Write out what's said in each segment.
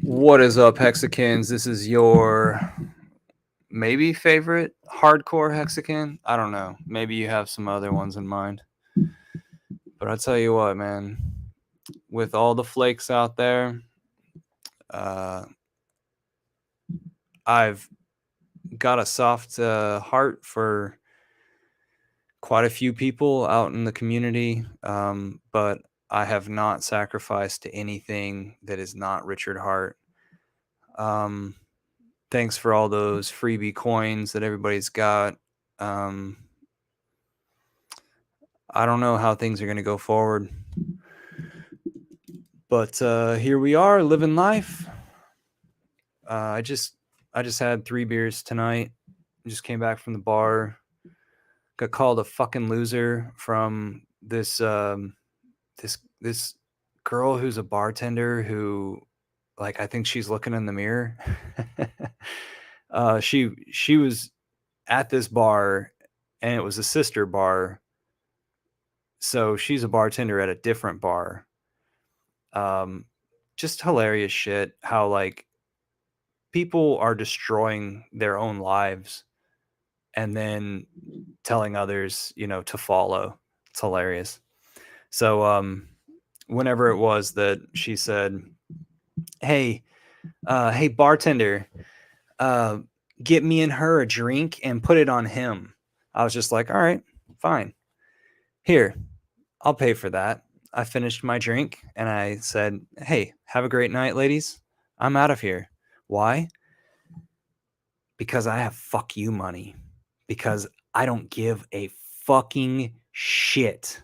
What is up, Hexicans? This is your maybe favorite hardcore Hexican. I don't know. Maybe you have some other ones in mind. But I'll tell you what, man. With all the flakes out there, uh, I've got a soft heart for quite a few people out in the community, but I have not sacrificed to anything that is not Richard Hart. Um, Thanks for all those freebie coins that everybody's got. Um, I don't know how things are going to go forward, but here we are living life. I just had 3 beers tonight. Just came back from the bar. Got called a fucking loser from this girl who's a bartender who, like, I think she's looking in the mirror. She was at this bar, and it was a sister bar. So she's a bartender at a different bar. Um, just hilarious shit. How, like, people are destroying their own lives and then telling others, to follow. It's hilarious. So, whenever it was that she said, "Hey, hey, bartender, uh, get me and her a drink and put it on him," I was just like, "All right, fine. Here, I'll pay for that." I finished my drink and I said, "Hey, have a great night, ladies. I'm out of here." Why? Because I have fuck you money. Because I don't give a fucking shit.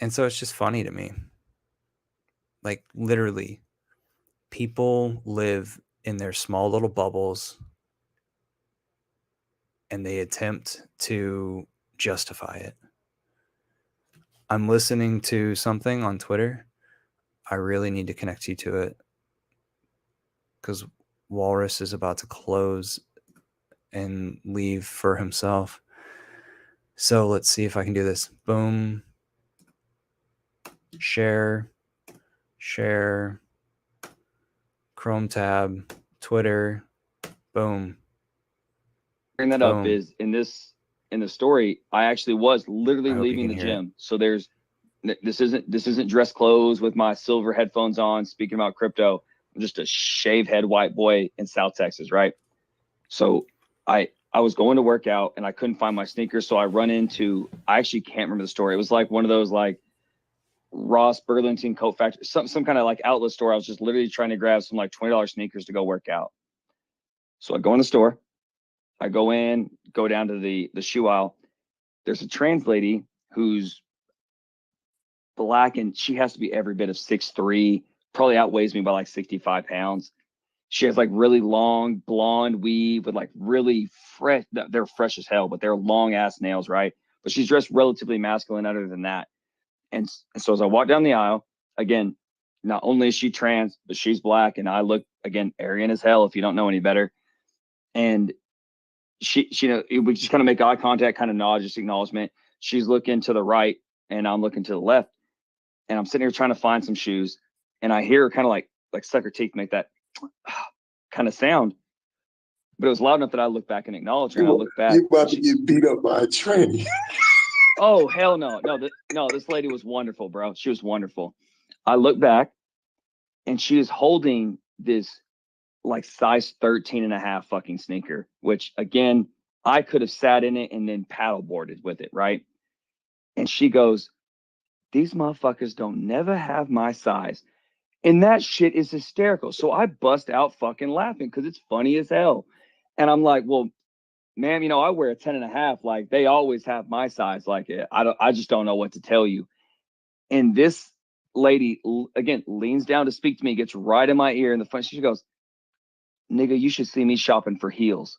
And so it's just funny to me. Like, literally, people live in their small little bubbles and they attempt to justify it. I'm listening to something on Twitter. I really need to connect you to it because Walrus is about to close and leave for himself. So let's see if I can do this. Boom. Share. Chrome tab. Twitter. Boom. Bring that up is in the story, I actually was literally leaving the gym. So this isn't dress clothes with my silver headphones on speaking about crypto. I'm just a shaved head white boy in South Texas, right? So I was going to work out and I couldn't find my sneakers. So I actually can't remember the story. It was like one of those like Ross Burlington coat factory, some kind of like outlet store. I was just literally trying to grab some like $20 sneakers to go work out. So I go in the store. I go down to the shoe aisle. There's a trans lady who's black and she has to be every bit of 6'3", probably outweighs me by like 65 pounds. She has like really long blonde weave with like really fresh, they're fresh as hell, but they're long ass nails, right? But she's dressed relatively masculine other than that. And so as I walk down the aisle, again, not only is she trans, but she's black and I look, again, Aryan as hell if you don't know any better. And we just kind of make eye contact, kind of nod, just acknowledgement. She's looking to the right and I'm looking to the left. And I'm sitting here trying to find some shoes. And I hear her kind of like suck her teeth, make that kind of sound. But it was loud enough that I look back and acknowledge her. And I look back. You're about to get beat up by a tranny. Oh, hell no. No, this lady was wonderful, bro. She was wonderful. I look back and she is holding this like size 13 and a half fucking sneaker, which again, I could have sat in it and then paddleboarded with it, right? And she goes, "These motherfuckers don't never have my size." And that shit is hysterical. So I bust out fucking laughing because it's funny as hell. And I'm like, well, ma'am, I wear a 10 and a half. Like they always have my size. Like I just don't know what to tell you. And this lady, again, leans down to speak to me, gets right in my ear in the front. She goes, "Nigga, you should see me shopping for heels."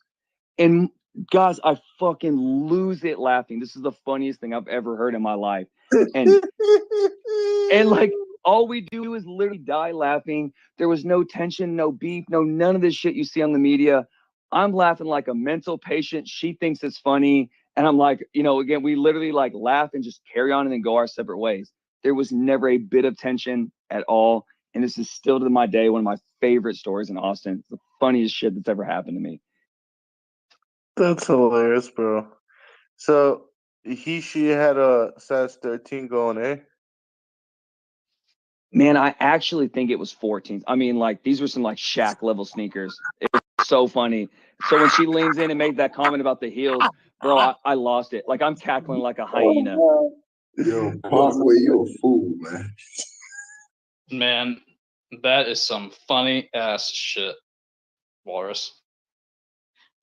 And guys, I fucking lose it laughing. This is the funniest thing I've ever heard in my life. And like all we do is literally die laughing. There was no tension, no beef, none of this shit you see on the media. I'm laughing like a mental patient. She thinks it's funny. And I'm like, again, we literally like laugh and just carry on and then go our separate ways. There was never a bit of tension at all. And this is still to my day one of my favorite stories in Austin. It's the funniest shit that's ever happened to me. That's hilarious, bro. So she had a size 13 going, eh? Man, I actually think it was 14. I mean, like, these were some like Shaq level sneakers. It was so funny. So when she leans in and made that comment about the heels, bro, I lost it. Like, I'm cackling like a hyena. Yo, Parkway, you're a fool, man. Man, that is some funny ass shit, Walrus.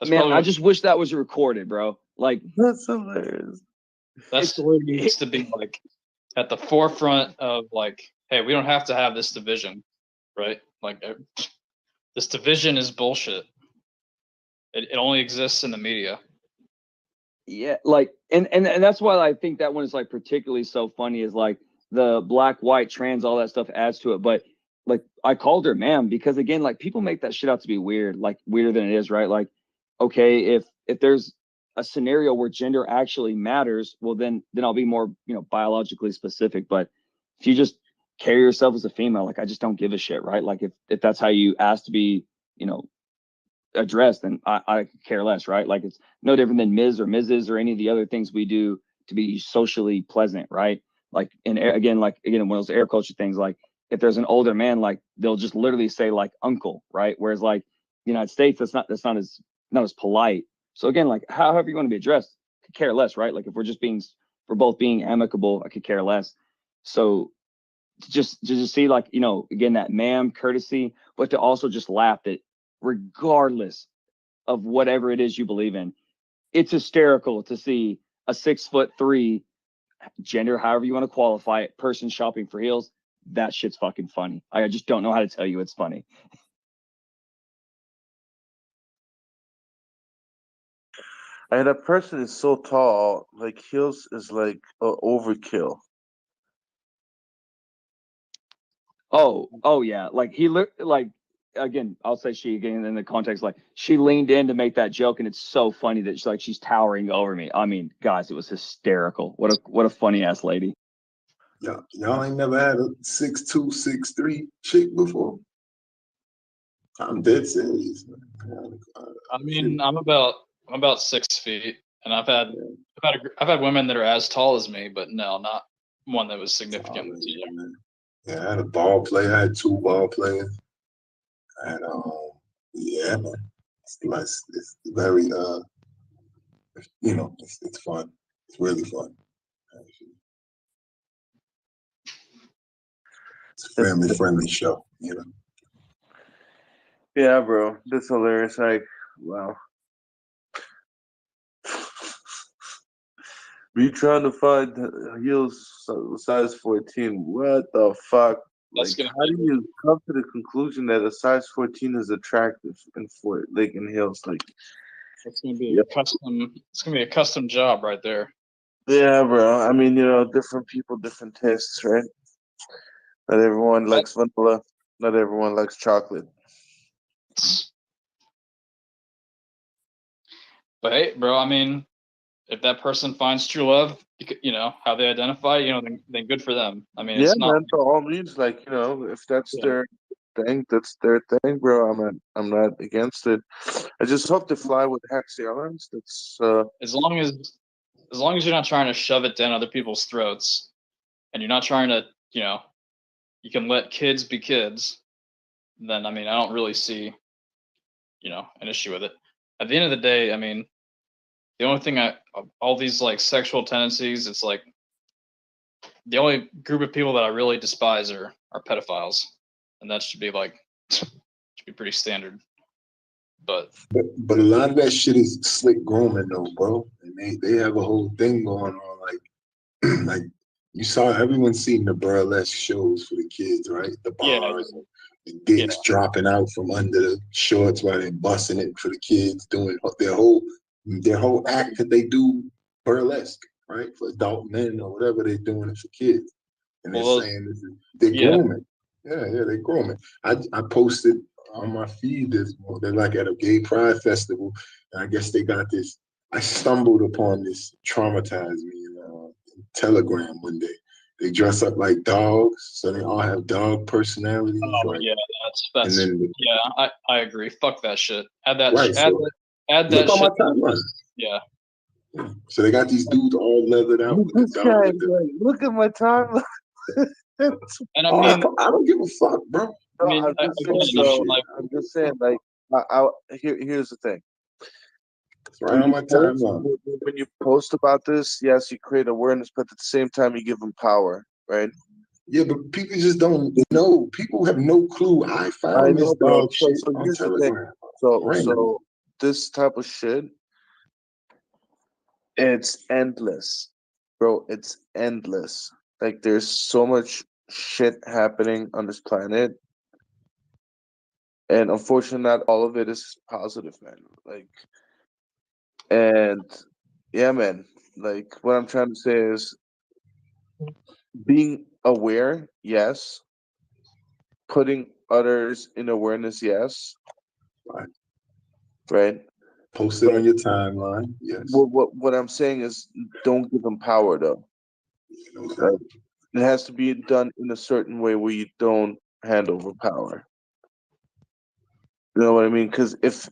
That's Man, I just wish that was recorded, bro. Like, that's hilarious. That's the way it needs to be, like, at the forefront of, like, hey, we don't have to have this division, right? Like, this division is bullshit. It only exists in the media. yeah, like, and that's why I think that one is like particularly so funny, is like the black, white, trans, all that stuff adds to it. But like, I called her ma'am because, again, like, people make that shit out to be weird, like weirder than it is, right? Like, okay, if there's a scenario where gender actually matters, well, then I'll be more, biologically specific. But if you just carry yourself as a female, like, I just don't give a shit, right? Like, if that's how you ask to be, addressed, then I could care less, right? Like, it's no different than Ms. or Mrs. or any of the other things we do to be socially pleasant, right? Like, and again, one of those air culture things, like, if there's an older man, like, they'll just literally say like uncle, right? Whereas like the United States, that's not as polite. So again, like, however you want to be addressed, I could care less, right? Like, if we're both being amicable, I could care less. So to just see, like, again, that ma'am courtesy, but to also just laugh that regardless of whatever it is you believe in, it's hysterical to see a 6'3" gender, however you want to qualify it, person shopping for heels. That shit's fucking funny. I just don't know how to tell you it's funny. And that person is so tall, like heels is like overkill. Oh yeah. Like, he looked like, again, I'll say she again in the context, like, she leaned in to make that joke, and it's so funny that she's towering over me. I mean, guys, it was hysterical. What a funny ass lady. Y'all ain't never had a 6'2", 6'3" chick before? I'm dead serious, man. I mean, I'm about 6 feet, and I've had women that are as tall as me, but no, not one that was significantly taller. Yeah, I had a ball player. I had 2 ball players, and yeah, man, it's very it's fun. It's really fun. It's a family-friendly show, Yeah, bro, that's hilarious. Like, wow. We trying to find heels size 14. What the fuck? Like, how do you come to the conclusion that a size 14 is attractive in heels? Like, it's gonna be a custom job right there. Yeah, bro. I mean, different people, different tastes, right? Not everyone likes vanilla. Not everyone likes chocolate. But hey, bro, I mean, if that person finds true love, how they identify, then good for them. I mean, Yeah, it's not, man. By all means, like, if that's their thing, that's their thing, bro. I'm not against it. I just hope to fly with Hexxed Airlines. That's as long as you're not trying to shove it down other people's throats, and you're not trying to, you can let kids be kids, then I mean, I don't really see, an issue with it. At the end of the day, I mean, the only thing all these like sexual tendencies, it's like the only group of people that I really despise are pedophiles, and that should be pretty standard. But a lot of that shit is slick grooming though, bro. And they have a whole thing going on, like like you saw everyone's seen the burlesque shows for the kids, right? The bars, the dicks dropping out from under the shorts while they're busting it for the kids, doing their whole act that they do burlesque, right? For adult men or whatever they're doing it for kids. And they're saying they're grooming. Yeah, they're grooming. I posted on my feed they're like at a gay pride festival, and I guess they got this. I stumbled upon this, traumatized me in Telegram one day, They dress up like dogs, so they all have dog personalities. Oh like, yeah, that's and then, yeah. I agree. Fuck that shit. Add that. right, Add so that. Add look that on my shit. timeline. Yeah. So they got these dudes all leathered out with the This dog. guy, With the, like, look at my timeline. And I oh, mean, I don't give a fuck, bro. I mean, I'm just saying, again, bro. like, I'm just saying, like, here's the thing. It's right on my timeline. When you post about this, yes, you create awareness, but at the same time, you give them power, right? Yeah, but people just don't know. People have no clue. I found this bro. dog shit So on here's the thing. Telegram. So this type of shit, it's endless, bro. It's endless. Like, there's so much shit happening on this planet, and unfortunately, not all of it is positive, man. Like, and yeah, man. Like, what I'm trying to say is being aware, yes. Putting others in awareness, yes. Right. Right. Post it on your timeline. Yes. What I'm saying is, don't give them power, though. Right? It has to be done in a certain way where you don't hand over power. You know what I mean? Because if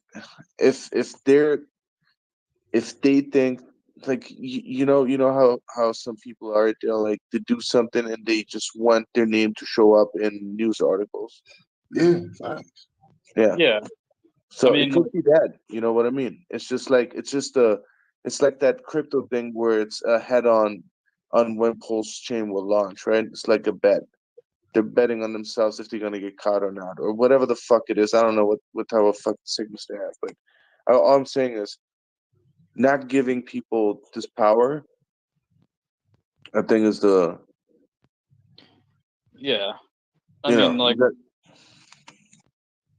they think, like, you know how some people are, they're like, to do something and they just want their name to show up in news articles. Yeah, fine. yeah. So I mean, it could be that, you know what I mean? It's like that crypto thing where it's a head on when Pulse Chain will launch, right? It's like a bet. They're betting on themselves if they're gonna get caught or not, or whatever the fuck it is. I don't know what type of fucking sickness they have, but all I'm saying is, not giving people this power, I think, is the yeah. I mean, like, that,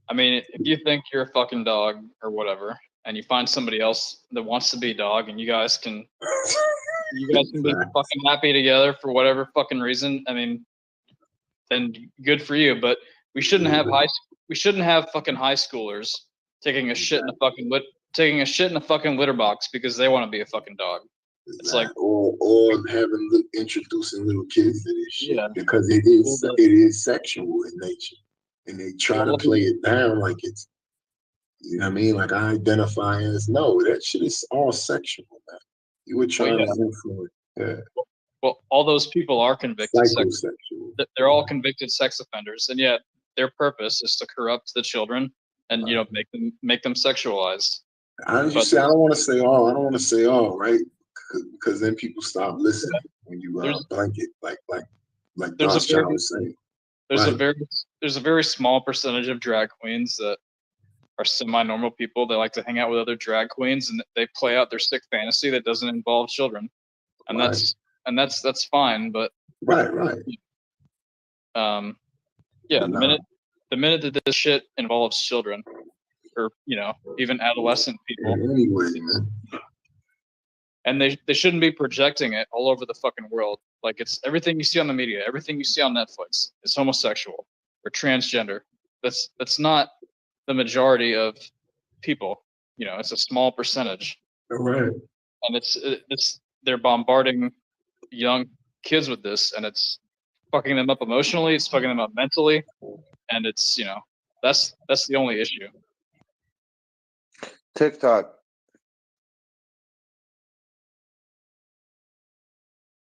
I mean, if you think you're a fucking dog or whatever, and you find somebody else that wants to be a dog, and you guys can be fucking happy together for whatever fucking reason, I mean, then good for you. But we shouldn't have fucking high schoolers taking a shit in a fucking litter box because they want to be a fucking dog. It's like, or introducing little kids to this shit, yeah, because it is sexual in nature, and they try to play it down like it's, you know what I mean? Like, I identify as, no, that shit is all sexual, man. You were trying to influence. Yeah. Well, all those people are convicted Psychosexual. They're all convicted sex offenders, and yet their purpose is to corrupt the children and make them sexualized. I don't want to say all, right? Because then people stop listening when you blanket like Josh Child was saying. There's a very small percentage of drag queens that are semi-normal people. They like to hang out with other drag queens, and they play out their sick fantasy that doesn't involve children, and that's fine. But right. Yeah, the minute that this shit involves children, or even adolescent people, anyway, man. And they shouldn't be projecting it all over the fucking world. Like, it's everything you see on the media, everything you see on Netflix is homosexual or transgender. That's not the majority of people. It's a small percentage. All right. And they're bombarding young kids with this, and it's fucking them up emotionally, it's fucking them up mentally, and it's that's the only issue. TikTok.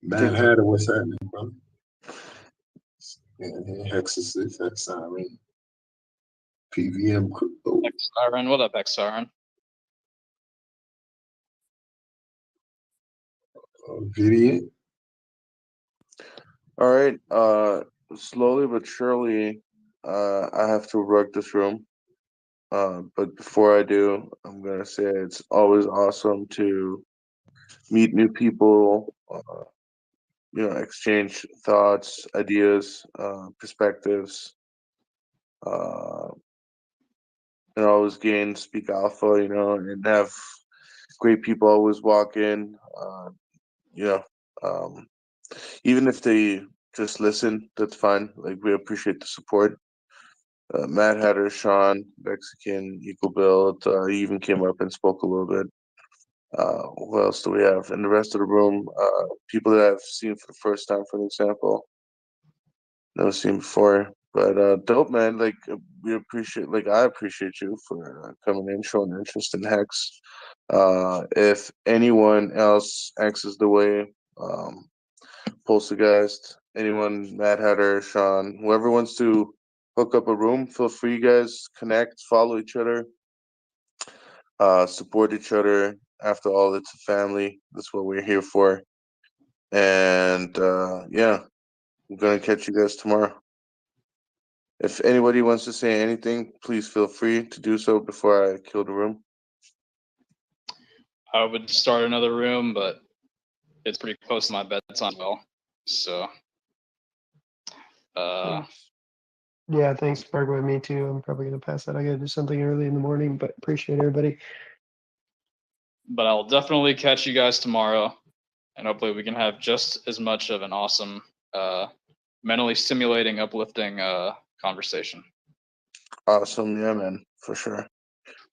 Mad Hatter, what's happening, brother? Hexxed, Hexxed, PVM crypto. Siren, what up, Siren? Video. All right. Slowly but surely, I have to work this room. But before I do, I'm gonna say it's always awesome to meet new people. Exchange thoughts, ideas, perspectives. And always gain, speak alpha. And have great people always walk in. Even if they just listen, that's fine. Like, we appreciate the support. Mad Hatter, Sean, Mexican, Equal Build, he even came up and spoke a little bit. What else do we have in the rest of the room? People that I've seen for the first time, for example, never seen before. But dope, man. Like we appreciate, like I appreciate you for coming in, showing interest in Hex. If anyone else accesses the way, Poltergeist, anyone, Mad Hatter, Sean, whoever wants to hook up a room, feel free, guys. Connect, follow each other, support each other. After all, it's a family. That's what we're here for. And yeah, I'm gonna catch you guys tomorrow. If anybody wants to say anything, please feel free to do so before I kill the room. I would start another room, but it's pretty close to my bedtime as well. So yeah, thanks for arguing with me too. I'm probably gonna pass out. I gotta do something early in the morning, but appreciate everybody. But I'll definitely catch you guys tomorrow, and hopefully we can have just as much of an awesome, mentally stimulating, uplifting conversation. Awesome, yeah, man, for sure.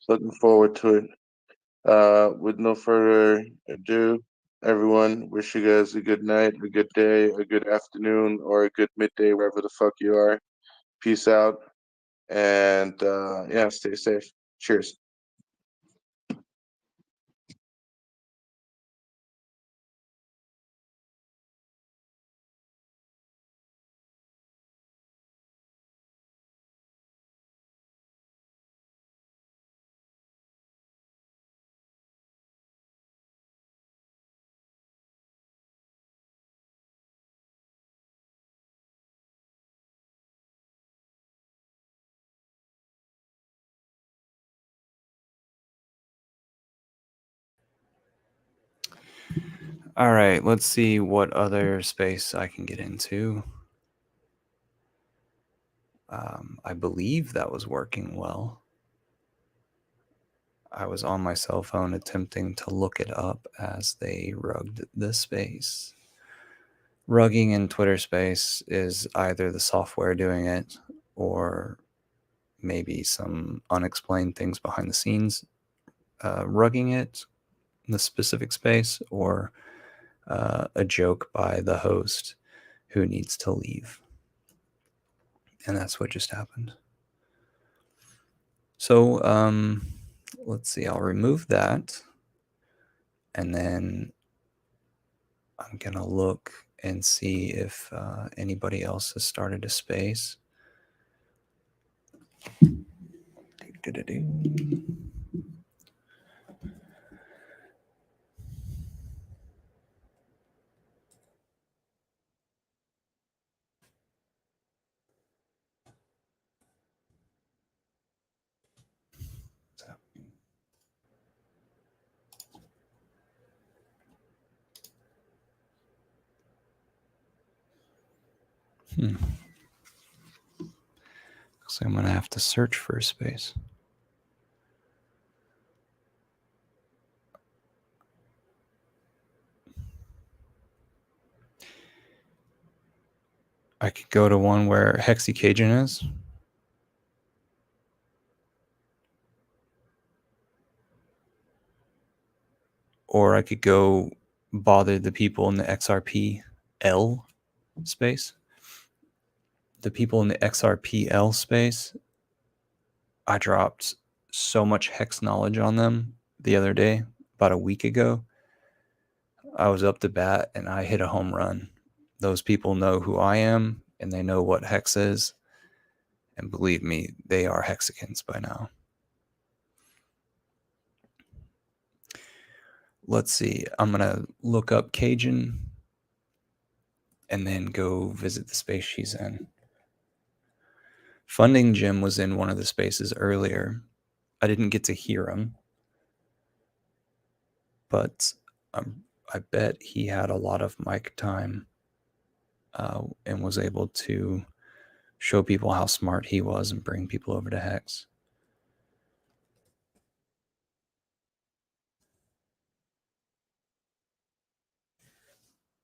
Looking forward to it. With no further ado, everyone, wish you guys a good night, a good day, a good afternoon, or a good midday, wherever the fuck you are. Peace out, and yeah, stay safe. Cheers. All right, let's see what other space I can get into. I believe that was working well. I was on my cell phone attempting to look it up as they rugged the space. Rugging in Twitter space is either the software doing it or maybe some unexplained things behind the scenes rugging it in the specific space, or a joke by the host who needs to leave. And that's what just happened. So let's see, I'll remove that. And then I'm going to look and see if anybody else has started a space. Looks like I'm going to have to search for a space. I could go to one where Hexxed Cajun is. Or I could go bother the people in the XRPL space. The people in the XRPL space, I dropped so much hex knowledge on them the other day, about a week ago. I was up to bat and I hit a home run. Those people know who I am and they know what hex is. And believe me, they are Hexicans by now. Let's see. I'm going to look up Cajun and then go visit the space she's in. Funding Jim was in one of the spaces earlier. I didn't get to hear him, but I bet he had a lot of mic time and was able to show people how smart he was and bring people over to Hex.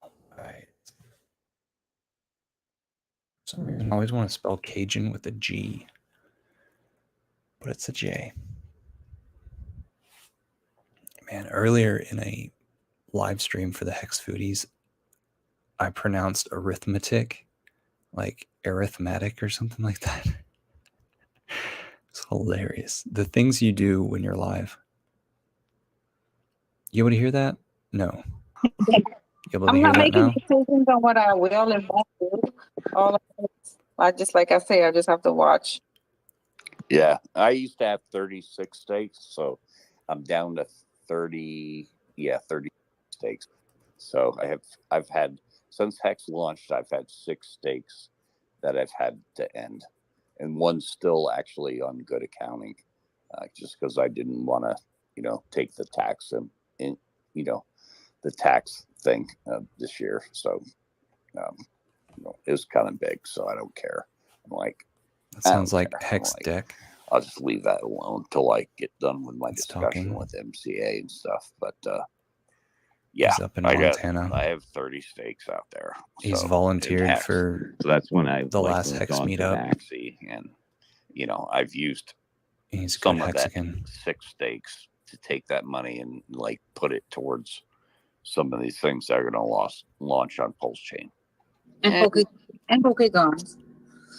All right. For some reason, I always want to spell Cajun with a G, but it's a J. Man, earlier in a live stream for the Hex Foodies, I pronounced arithmetic like arithmetic or something like that. It's hilarious. The things you do when you're live. You able to hear that? No. You able to I'm hear not that making now? decisions on what I will and won't do. All of it, I just, like I say, I just have to watch. Yeah, I used to have 36 steaks, so I'm down to 30. Yeah, 30 steaks. So I've had since Hex launched, I've had 6 steaks that I've had to end, and one's still actually on good accounting, just because I didn't want to, take the tax and the tax thing this year. So it was kind of big, so I don't care. I'm like, that sounds like Hex like, deck. I'll just leave that alone until I get done with my discussion with MCA and stuff. But yeah, he's up in Montana. I have 30 steaks out there. He's volunteered for so that's when I the last Hex meetup. And I've used he's some of Hexican. that 6 steaks to take that money and like put it towards some of these things that are going to launch on Pulse Chain. And Pokegons.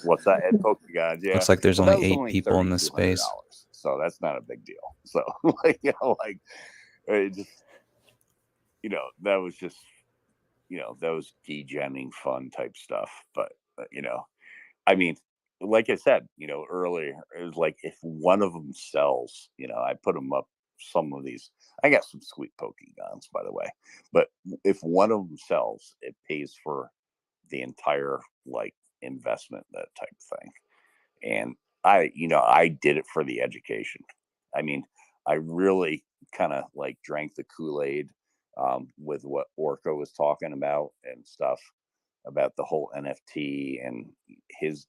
What's that? And Pokegons, yeah. Looks like there's only 8 people in this space. So that's not a big deal. So it just, that was just, that was degenning fun type stuff. But, I mean, like I said, earlier, it was like if one of them sells, I put them up some of these. I got some sweet Pokegons, by the way. But if one of them sells, it pays for the entire investment, that type of thing. And I did it for the education. I mean, I really kind of drank the Kool-Aid with what Orko was talking about and stuff about the whole NFT and his,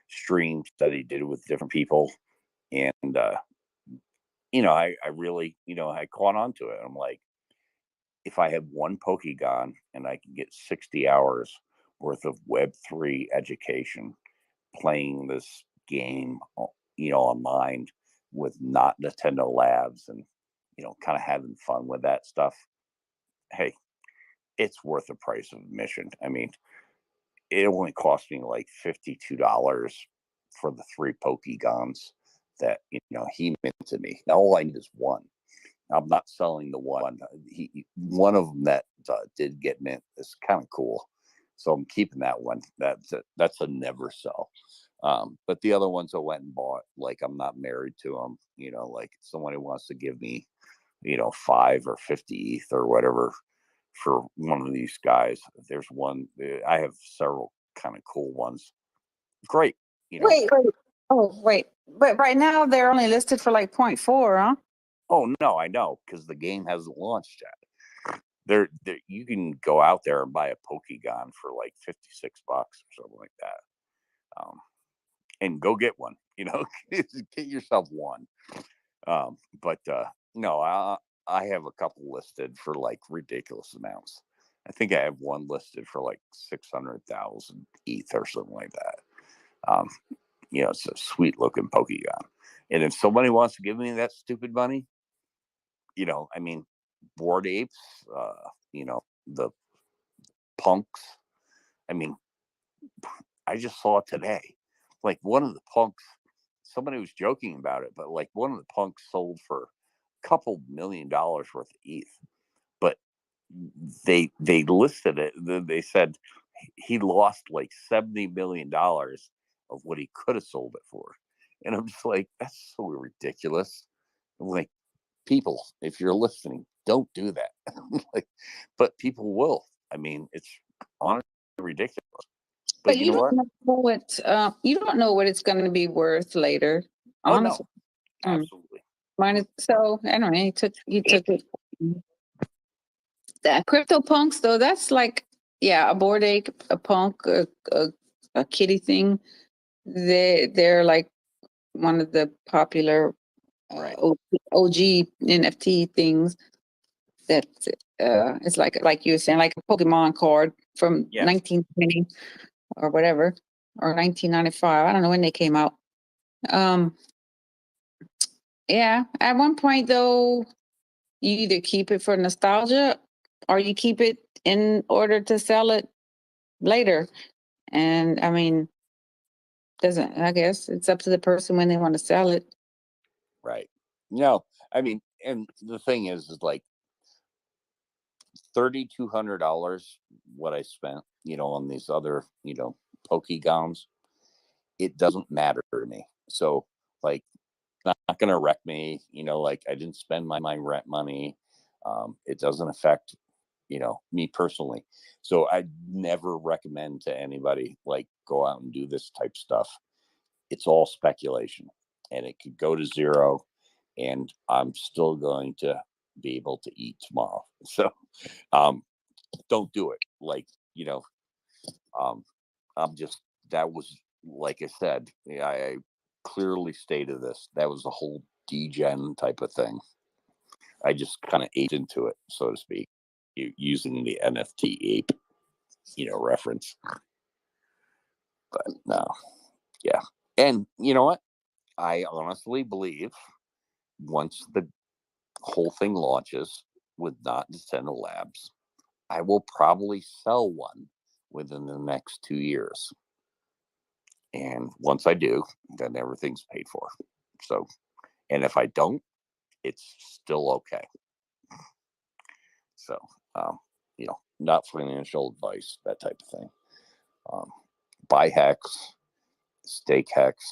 streams that he did with different people. And, I really, I caught on to it. I'm like, if I have one Pokegon and I can get 60 hours worth of Web3 education playing this game, online with not Nintendo Labs and, kind of having fun with that stuff, hey, it's worth the price of admission. I mean, it only cost me like $52 for the 3 Pokegons that, he minted me. Now, all I need is one. I'm not selling the one. One of them that did get mint is kind of cool, so I'm keeping that one. That's a never sell. But the other ones I went and bought, I'm not married to them. Like someone who wants to give me, 5 or 50 ETH or whatever for one of these guys. There's one. I have several kind of cool ones. Great. Wait. Oh, wait. But right now they're only listed for 0.4, huh? Oh no, I know, because the game hasn't launched yet. There, you can go out there and buy a Pokegon for like $56 or something like that, and go get one. Get yourself one. But no, I have a couple listed for ridiculous amounts. I think I have one listed for 600,000 ETH or something like that. It's a sweet looking Pokegon, and if somebody wants to give me that stupid money, I mean, Bored Apes, the punks. I mean, I just saw it today. One of the punks, somebody was joking about it, but one of the punks sold for a couple $1 million worth of ETH. But they listed it. They said he lost $70 million of what he could have sold it for. And I'm just like, that's so ridiculous. I'm like, people, if you're listening, don't do that. But people will. I mean, it's honestly ridiculous. But you know what? You don't know what it's going to be worth later. Honestly. Oh, no. Absolutely. So anyway, he took it. That CryptoPunks though, that's a Bored Ape, a punk, a kitty thing. They're one of the popular OG NFT things that it's like you were saying, like a Pokemon card from 1920 or whatever, or 1995. I don't know when they came out. Yeah, at one point though, you either keep it for nostalgia or you keep it in order to sell it later. And I mean, I guess it's up to the person when they want to sell it. Right. No, I mean, and the thing is like $3,200, what I spent, on these other, Pokegons, it doesn't matter to me. So like, not going to wreck me, like I didn't spend my rent money. It doesn't affect, me personally. So I never recommend to anybody like go out and do this type stuff. It's all speculation and it could go to zero and I'm still going to be able to eat tomorrow. So don't do it. Like, that was, like I said, I clearly stated this. That was the whole degen type of thing. I just kind of ate into it, so to speak, using the NFT ape, reference. But no, yeah. And you know what? I honestly believe once the whole thing launches with Not Nintendo Labs, I will probably sell one within the next 2 years. And once I do, then everything's paid for. So, and if I don't, it's still okay. So, not financial advice, that type of thing. Buy Hex, stake Hex.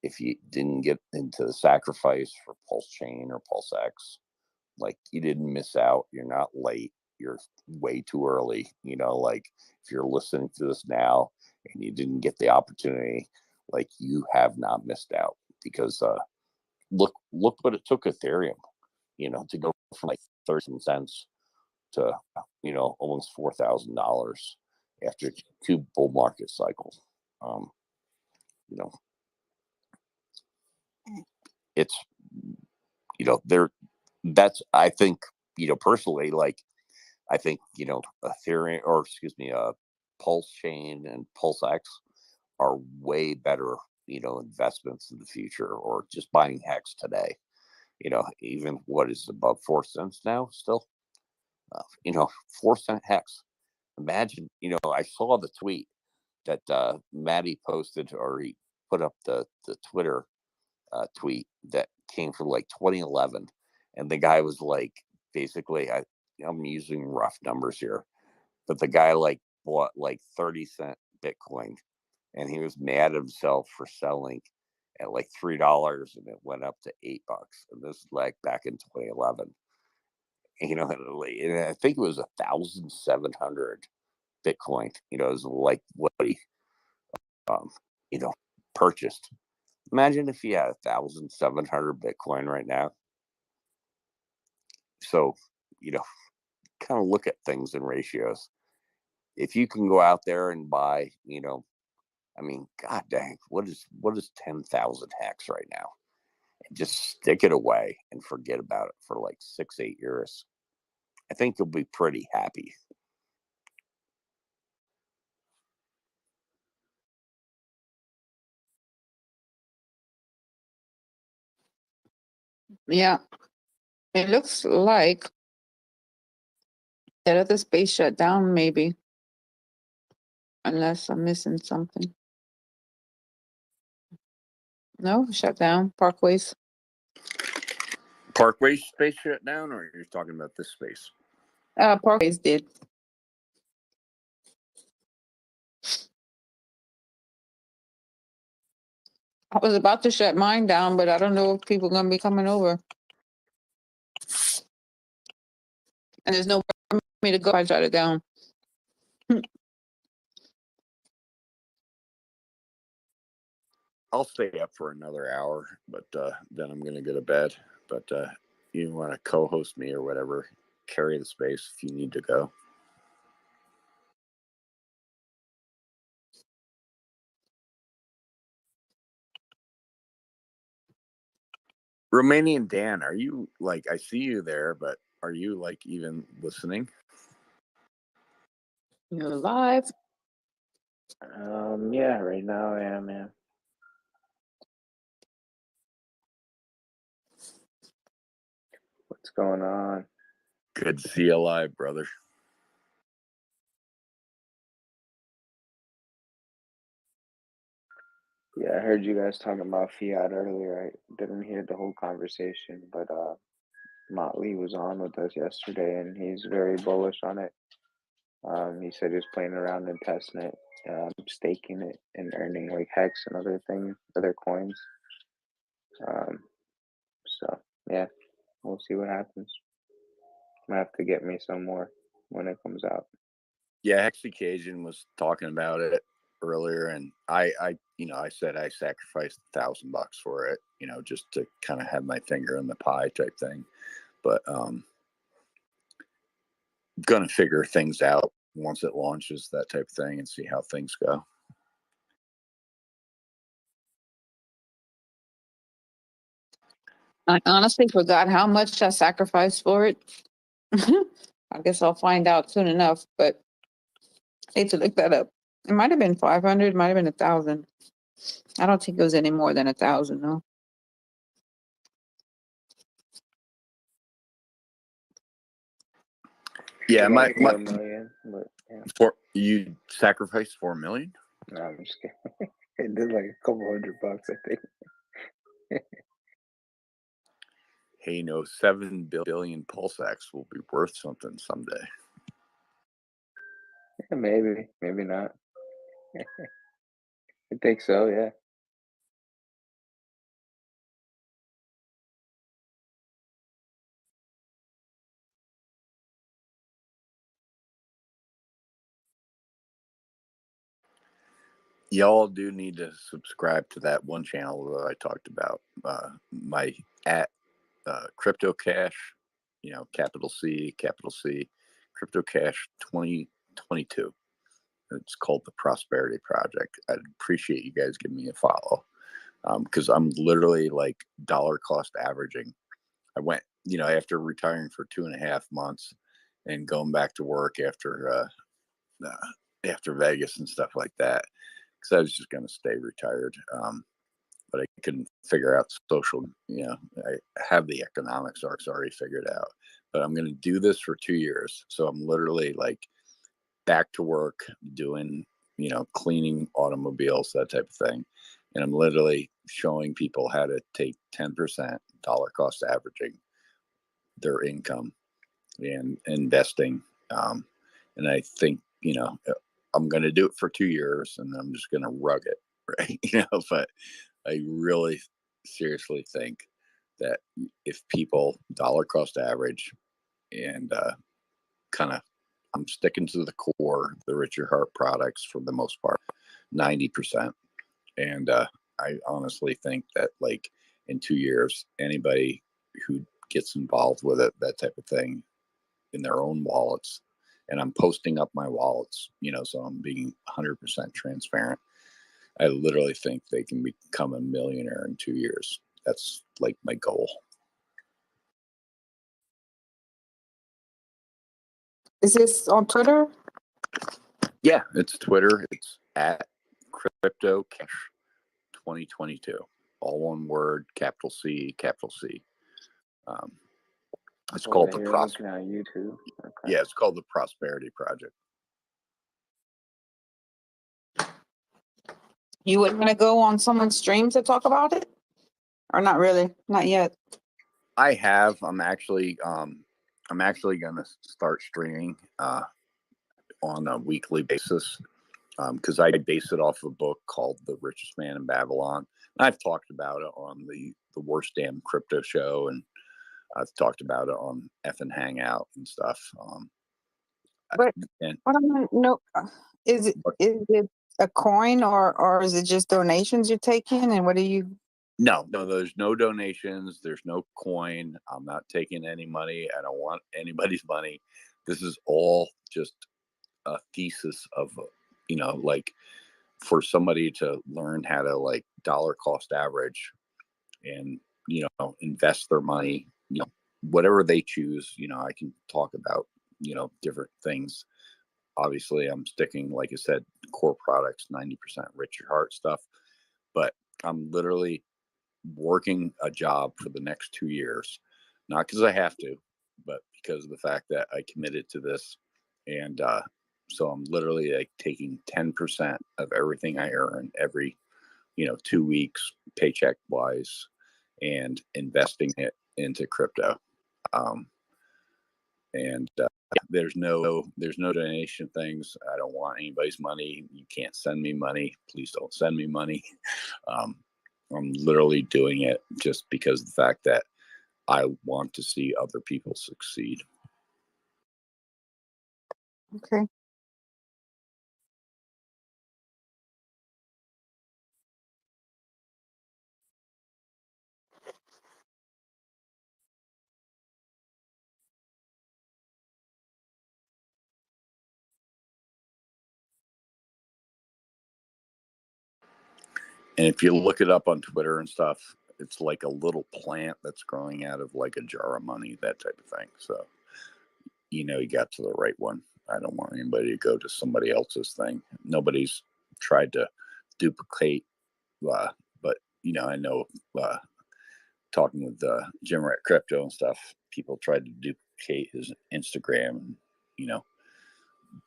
If you didn't get into the sacrifice for Pulse Chain or Pulse X, like you didn't miss out. You're not late. You're way too early. Like if you're listening to this now and you didn't get the opportunity, like you have not missed out because look what it took Ethereum, to go from like 13 cents to almost $4,000 after 2 bull market cycles. It's there. That's I think personally, like I think Ethereum or excuse me, Pulse Chain and Pulse X are way better investments in the future, or just buying Hex today. Even what is above 4 cents now still. 4 cent Hex. Imagine, I saw the tweet that Maddie posted, or he put up the Twitter tweet that came from like 2011, and the guy was like, basically, I'm using rough numbers here, but the guy like bought like 30-cent Bitcoin, and he was mad at himself for selling at like $3, and it went up to $8. And this is like back in 2011. And I think it was 1,700 Bitcoin. Is like what he, you know, purchased. Imagine if you had 1,700 Bitcoin right now. So, kind of look at things in ratios. If you can go out there and buy, I mean, god dang, what is 10,000 Hex right now? And just stick it away and forget about it for like 6-8 years. I think you'll be pretty happy. Yeah, it looks like that other space shut down, maybe, unless I'm missing something. No, shut down. Parkways. Parkway space shut down, or you're talking about this space? Parkways did. I was about to shut mine down, but I don't know if people are gonna be coming over. And there's nowhere for me to go. I shut it down. I'll stay up for another hour, but then I'm going to go to bed. But you want to co-host me or whatever, carry the space if you need to go. Romanian Dan, are you like, I see you there, but are you like even listening? You're live. Yeah, right now I am, yeah. What's going on? Good to see you alive, brother. Yeah, I heard you guys talking about fiat earlier. I didn't hear the whole conversation, but Motley was on with us yesterday, and he's very bullish on it. He said he was playing around and testing it, staking it, and earning like Hex and other things, other coins. So yeah, we'll see what happens. I'm gonna have to get me some more when it comes out. Yeah, Hexxed Cajun was talking about it earlier, and I said I sacrificed $1,000 for it, just to kind of have my finger in the pie type thing. But gonna figure things out once it launches, that type of thing, and see how things go. I honestly forgot how much I sacrificed for it. I guess I'll find out soon enough, but I need to look that up. It might have been 500, might have been 1,000. I don't think it was any more than 1,000, no. Yeah, my 4 million, but yeah. for you sacrificed 4 million. No, I'm just kidding. It did like a couple $100, I think. Hey, 7 billion pulsex will be worth something someday. Yeah, maybe not. I think so, yeah. Y'all do need to subscribe to that one channel that I talked about. My at Crypto Cash, capital C, Crypto Cash 2022. It's called the Prosperity Project. I'd appreciate you guys giving me a follow, because I'm literally like dollar cost averaging. I went, after retiring for 2.5 months and going back to work after Vegas and stuff like that, because I was just going to stay retired. But I couldn't figure out social, I have the economics already figured out, but I'm going to do this for 2 years. So I'm literally like back to work doing, cleaning automobiles, that type of thing. And I'm literally showing people how to take 10% dollar cost averaging their income and investing. And I think, I'm going to do it for 2 years and I'm just going to rug it. Right. But I really seriously think that if people dollar cost average and kind of, I'm sticking to the core, the Richard Hart products for the most part, 90%. And I honestly think that like in 2 years, anybody who gets involved with it, that type of thing, in their own wallets, and I'm posting up my wallets, so I'm being 100% transparent. I literally think they can become a millionaire in 2 years. That's like my goal. Is this on Twitter? Yeah, it's Twitter. It's at Crypto Cash 2022. All one word, capital C, capital C. It's called the Prosperity on YouTube. Okay. Yeah, it's called the Prosperity Project. You wouldn't want to go on someone's stream to talk about it? Or not really? Not yet. I have. I'm actually gonna start streaming on a weekly basis, because I base it off a book called The Richest Man in Babylon. And I've talked about it on the Worst Damn Crypto Show, and I've talked about it on Effin' Hangout and stuff. But what I want to know, is it a coin or is it just donations you're taking? And what do you? No, there's no donations. There's no coin. I'm not taking any money. I don't want anybody's money. This is all just a thesis of, like for somebody to learn how to like dollar cost average and, invest their money, whatever they choose. I can talk about, different things. Obviously, I'm sticking, like I said, core products, 90% Richard Hart stuff, but I'm literally working a job for the next 2 years, not because I have to, but because of the fact that I committed to this, and so I'm literally like taking 10% of everything I earn every 2 weeks paycheck wise and investing it into crypto. And there's no donation things. I don't want anybody's money. You can't send me money. Please don't send me money. I'm literally doing it just because of the fact that I want to see other people succeed. Okay. And if you look it up on Twitter and stuff, it's like a little plant that's growing out of like a jar of money, that type of thing. So, you got to the right one. I don't want anybody to go to somebody else's thing. Nobody's tried to duplicate, but, I know talking with Jim at Crypto and stuff, people tried to duplicate his Instagram and,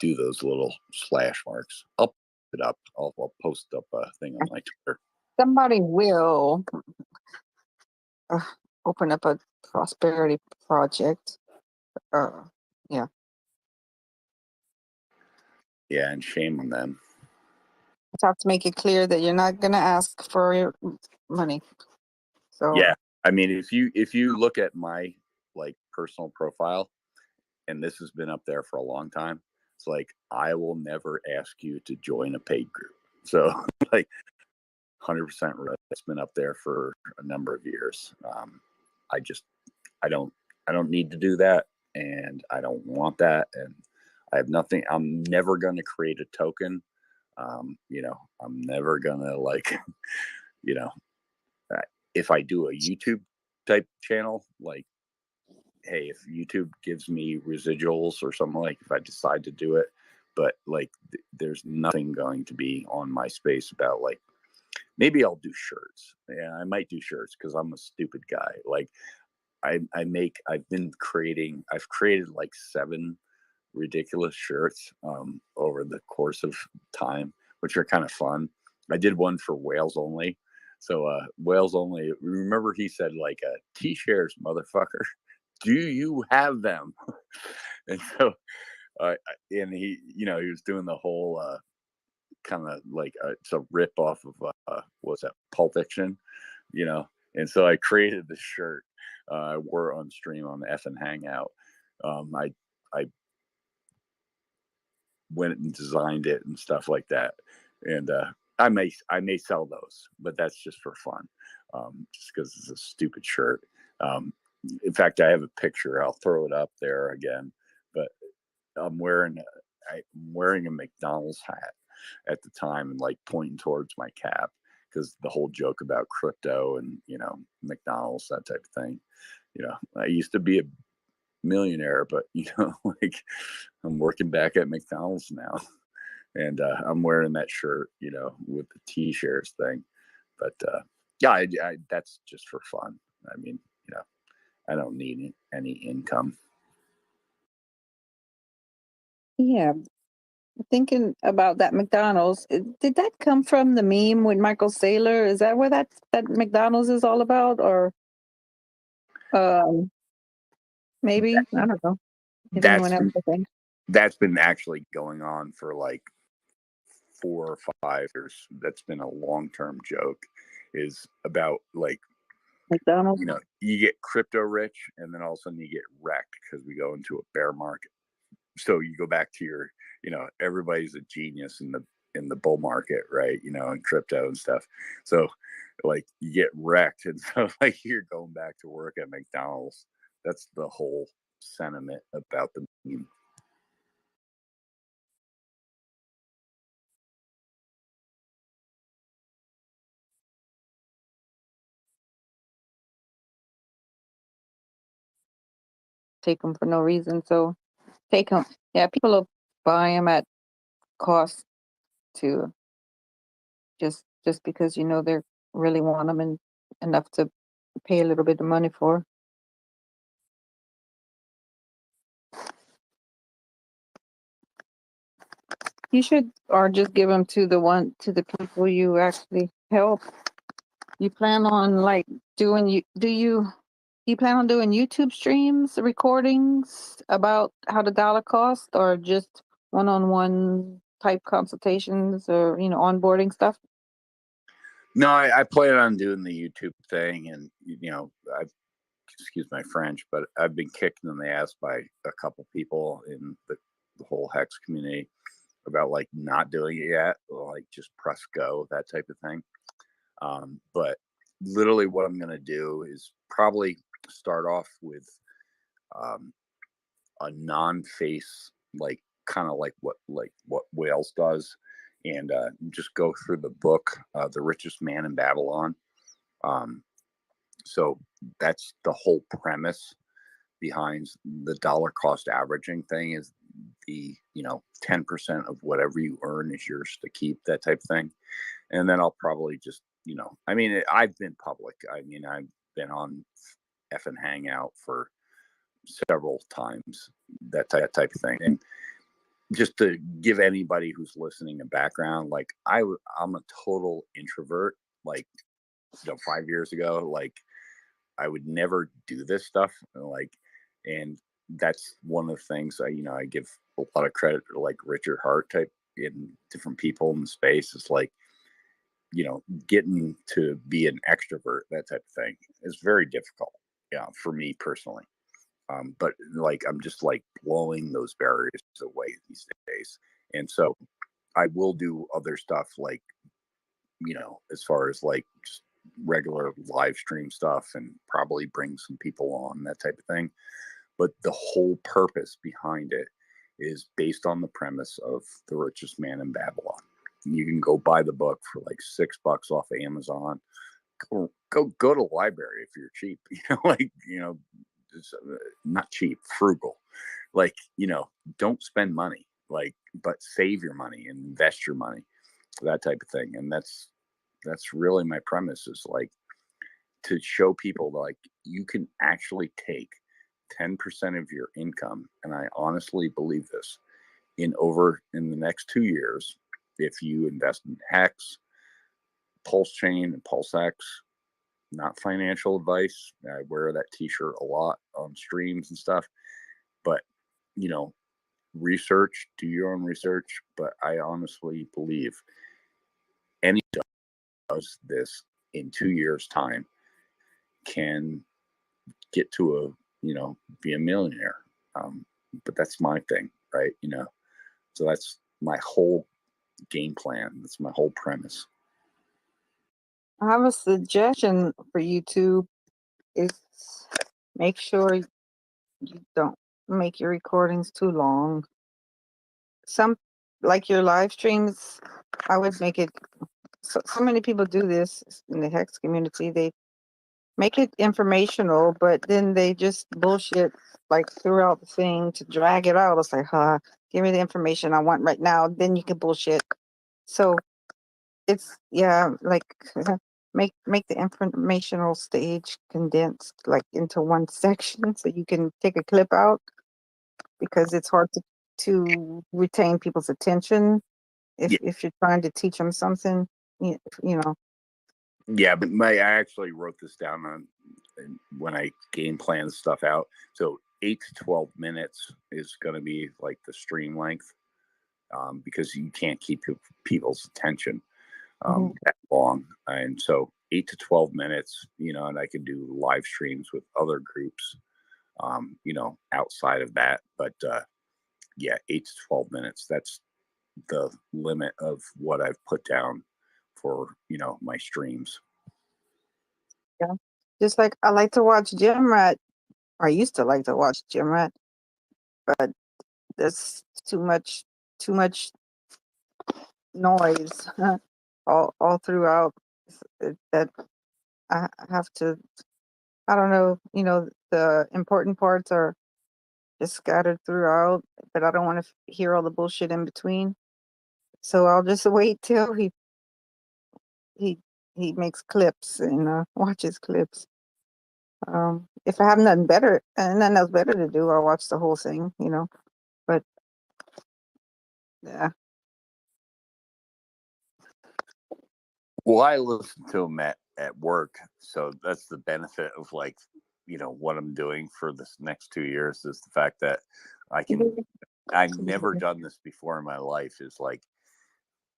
do those little slash marks. I'll put it up. I'll post up a thing on my Twitter. Somebody will open up a prosperity project. Yeah. Yeah, and shame on them. I have to make it clear that you're not going to ask for your money. So yeah, I mean, if you look at my like personal profile, and this has been up there for a long time, it's like I will never ask you to join a paid group. So like 100% right. It's been up there for a number of years. I don't need to do that, and I don't want that, and I have nothing. I'm never going to create a token. I'm never gonna like, you know, if I do a YouTube type channel, like, hey, if YouTube gives me residuals or something, like if I decide to do it, but like there's nothing going to be on my space about like, maybe I'll do shirts. Yeah, I might do shirts because I'm a stupid guy. Like I've created like 7 ridiculous shirts over the course of time, which are kind of fun. I did one for Wales only. So Wales only, remember he said like T-shirts, motherfucker. Do you have them? And so and he, he was doing the whole kind of like it's a rip off of what's that, Pulp Fiction, and so I created this shirt. I wore it on stream on the effing Hangout. I went and designed it and stuff like that, and I may sell those, but that's just for fun, just because it's a stupid shirt. In fact, I have a picture. I'll throw it up there again, but I'm wearing a McDonald's hat at the time and like pointing towards my cap because the whole joke about crypto and McDonald's, that type of thing. I used to be a millionaire, but like I'm working back at McDonald's now, and I'm wearing that shirt, with the T-shirts thing. But yeah, I that's just for fun. I mean, I don't need any income. yeah, thinking about that McDonald's, did that come from the meme with Michael Saylor? Is that where that McDonald's is all about, or maybe I don't know. If anyone else think that's been actually going on for like 4 or 5 years. That's been a long-term joke, is about like McDonald's. You get crypto rich and then all of a sudden you get wrecked because we go into a bear market. So you go back to your, everybody's a genius in the bull market, right? In crypto and stuff. So like you get wrecked, and so like you're going back to work at McDonald's. That's the whole sentiment about the meme. Take them for no reason, so take them. Yeah, people will buy them at cost to just because they really want them and enough to pay a little bit of money for. You should, or just give them to the people you actually help. You plan on like you plan on doing YouTube streams, recordings about how the dollar cost, or just one-on-one type consultations, or onboarding stuff? No, I plan on doing the YouTube thing, and I've, excuse my French, but I've been kicked in the ass by a couple people in the whole Hex community about like not doing it yet, like just press go, that type of thing. But literally what I'm going to do is probably start off with a non-face, like kind of like what Wales does, and just go through the book, The Richest Man in Babylon. So that's the whole premise behind the dollar cost averaging thing, is the 10% of whatever you earn is yours to keep, that type of thing. And then I'll probably just I mean, I've been public. I mean, I've been on effing Hangout for several times, that type of thing. And just to give anybody who's listening a background, like I'm a total introvert. Like 5 years ago, like I would never do this stuff, like, and that's one of the things I give a lot of credit to, like Richard Hart type in different people in the space. It's like, getting to be an extrovert, that type of thing, is very difficult, for me personally. But like, I'm just like blowing those barriers away these days. And so I will do other stuff, like, as far as like just regular live stream stuff, and probably bring some people on, that type of thing. But the whole purpose behind it is based on the premise of The Richest Man in Babylon. You can go buy the book for like $6 off of Amazon. Go to the library if you're cheap. Like, it's not cheap, frugal. Like, don't spend money, like, but save your money and invest your money, that type of thing. And that's really my premise, is like to show people like you can actually take 10% of your income, and I honestly believe this, in the next 2 years, if you invest in Hex, Pulse Chain, and PulseX. Not financial advice. I wear that t-shirt a lot on streams and stuff, but research, do your own research. But I honestly believe any does this in 2 years time can get to be a millionaire. But that's my thing, right? So that's my whole game plan. That's my whole premise. I have a suggestion for YouTube: is make sure you don't make your recordings too long. Some, like your live streams, I would make it so many people do this in the Hex community. They make it informational, but then they just bullshit like throughout the thing to drag it out. It's like, give me the information I want right now, then you can bullshit. So it's, like, make the informational stage condensed like into one section, so you can take a clip out, because it's hard to retain people's attention if you're trying to teach them something, you know. Yeah, but I actually wrote this down on when I game plan stuff out. So 8 to 12 minutes is going to be like the stream length, because you can't keep people's attention that long. And so 8 to 12 minutes, and I can do live streams with other groups, outside of that. But 8 to 12 minutes, that's the limit of what I've put down for, my streams. Yeah. Just like I like to watch Gym Rat. I used to like to watch Gym Rat, but there's too much noise all throughout, that I have to, I don't know, the important parts are just scattered throughout, but I don't want to hear all the bullshit in between. So I'll just wait till he makes clips and watches clips. If I have nothing else better to do, I'll watch the whole thing, But yeah, Well, I listen to them at work, so that's the benefit of like, what I'm doing for this next 2 years is the fact that I've never done this before in my life. Is like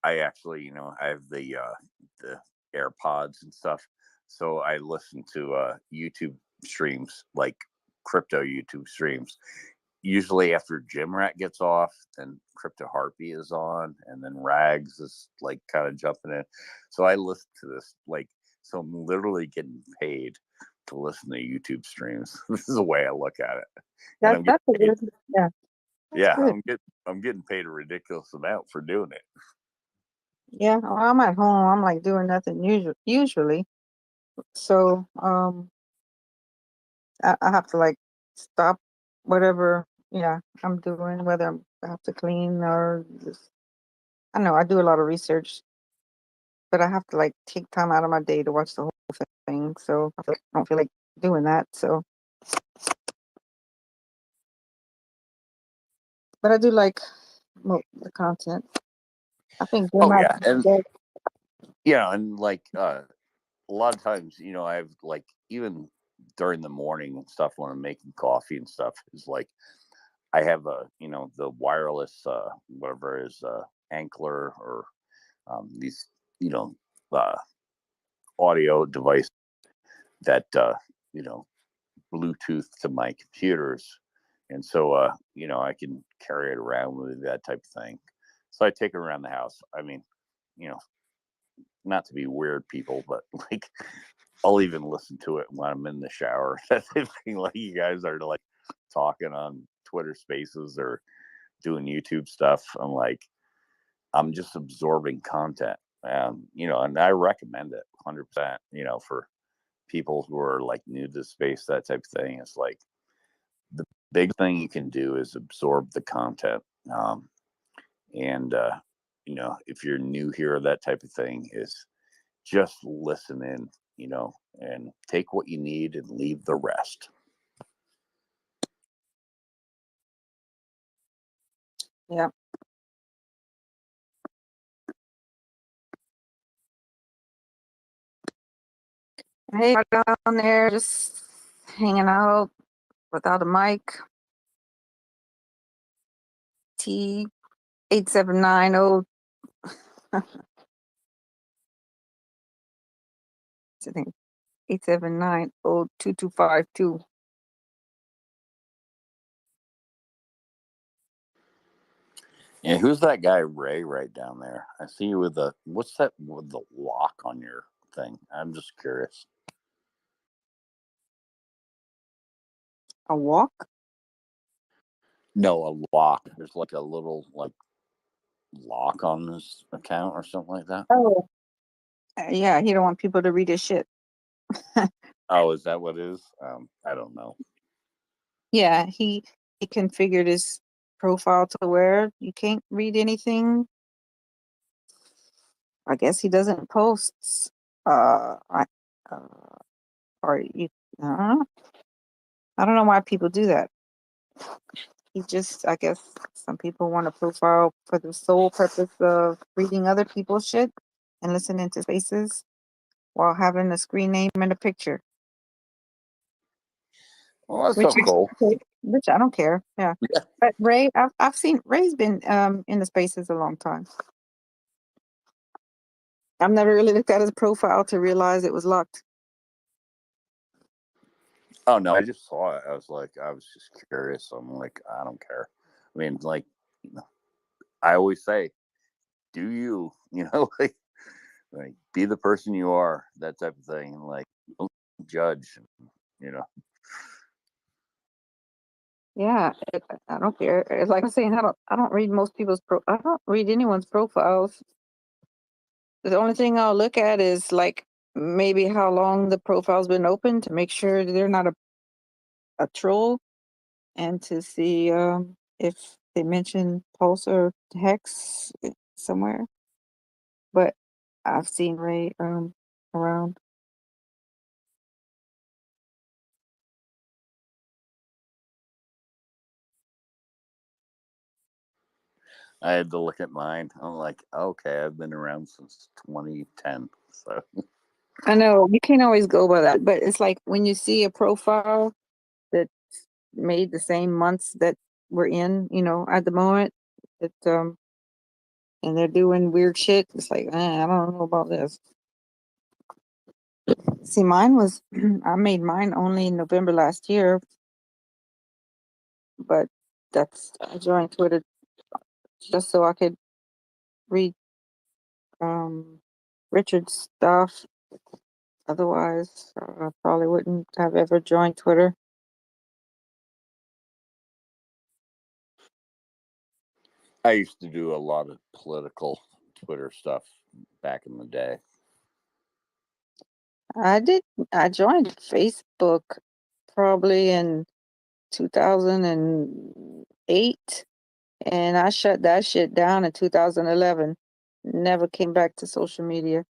I actually, I have the AirPods and stuff, so I listen to YouTube streams, like crypto YouTube streams. Usually after Gym Rat gets off, then Crypto Harpy is on, and then Rags is like kind of jumping in. So I listen to this so I'm literally getting paid to listen to YouTube streams. This is the way I look at it, and I'm That's a getting paid. good, yeah. Yeah, Good. I'm getting paid a ridiculous amount for doing it. Yeah, well, I'm at home. I'm like doing nothing usually. So I have to like stop whatever, yeah, I'm doing, whether I have to clean or just, I don't know, I do a lot of research, but I have to like take time out of my day to watch the whole thing. So I don't feel like doing that. So, but I do like the content. I think Oh yeah, and does. and like a lot of times, I've like even during the morning and stuff when I'm making coffee and stuff is like I have the wireless whatever is Ankler or these you know uh, audio device that Bluetooth to my computers, and so I can carry it around with that type of thing. So I take it around the house. I mean, you know, not to be weird people, but like I'll even listen to it when I'm in the shower. That thing, like you guys are like talking on Twitter Spaces or doing YouTube stuff. I'm just absorbing content, and I recommend it 100%. For people who are like new to the space, that type of thing. It's like the big thing you can do is absorb the content. And if you're new here, that type of thing is just listen in, and take what you need and leave the rest. Yeah. Hey, down there, just hanging out without a mic. T8790. I think 879-02252. Yeah, who's that guy Ray right down there? I see you with what's that with the lock on your thing? I'm just curious. A walk? No, a lock. There's like a little like lock on this account or something like that. Oh, yeah, he don't want people to read his shit. Oh, is that what it is? I don't know. Yeah, he configured his profile to where you can't read anything. I guess he doesn't post. I or you. I don't know why people do that. He just, I guess, some people want a profile for the sole purpose of reading other people's shit and listening to spaces while having a screen name and a picture. Well, that's so cool. Which I don't care. Yeah. Yeah. But Ray, I've seen Ray's been in the spaces a long time. I've never really looked at his profile to realize it was locked. Oh no, I just saw it. I was just curious. I'm like, I don't care. I mean, like, I always say, do you, like be the person you are, that type of thing, and like don't judge, you know. Yeah, I don't care. It's like I'm saying, I don't read most people's I don't read anyone's profiles. The only thing I'll look at is like maybe how long the profile's been open to make sure they're not a troll, and to see if they mention Pulse or Hex somewhere. But I've seen Ray around. I had to look at mine. I'm like, okay, I've been around since 2010. So. I know you can't always go by that, but it's like when you see a profile that's made the same months that we're in, at the moment, that and they're doing weird shit. It's like, I don't know about this. See, mine was I made mine only in November last year, but I joined Twitter just so I could read Richard's stuff. Otherwise, I probably wouldn't have ever joined Twitter. I used to do a lot of political Twitter stuff back in the day. I joined Facebook probably in 2008, and I shut that shit down in 2011. Never came back to social media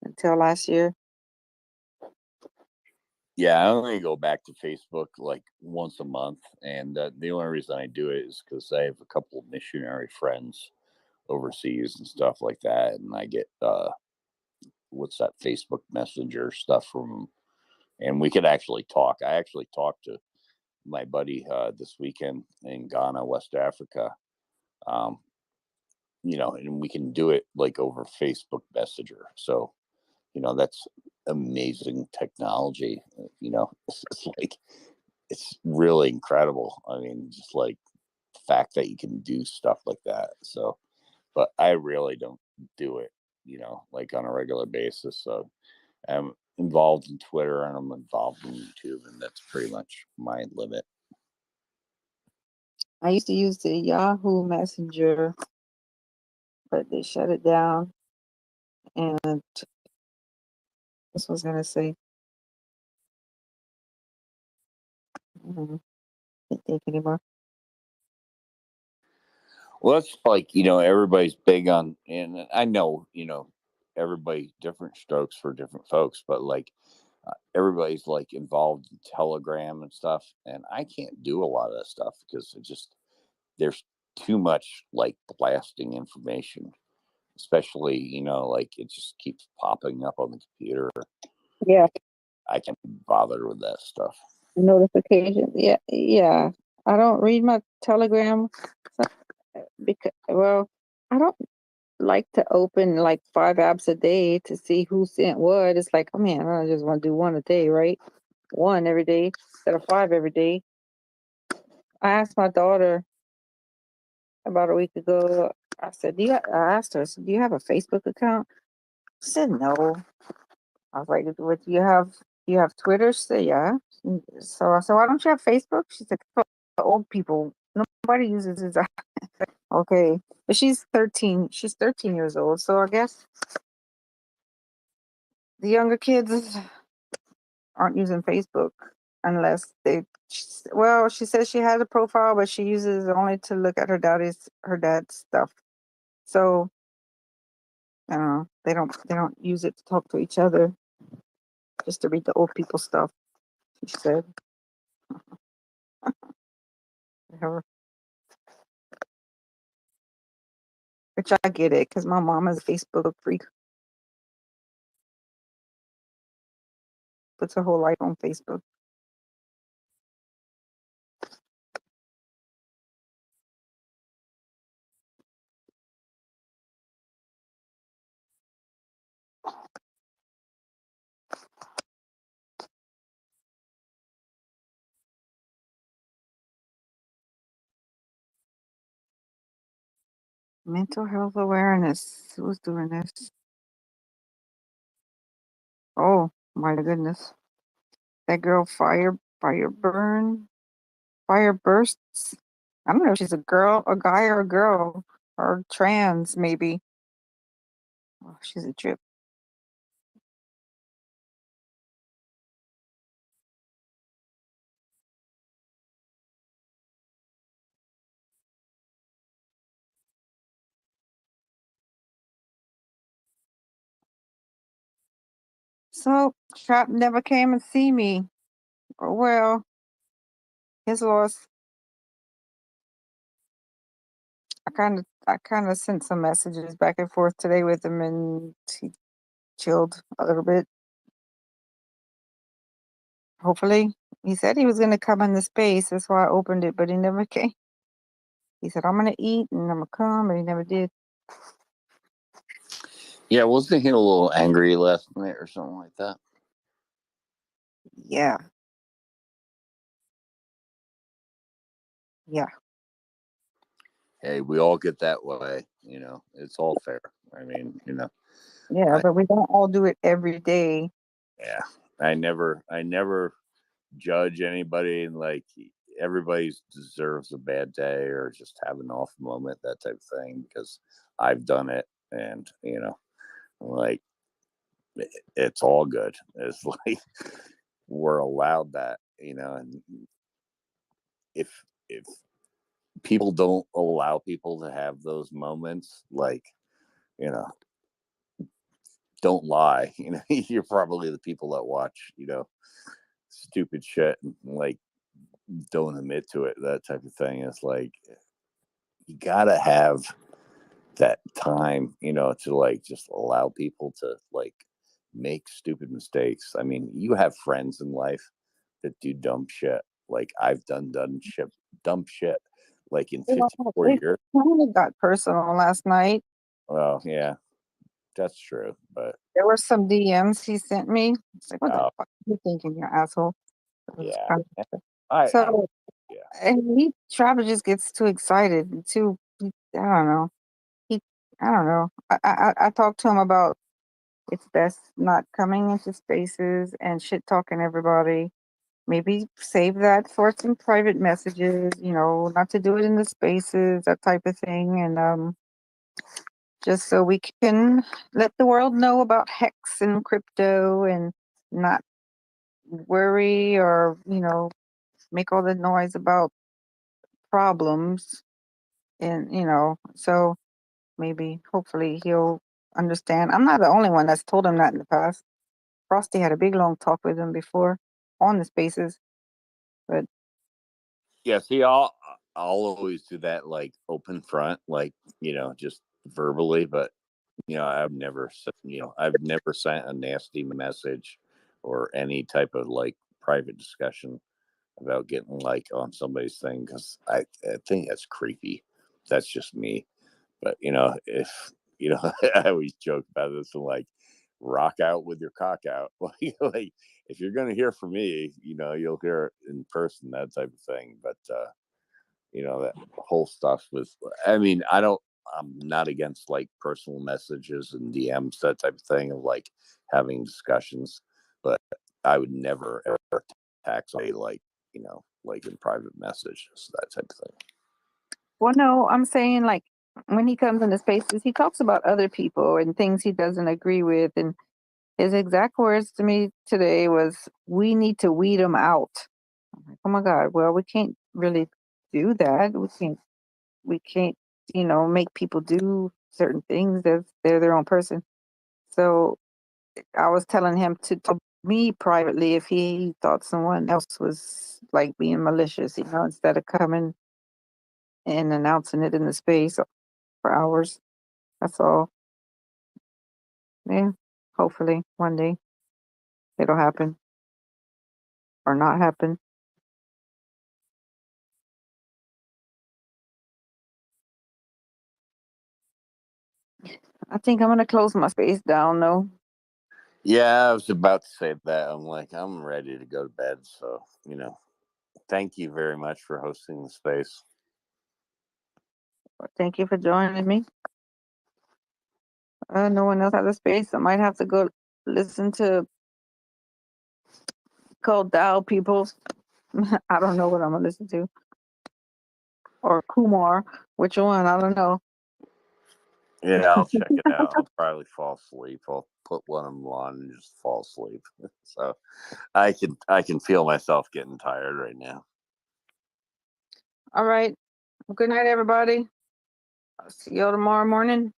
until last year. Yeah, I only go back to Facebook like once a month, and the only reason I do it is because I have a couple of missionary friends overseas and stuff like that, and I get what's that Facebook Messenger stuff from them, and we could actually talk. I actually talked to my buddy this weekend in Ghana, West Africa. And we can do it like over Facebook Messenger. So, that's amazing technology. It's like, it's really incredible. I mean, just like the fact that you can do stuff like that. So, but I really don't do it, like on a regular basis. So I'm involved in Twitter and I'm involved in YouTube, and that's pretty much my limit. I used to use the Yahoo Messenger, but they shut it down. And this was gonna say, can't think anymore. Well, it's like, everybody's big on, and I know, everybody's different strokes for different folks, but like everybody's like involved in Telegram and stuff. And I can't do a lot of that stuff because there's too much like blasting information, especially, like it just keeps popping up on the computer. Yeah. I can't be bothered with that stuff. Notifications. Yeah. I don't read my Telegram because, well, I don't like to open like 5 apps a day to see who sent what. It's like, oh man, I just want to do one a day, right? One every day instead of 5 every day. I asked my daughter about a week ago. I asked her, I said, do you have a Facebook account? She said no. I was like, what do you have? You have Twitter? She said, yeah. So I said, why don't you have Facebook? She said, for old people. Nobody uses it. Okay. But she's 13. She's 13 years old. So I guess the younger kids aren't using Facebook unless she says she has a profile, but she uses it only to look at her dad's stuff. So I don't know. They don't use it to talk to each other, just to read the old people stuff, she said. Which I get it, because my mom is a Facebook freak. Puts her whole life on Facebook. Mental health awareness. Who's doing this? Oh my goodness. That girl fire bursts. I don't know if she's a girl, a guy, or a girl, or trans, maybe. Oh, she's a trip. So Trap never came and see me. Oh, well, his loss. I kind of sent some messages back and forth today with him, and he chilled a little bit. Hopefully, he said he was going to come in the space. That's why I opened it, but he never came. He said, I'm going to eat and I'm going to come, but he never did. Yeah, wasn't he a little angry last night or something like that? Yeah. Yeah. Hey, we all get that way, you know. It's all fair. I mean, you know. Yeah, but we don't all do it every day. Yeah. I never judge anybody, and like everybody deserves a bad day or just have an off moment, that type of thing, because I've done it, and you know, like it's all good. It's like we're allowed that, you know, and if people don't allow people to have those moments, like, you know, don't lie. You know, you're probably the people that watch, you know, stupid shit and like don't admit to it, that type of thing. It's like you gotta have that time, you know, to like just allow people to like make stupid mistakes. I mean, you have friends in life that do dumb shit. Like I've done dumb shit like in Well, 54 it years. kind of got personal last night. Well, yeah, that's true. But There were some DMs he sent me. It's like, what the fuck are you thinking, you asshole? yeah, So, yeah. and Travis just gets too excited and too, I don't know. I don't know. I talked to him about it's best not coming into spaces and shit talking everybody. Maybe save that for some private messages, you know, not to do it in the spaces, that type of thing. And just so we can let the world know about Hex and crypto and not worry or, you know, make all the noise about problems. And, you know, so maybe hopefully he'll understand. I'm not the only one that's told him that in the past. Frosty had a big long talk with him before on the spaces, but Yeah, see, I'll always do that, like open front, like, you know, just verbally. But you know, I've never sent a nasty message or any type of like private discussion about getting like on somebody's thing, because I think that's creepy. That's just me. But you know, if you know, I always joke about this and like rock out with your cock out. Like if you're gonna hear from me, you know, you'll hear it in person, that type of thing. But you know, that whole stuff with, I mean, I'm not against like personal messages and DMs, that type of thing, of like having discussions, but I would never ever attack somebody like, you know, like in private messages, that type of thing. well, no, I'm saying like when he comes into spaces, he talks about other people and things he doesn't agree with. And his exact words to me today was, "We need to weed them out." I'm like, oh my God, well, we can't really do that. We can't, you know, make people do certain things that they're their own person. So I was telling him to tell me privately if he thought someone else was like being malicious, you know, instead of coming and announcing it in the space for hours. That's all. Yeah. Hopefully one day it'll happen or not happen. I think I'm gonna close my space down though. Yeah, I was about to say that. I'm like, I'm ready to go to bed. So, you know, thank you very much for hosting the space. Thank you for joining me. No one else has a space. I might have to go listen to Cold Dow people. I don't know what I'm gonna listen to. Or Kumar. Which one? I don't know. Yeah, I'll check it out. I'll probably fall asleep. I'll put one of them on and just fall asleep. So I can feel myself getting tired right now. All right. Good night, everybody. I'll see you tomorrow morning.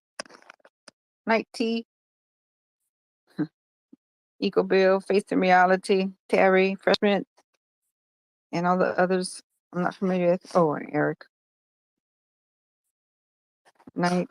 Night tea. Eco Bill, Face and Reality, Terry, Freshman, and all the others I'm not familiar with. Oh, and Eric. Night.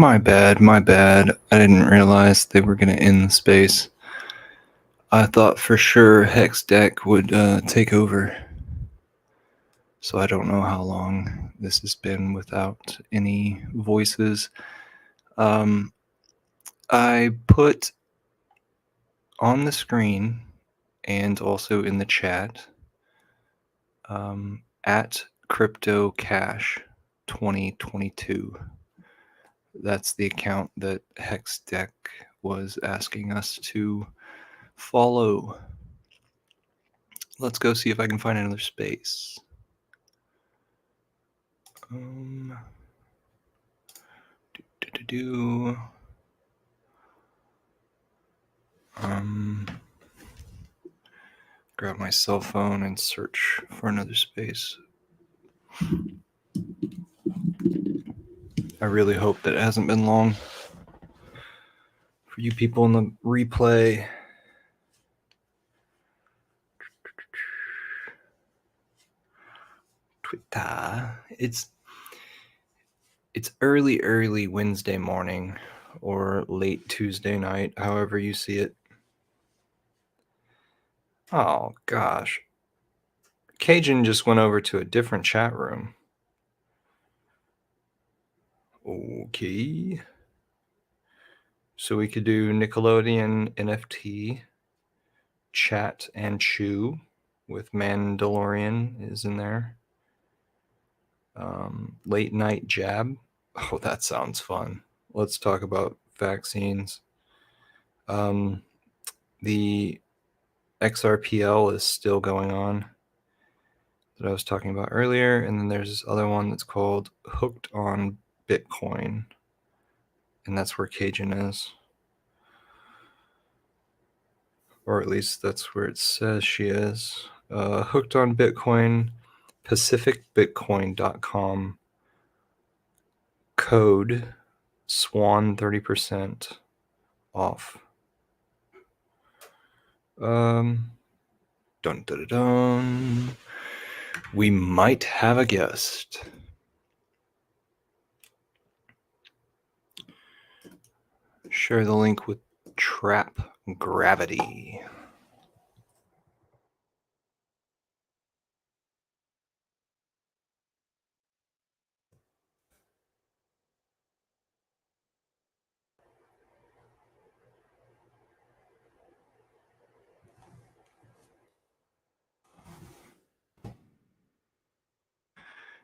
My bad. I didn't realize they were going to end the space. I thought for sure Hexxed would take over. So I don't know how long this has been without any voices. I put on the screen and also in the chat at Crypto Cash 2022. That's the account that Hexxed was asking us to follow. Let's go see if I can find another space. Grab my cell phone and search for another space. I really hope that it hasn't been long for you people in the replay. Twitter. It's early Wednesday morning or late Tuesday night, however you see it. Oh gosh. Cajun just went over to a different chat room. Okay. So we could do Nickelodeon NFT, Chat and Chew with Mandalorian is in there. Late Night Jab. Oh, that sounds fun. Let's talk about vaccines. The XRPL is still going on that I was talking about earlier. And then there's this other one that's called Hooked on Bitcoin. And that's where Cajun is. Or at least that's where it says she is. Hooked on Bitcoin, pacificbitcoin.com. Code SWAN 30% off. Dun dun dun dun. We might have a guest. Share the link with Trap Gravity.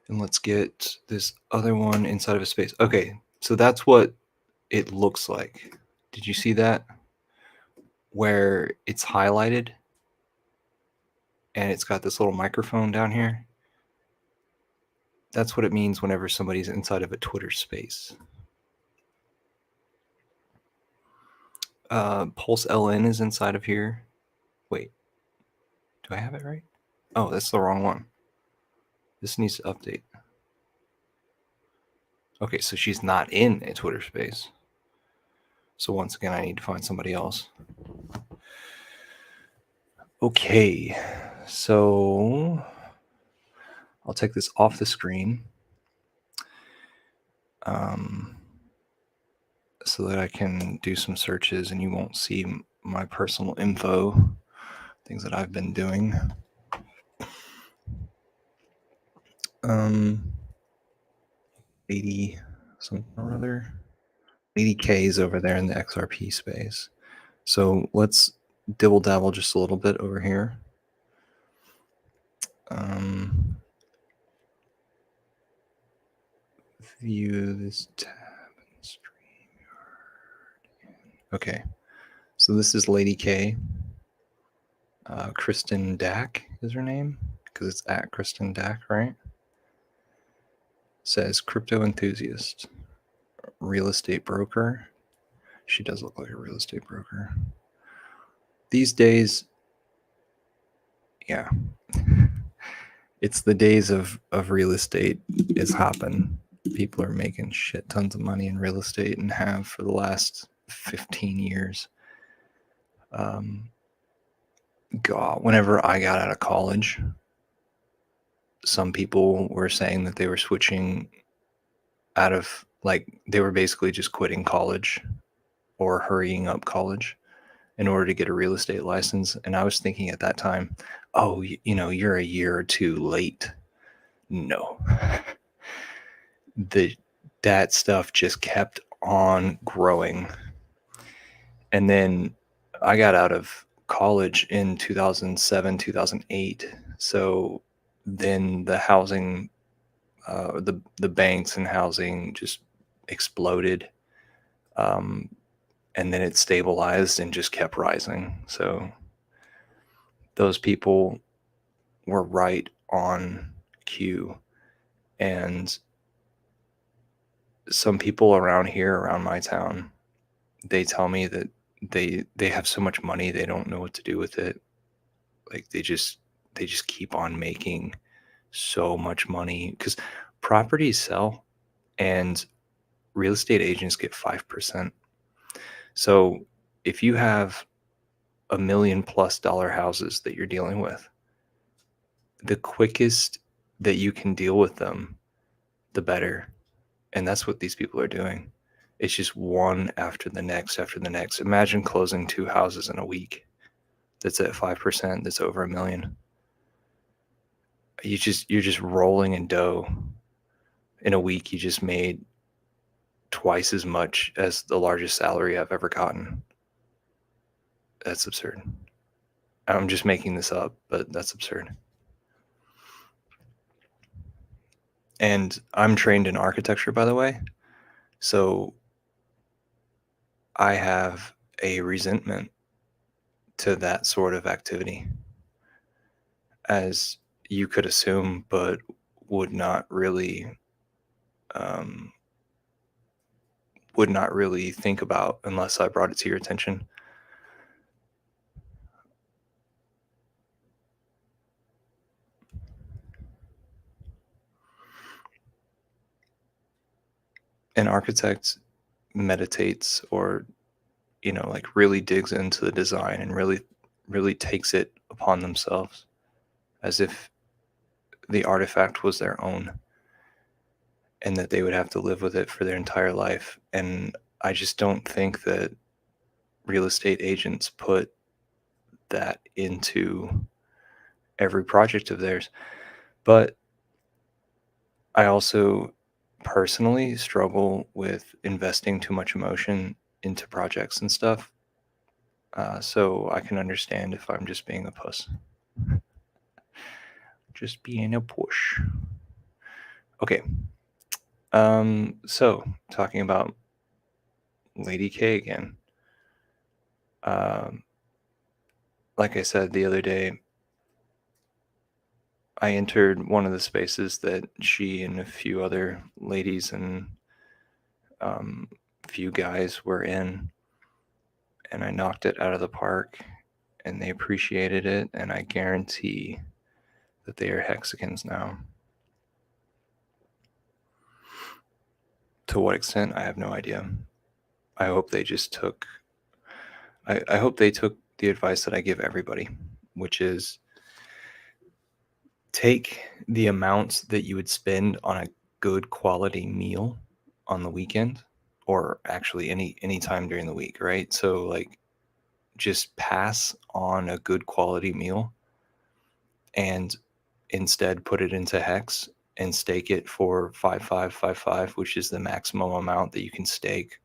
And let's get this other one inside of a space. Okay, so that's what it looks like. Did you see that? Where it's highlighted and it's got this little microphone down here. That's what it means whenever somebody's inside of a Twitter space. Pulse LN is inside of here. Wait, do I have it right? Oh, that's the wrong one. This needs to update. Okay, so she's not in a Twitter space. So once again, I need to find somebody else. Okay, so I'll take this off the screen so that I can do some searches and you won't see my personal info, things that I've been doing. 80 something or other. 80K is over there in the XRP space. So let's dibble dabble just a little bit over here. View this tab and StreamYard. Okay, so this is Lady K. Kristen Dack is her name because it's at Kristen Dack, right? Says crypto enthusiast, real estate broker. She does look like a real estate broker. These days, yeah, it's the days of real estate is hopping. People are making shit tons of money in real estate and have for the last 15 years. God, whenever I got out of college, some people were saying that they were switching out of Like they were basically just quitting college or hurrying up college in order to get a real estate license. And I was thinking at that time, oh, you're a year or two late. No. That stuff just kept on growing. And then I got out of college in 2007, 2008. So then the housing, the banks and housing just exploded. And then it stabilized and just kept rising. So those people were right on cue. And some people around here, around my town, they tell me that they have so much money they don't know what to do with it. Like they just keep on making so much money because properties sell and real estate agents get 5%. So if you have $1 million+ houses that you're dealing with, the quickest that you can deal with them, the better. And that's what these people are doing. It's just one after the next after the next. Imagine closing 2 houses in a week. That's at 5%. That's over $1 million. You're just rolling in dough. In a week, you just made twice as much as the largest salary I've ever gotten. That's absurd. I'm just making this up, but that's absurd. And I'm trained in architecture, by the way. So I have a resentment to that sort of activity, as you could assume, but would not really think about unless I brought it to your attention. An architect meditates or, like really digs into the design and really takes it upon themselves as if the artifact was their own and that they would have to live with it for their entire life. And I just don't think that real estate agents put that into every project of theirs. But I also personally struggle with investing too much emotion into projects and stuff. So I can understand if I'm just being a puss. Just being a push. Okay. So talking about Lady K again. Like I said the other day, I entered one of the spaces that she and a few other ladies and a few guys were in, and I knocked it out of the park, and they appreciated it, and I guarantee that they are Hexicans now. To what extent, I have no idea. I hope they just took... I hope they took the advice that I give everybody, which is take the amounts that you would spend on a good quality meal on the weekend, or actually any time during the week, right? So like just pass on a good quality meal and instead put it into Hex and stake it for 5555, which is the maximum amount that you can stake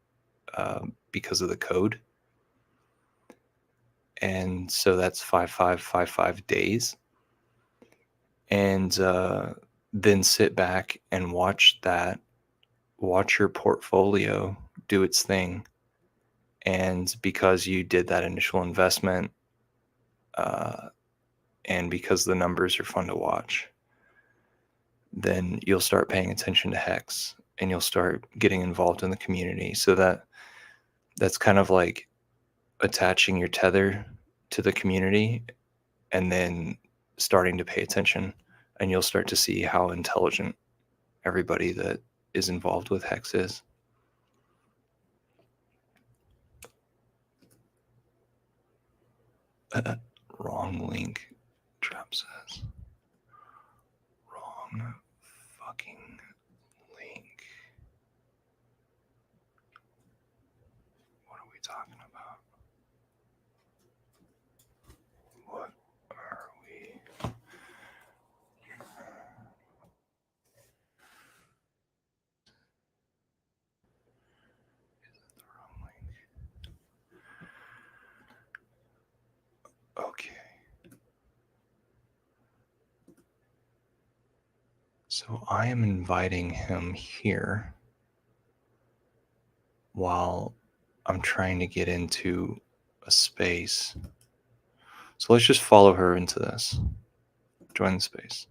because of the code. And so that's 5555 days. And then sit back and watch your portfolio do its thing. And because you did that initial investment, and because the numbers are fun to watch, then you'll start paying attention to Hex and you'll start getting involved in the community. So that's kind of like attaching your tether to the community and then starting to pay attention, and you'll start to see how intelligent everybody that is involved with Hex is. Wrong link, Trap says. Wrong fucking link. So I am inviting him here while I'm trying to get into a space. So let's just follow her into this. Join the space.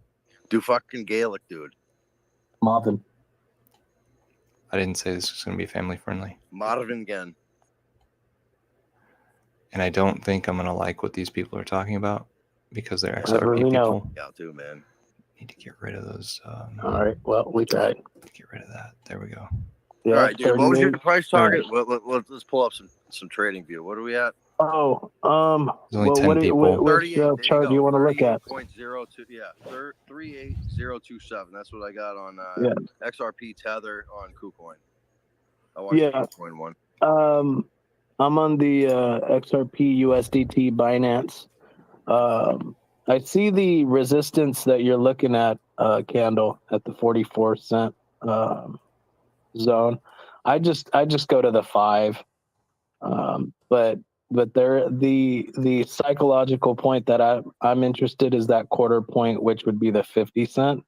Do fucking Gaelic, dude. Marvin. I didn't say this was going to be family friendly. Marvin again. And I don't think I'm going to like what these people are talking about because they're XRP people. Know. Yeah, too, man. Need to get rid of those. All right. Well, we tried. Get rid of that. There we go. Yeah, all right, dude. What was your price target? Right. Let's pull up some trading view. What are we at? Oh, There's only 10 people. Which chart do you want to look at? 38.02, yeah, 38027. That's what I got on XRP Tether on KuCoin. I watched the KuCoin one. I'm on the XRP USDT Binance. I see the resistance that you're looking at, Candle, at the 44 cent zone. I just go to the 5. But there the psychological point that I'm interested is that quarter point, which would be the 50 cent.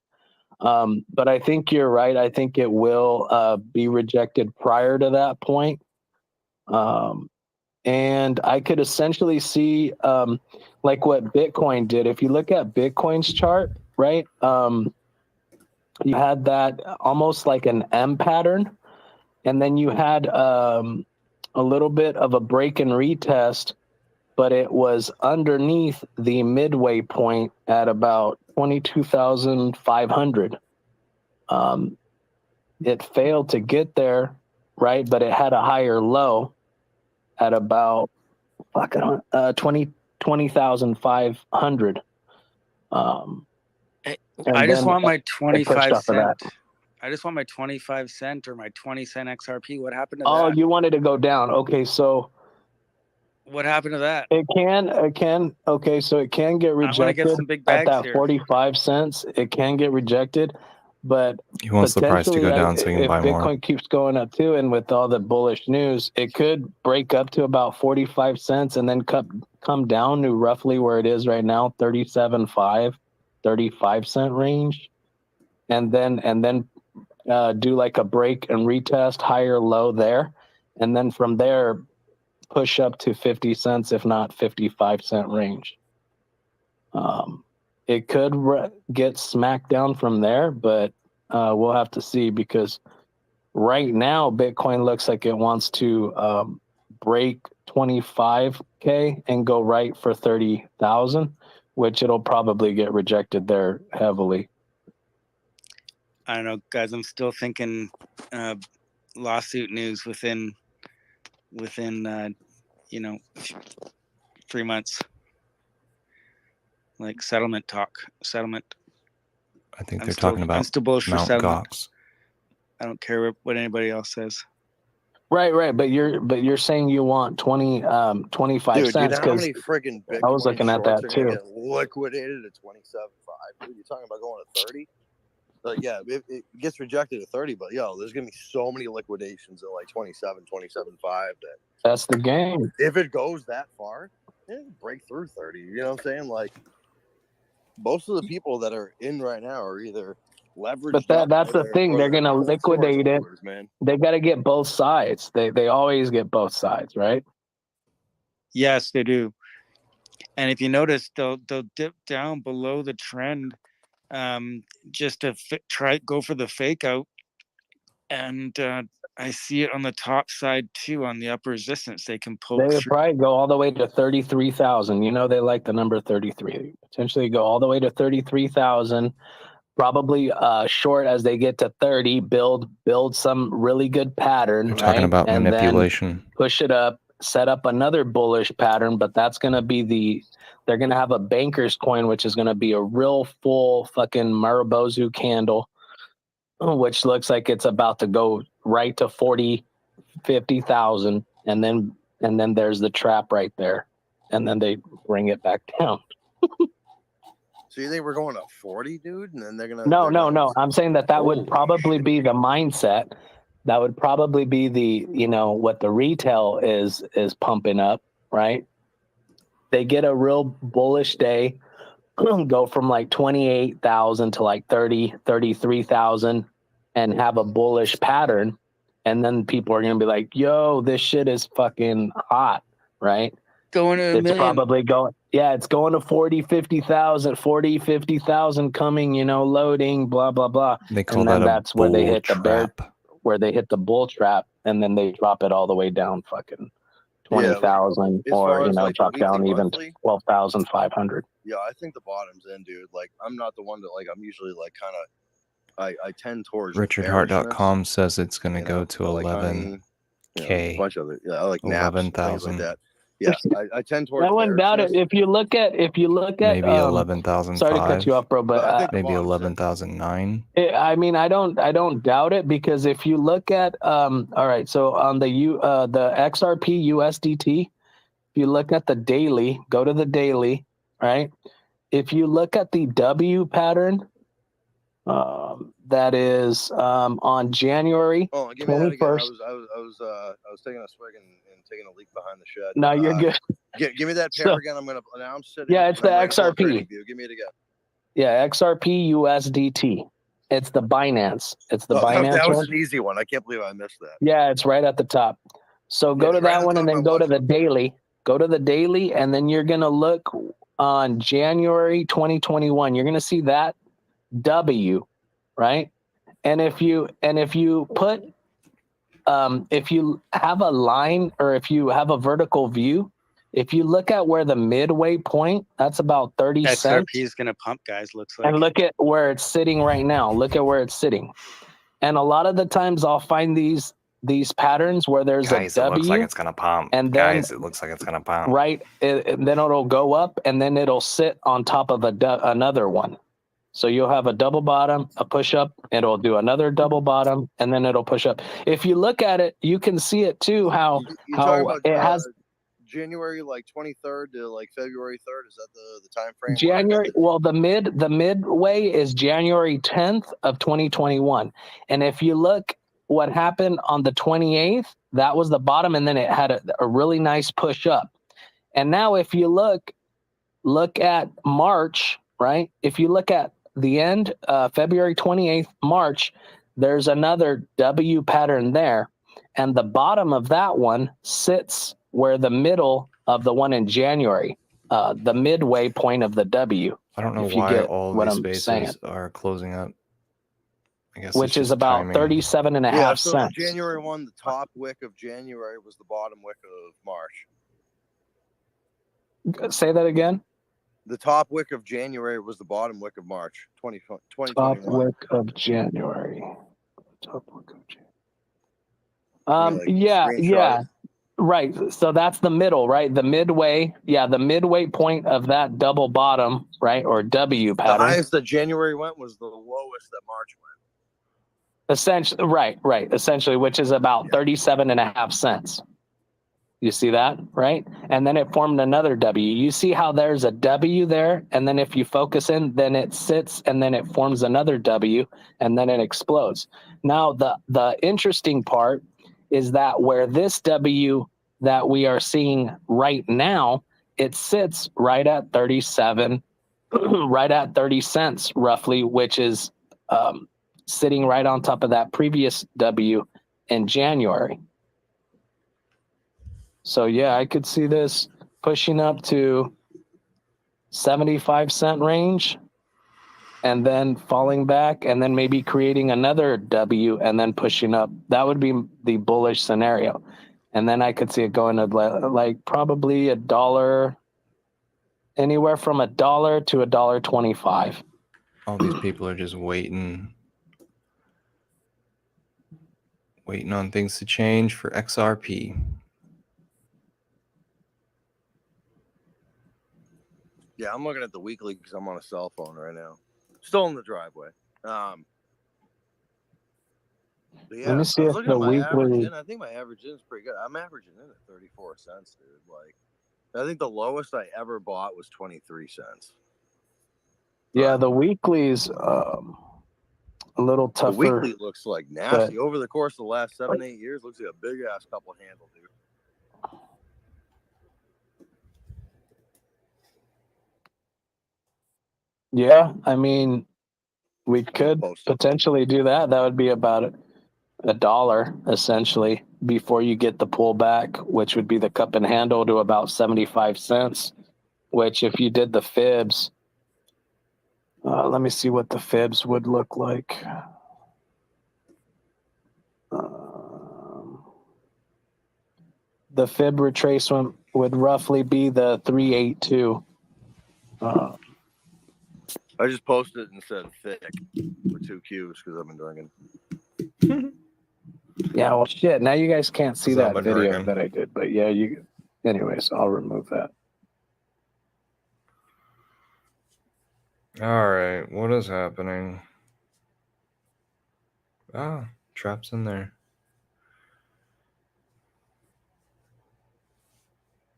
But I think you're right. I think it will be rejected prior to that point. And I could essentially see like what Bitcoin did. If you look at Bitcoin's chart, right? You had that almost like an M pattern, and then you had a little bit of a break and retest, but it was underneath the midway point at about 22,500. It failed to get there, right? But it had a higher low at about 20,500. I just want my 25 cent. I just want my 25 cent or my 20 cent XRP. What happened to that? Oh, you wanted to go down. Okay, so what happened to that? It can okay, so it can get rejected. I want to get some big bags at that 45 cents. It can get rejected, but he wants the price to go down so he can buy more. If Bitcoin keeps going up too, and with all the bullish news, it could break up to about 45 cents and then come down to roughly where it is right now, 37.5, 35 cent range, and then do like a break and retest, higher low there, and then from there push up to 50 cents, if not 55 cent range. It could get smacked down from there, but we'll have to see, because right now Bitcoin looks like it wants to break 25K and go right for 30,000, which it'll probably get rejected there heavily. I don't know, guys. I'm still thinking lawsuit news within 3 months, like settlement. I think they're talking about I'm still bullish for Mt. settlement. Gox. I don't care what anybody else says. Right, but you're saying you want 25 Dude, cents. you know how many friggin' Bitcoin I was looking at that shorts are too. gonna get liquidated at 27.5. Dude, you're talking about going to 30? Like, yeah, it gets rejected at 30, but there's gonna be so many liquidations at like 27, 27.5 that's the game. If it goes that far, break through 30. You know what I'm saying? Like, most of the people that are in right now are either leveraged. But that's the thing. They're gonna liquidate it. Man. They got to get both sides. They always get both sides, right? Yes, they do. And if you notice, they'll dip down below the trend, just to go for the fake out. And I see it on the top side too, on the upper resistance. They can poke. They would probably go all the way to 33,000. They like the number 33. Potentially go all the way to 33,000. Probably short as they get to 30. Build some really good pattern. You're talking about and manipulation. Then push it up. Set up another bullish pattern, but that's going to be they're going to have a banker's coin, which is going to be a real full fucking Marubozu candle, which looks like it's about to go right to 50,000, and then there's the trap right there, and then they bring it back down. So you think we're going to 40, dude? And then they're gonna No. I'm saying that would probably be the mindset. That would probably be the what the retail is pumping up, right? They get a real bullish day, go from like 28,000 to like 30, 33,000 and have a bullish pattern. And then people are going to be like, yo, this shit is fucking hot, right? Going to a It's million. probably going, yeah, it's going to 40, 50,000, 40, 50,000 coming, you know, loading, blah, blah, blah. They call And that then a that's where they bull hit the bear, trap. where they hit the bull trap, and then they drop it all the way down fucking Yeah, 20,000 as or, far you as know, like the drop weekly, down even monthly, 12,500. yeah, I think the bottom's in, dude. Like, I'm not the one that like. I'm usually like kind of. I tend towards bearishness, RichardHart.com says it's going to you go know, to I like honey, 11K, you know, there's a bunch of it. Yeah, I like naps, things like 11,000, that. Yeah, I tend towards I wouldn't doubt it. bearishness. If you look at, maybe sorry to 11,005, cut you off, bro, But I but think the maybe bottom's in. 11,009. I mean, I don't doubt it, because if you look at, all right, so on the XRP USDT, if you look at the daily, go to the daily, right? If you look at the W pattern, that is on January Oh, give me that again. 21st. I was taking a swig and taking a leak behind the shed. No, you're good. Give me that pair So, again. I'm gonna announce it. yeah, it's the Right before XRP. trading view. Give me it again. Yeah, XRP USDT. It's the Binance. It's the Binance That was one. an easy one. I can't believe I missed that. Yeah, it's right at the top. So go Yeah, to it's right that at one the and top then of go my to the watch daily. Go to the daily, and then you're gonna look on January 2021. You're gonna see that W, right? And if you put if you have a line, or if you have a vertical view, if you look at where the midway point, that's about 30 cents. XRP is going to pump, guys. Looks like. And look at where it's sitting right now. Look at where it's sitting. And a lot of the times I'll find these patterns where there's Guys, a W. it looks like it's going to pump. And then, Guys, it looks like it's going to pump. Right. And then it'll go up, and then it'll sit on top of another one. So you'll have a double bottom, a push up, it'll do another double bottom, and then it'll push up. If you look at it, you can see it too, how talking about, it has January like 23rd to like February 3rd. Is that the time frame? January. Well, the midway is January 10th of 2021. And if you look what happened on the 28th, that was the bottom, and then it had a really nice push up. And now if you look at March, right? If you look at the end, February 28th, March, there's another W pattern there. And the bottom of that one sits where the middle of the one in January, the midway point of the W. I don't know why all these spaces are closing up. I guess which is about timing. 37 and a half cents. January 1, the top wick of January was the bottom wick of March. Say that again. The top wick of January was the bottom wick of March 2021. Top wick of January. Top wick of January. Yeah. Right. So that's the middle, right? The midway. Yeah, the midway point of that double bottom, right? Or W pattern. The highest that January went was the lowest that March went. Essentially, right. Essentially, which is about 37 and a half cents. You see that, right? And then it formed another W. You see how there's a W there, and then if you focus in, then it sits, and then it forms another W, and then it explodes. Now, the interesting part is that where this W that we are seeing right now, it sits right at 37, right at 30 cents roughly, which is sitting right on top of that previous W in January. So yeah, I could see this pushing up to 75-cent range, and then falling back, and then maybe creating another W, and then pushing up. That would be the bullish scenario. And then I could see it going to like probably $1, anywhere from $1 to $1.25. All these people are just waiting on things to change for XRP. Yeah, I'm looking at the weekly because I'm on a cell phone right now. Still in the driveway. But yeah, Let me see if the weekly. I think my average in is pretty good. I'm averaging in at 34 cents, dude. Like, I think the lowest I ever bought was 23 cents. Yeah, the weekly's a little tougher. The weekly looks like nasty. Over the course of the last 7-8 years, looks like a big ass couple handle, dude. Yeah, I mean, we could potentially do that. That would be about $1 essentially before you get the pullback, which would be the cup and handle to about 75 cents. Which, if you did the fibs, let me see what the fibs would look like. The fib retracement would roughly be the 382. I just posted it and said thick with 2 Qs because I've been drinking. Yeah, well, shit. Now you guys can't see that I've been video drinking. that I did, but yeah, you. Anyways, I'll remove that. All right, what is happening? Ah, traps in there.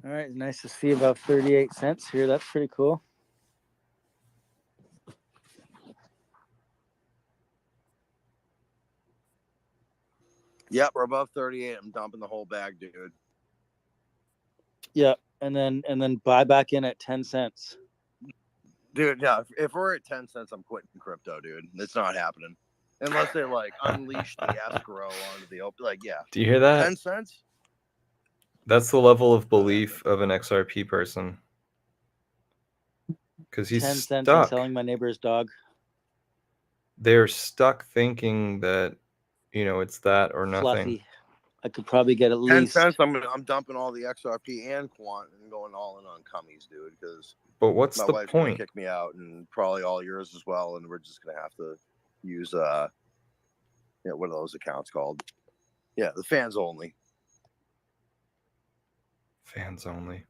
All right, nice to see about 38 cents here. That's pretty cool. Yep, we're above 38. I'm dumping the whole bag, dude. Yep, and then buy back in at 10 cents. Dude, yeah, if we're at 10 cents, I'm quitting crypto, dude. It's not happening. Unless they like unleash the escrow onto the open. Like, yeah. Do you hear that? 10 cents? That's the level of belief of an XRP person. Because he's 10 cents stuck. and selling my neighbor's dog. They're stuck thinking that, it's that or nothing. Fluffy. I could probably get at 10 least cents. I'm dumping all the XRP and quant and going all in on cummies, dude. Because But what's my the wife's gonna point? kick me out, and probably all yours as well. And we're just gonna have to use what are those accounts called? Yeah, the fans only. Fans only.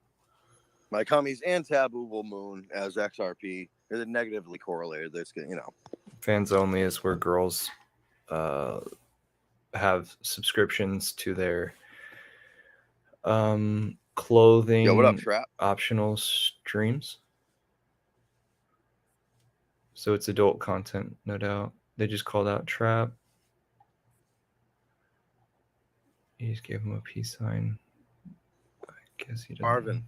My cummies and taboo will moon as XRP. They're negatively correlated. That's gonna, Fans only is where girls have subscriptions to their clothing. Yo, what up, Trap? Optional streams. So it's adult content, no doubt. They just called out Trap. He just gave him a peace sign. I guess he doesn't. Marvin,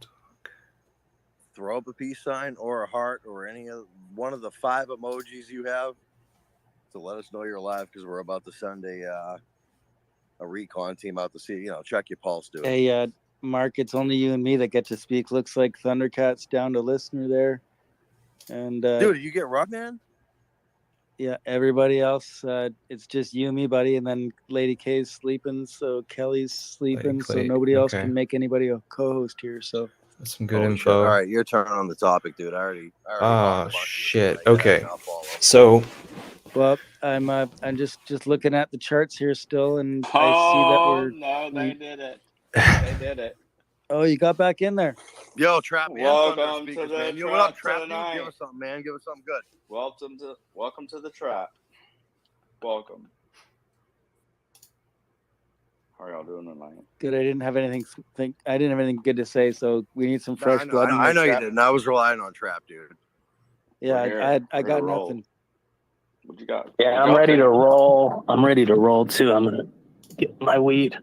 throw up a peace sign or a heart or any of one of the 5 emojis you have to let us know you're live, because we're about to send a recon team out to see, check your pulse, dude. Hey, Mark, it's only you and me that get to speak. Looks like Thundercat's down to listener there. And dude, did you get rough, man? Yeah, everybody else, it's just you and me, buddy, and then Lady K's sleeping, so Kelly's sleeping, so nobody else can make anybody a co-host here. So that's some good info. All right, your turn on the topic, dude. I already oh shit. Okay. So well, I'm just looking at the charts here still, and I see that we're they did it. They did it. Oh, you got back in there. Yo, Trap, welcome to the man. Yo, Trap what up, Trap? tonight. Give us something, man. Give us something good. Welcome to the Trap. Welcome. How are y'all doing tonight? Good. I didn't have anything good to say, so we need some fresh blood. I know you didn't. I was relying on Trap, dude. Yeah, I got nothing. What you got? Yeah, I'm ready to roll. I'm ready to roll too. I'm gonna get my weed.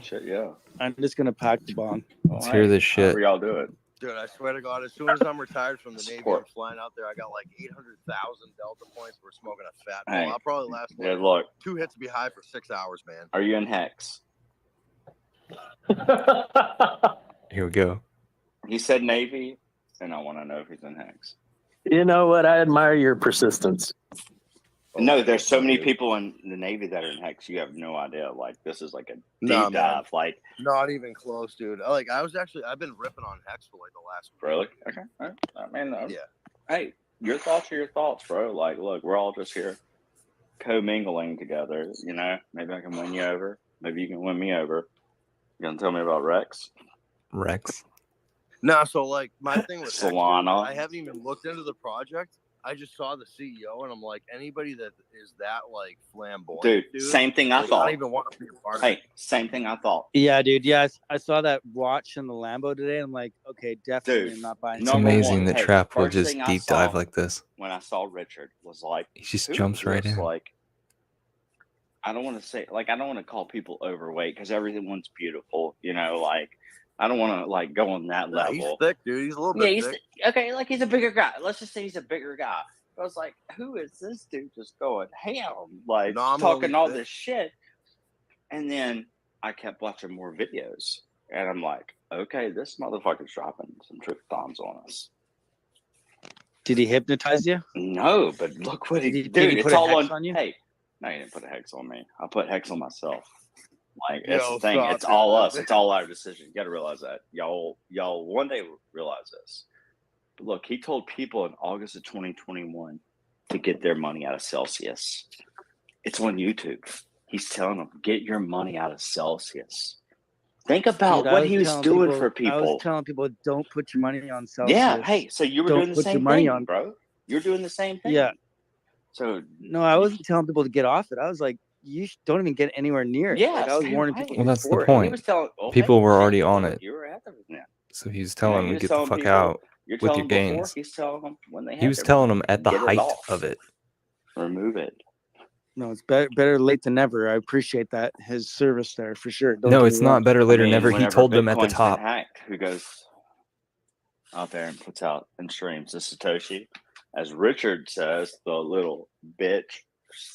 Shit, yeah. I'm just gonna pack the bomb. Let's hear this shit. However y'all do it. Dude, I swear to God, as soon as I'm retired from the Navy, I'm flying out there. I got like 800,000 Delta points. We're smoking a fat ball. Hey, I'll probably last look. 2 hits to be high for 6 hours, man. Are you in Hex? Here we go. He said Navy, and I want to know if he's in Hex. You know what? I admire your persistence. No, there's so many people in the Navy that are in Hex. You have no idea. Like, this is like a deep dive. Like, not even close, dude. I've been ripping on Hex for like the last week. Really? Okay. All right. I mean, yeah. Hey, your thoughts are your thoughts, bro. Like, look, we're all just here co-mingling together. Maybe I can win you over. Maybe you can win me over. You gonna tell me about Rex? Rex? No, so like my thing with Solana. Hex, I haven't even looked into the project. I just saw the CEO, and I'm like, anybody that is that like flamboyant, dude, same thing I thought. I don't even want to be a part of it. Same thing I thought. Yeah, dude. Yeah, I saw that watch in the Lambo today. I'm like, okay, definitely not buying. It's amazing that Trap will just deep dive like this. When I saw Richard, was like, he just jumps right in. Like, I don't want to say, like, I don't want to call people overweight because everyone's beautiful, like, I don't want to like go on that level. He's thick, dude. He's a little bit thick. Okay, like he's a bigger guy. Let's just say he's a bigger guy. I was like, who is this dude just going ham, like talking all this shit? And then I kept watching more videos, and I'm like, okay, this motherfucker's dropping some truth bombs on us. Did he hypnotize you? No, but look what Did dude. he It's put a all hex on you? Hey, no, you didn't put a hex on me. I put hex on myself. Like Yo, that's the thing. stop It's it, all man. us. It's all our decision. You got to realize that. Y'all one day realize this. But look, he told people in August of 2021 to get their money out of Celsius. It's on YouTube. He's telling them, get your money out of Celsius. Think about what he was doing for people. I was telling people, don't put your money on Celsius. Yeah. Hey, so you were doing the same thing, bro. You're doing the same thing. Yeah. So no, I wasn't telling people to get off it. I was like, don't even get anywhere near it. Yeah, like, I was warning people. Well, that's the before it. point. He was telling People were already on it. You were after him now. So he's telling them, was get the telling fuck people- out You're with telling your them before, gains. He's telling them when they He have was their telling money, them at the get it height off. of it. Remove it. No, it's better late than never. I appreciate that, his service there for sure. Don't No, get it's me wrong. not better later I mean, never. He whenever told them at the Bitcoin's been top. hacked, who goes out there and puts out and streams the Satoshi, as Richard says, the little bitch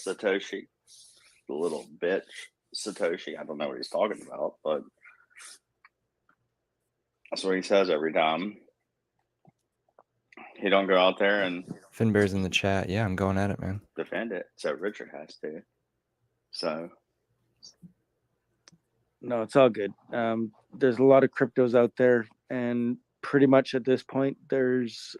Satoshi, the little bitch Satoshi. I don't know what he's talking about, but that's what he says every time. He don't go out there and Finbear's in the chat. Yeah, I'm going at it, man. defend it. So Richard has to. So No, it's all good. There's a lot of cryptos out there, and pretty much at this point, there's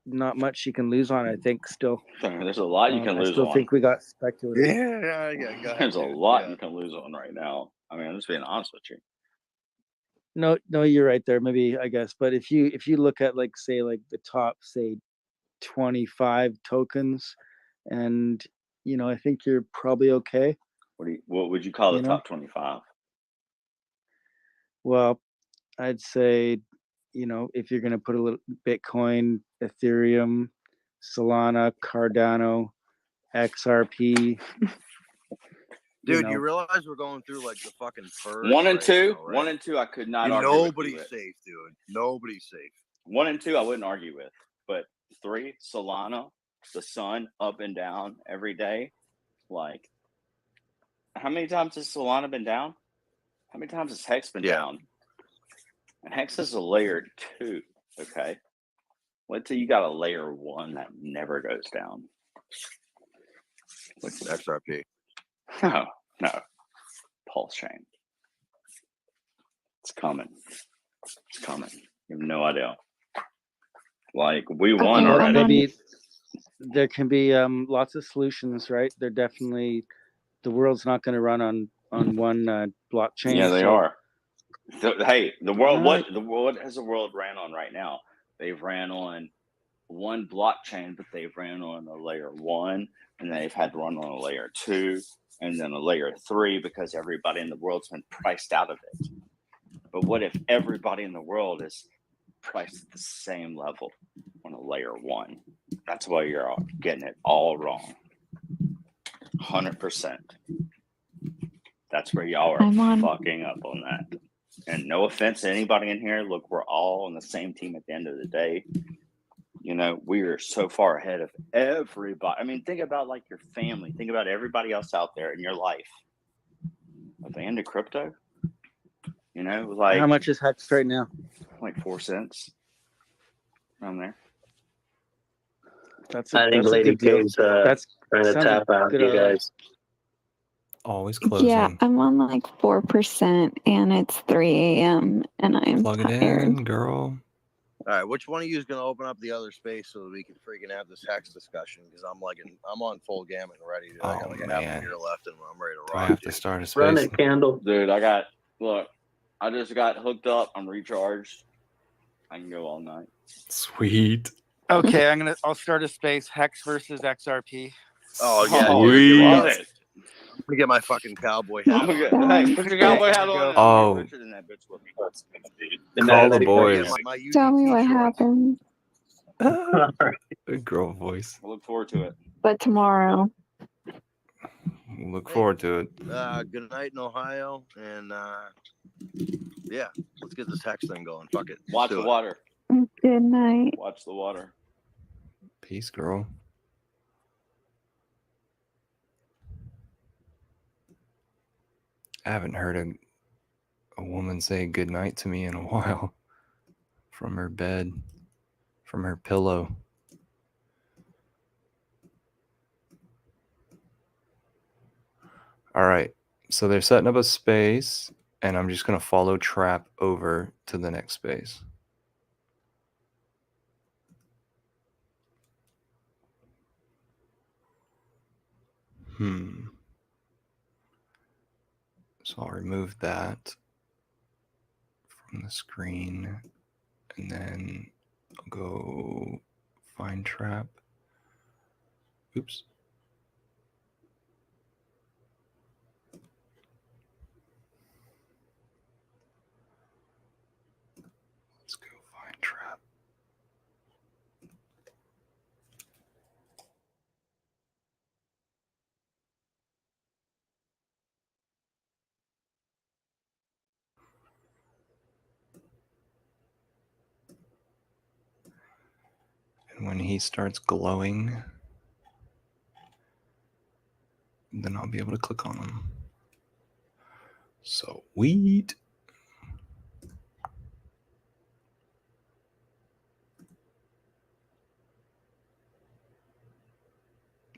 not much you can lose on. I think still. there's a lot you can lose I still on. think we got speculative. Yeah, go ahead, There's a dude. lot Yeah. you can lose on right now. I mean, I'm just being honest with you. No, you're right there. Maybe I guess, but if you look at like say like the top say 25 tokens, and I think you're probably okay. What would you call the top 25? Well, I'd say, if you're going to put a little Bitcoin, Ethereum, Solana, Cardano, XRP. Dude, you realize we're going through like the fucking purge. 1 and right 2, now, right? 1 and 2, I could not argue with Nobody's you with. safe, dude. Nobody's safe. 1 and 2, I wouldn't argue with. But 3, Solana, the sun up and down every day. Like, how many times has Solana been down? How many times has Hex been down? And Hex is a layer 2, okay? Wait till you got a layer 1 that never goes down. What's XRP? No. Pulse chain. It's coming. It's coming. You have no idea. Like, we won already. There can be lots of solutions, right? They're definitely, the world's not going to run on one blockchain. Yeah, they are. Hey, the world. What has the world ran on right now? They've ran on one blockchain, but they've ran on a layer 1, and they've had to run on a layer 2, and then a layer 3 because everybody in the world's been priced out of it. But what if everybody in the world is priced at the same level on a layer 1? That's why you're all getting it all wrong. 100%. That's where y'all are fucking up on that. And no offense to anybody in here. Look, we're all on the same team at the end of the day. We are so far ahead of everybody. I mean, think about like your family. Think about everybody else out there in your life. Are they into crypto? Like how much is Hexxed right now? Like 4 cents. Around there. I think Lady K's trying to tap out you guys. Always closing. Yeah, I'm on like 4% and it's 3 a.m. and I'm Plug it tired. in, girl. All right, which one of you is going to open up the other space so that we can freaking have this Hex discussion? Because I'm on full gamut and ready. I got like a half a year left and I'm ready to rock. I have to start a space. Run it, Candle. Dude, I just got hooked up. I'm recharged. I can go all night. Sweet. Okay, I'll start a space. Hex versus XRP. Oh yeah, Sweet. Love it. I'm gonna get my fucking cowboy hat. Hey, put your cowboy hat on. Oh. Richard in that bitch with me. Call the boys. Tell me what happened. Good girl voice. I look forward to it. But tomorrow. Look forward to it. Good night in Ohio, and Yeah, let's get this hex thing going. Fuck it. Watch the water. Good night. Watch the water. Peace, girl. I haven't heard a woman say good night to me in a while. From her bed, from her pillow. All right, so they're setting up a space, and I'm just going to follow trap over to the next space. So I'll remove that from the screen, and then I'll go find trap. Oops. Let's go find trap. And when he starts glowing, then I'll be able to click on him. Sweet.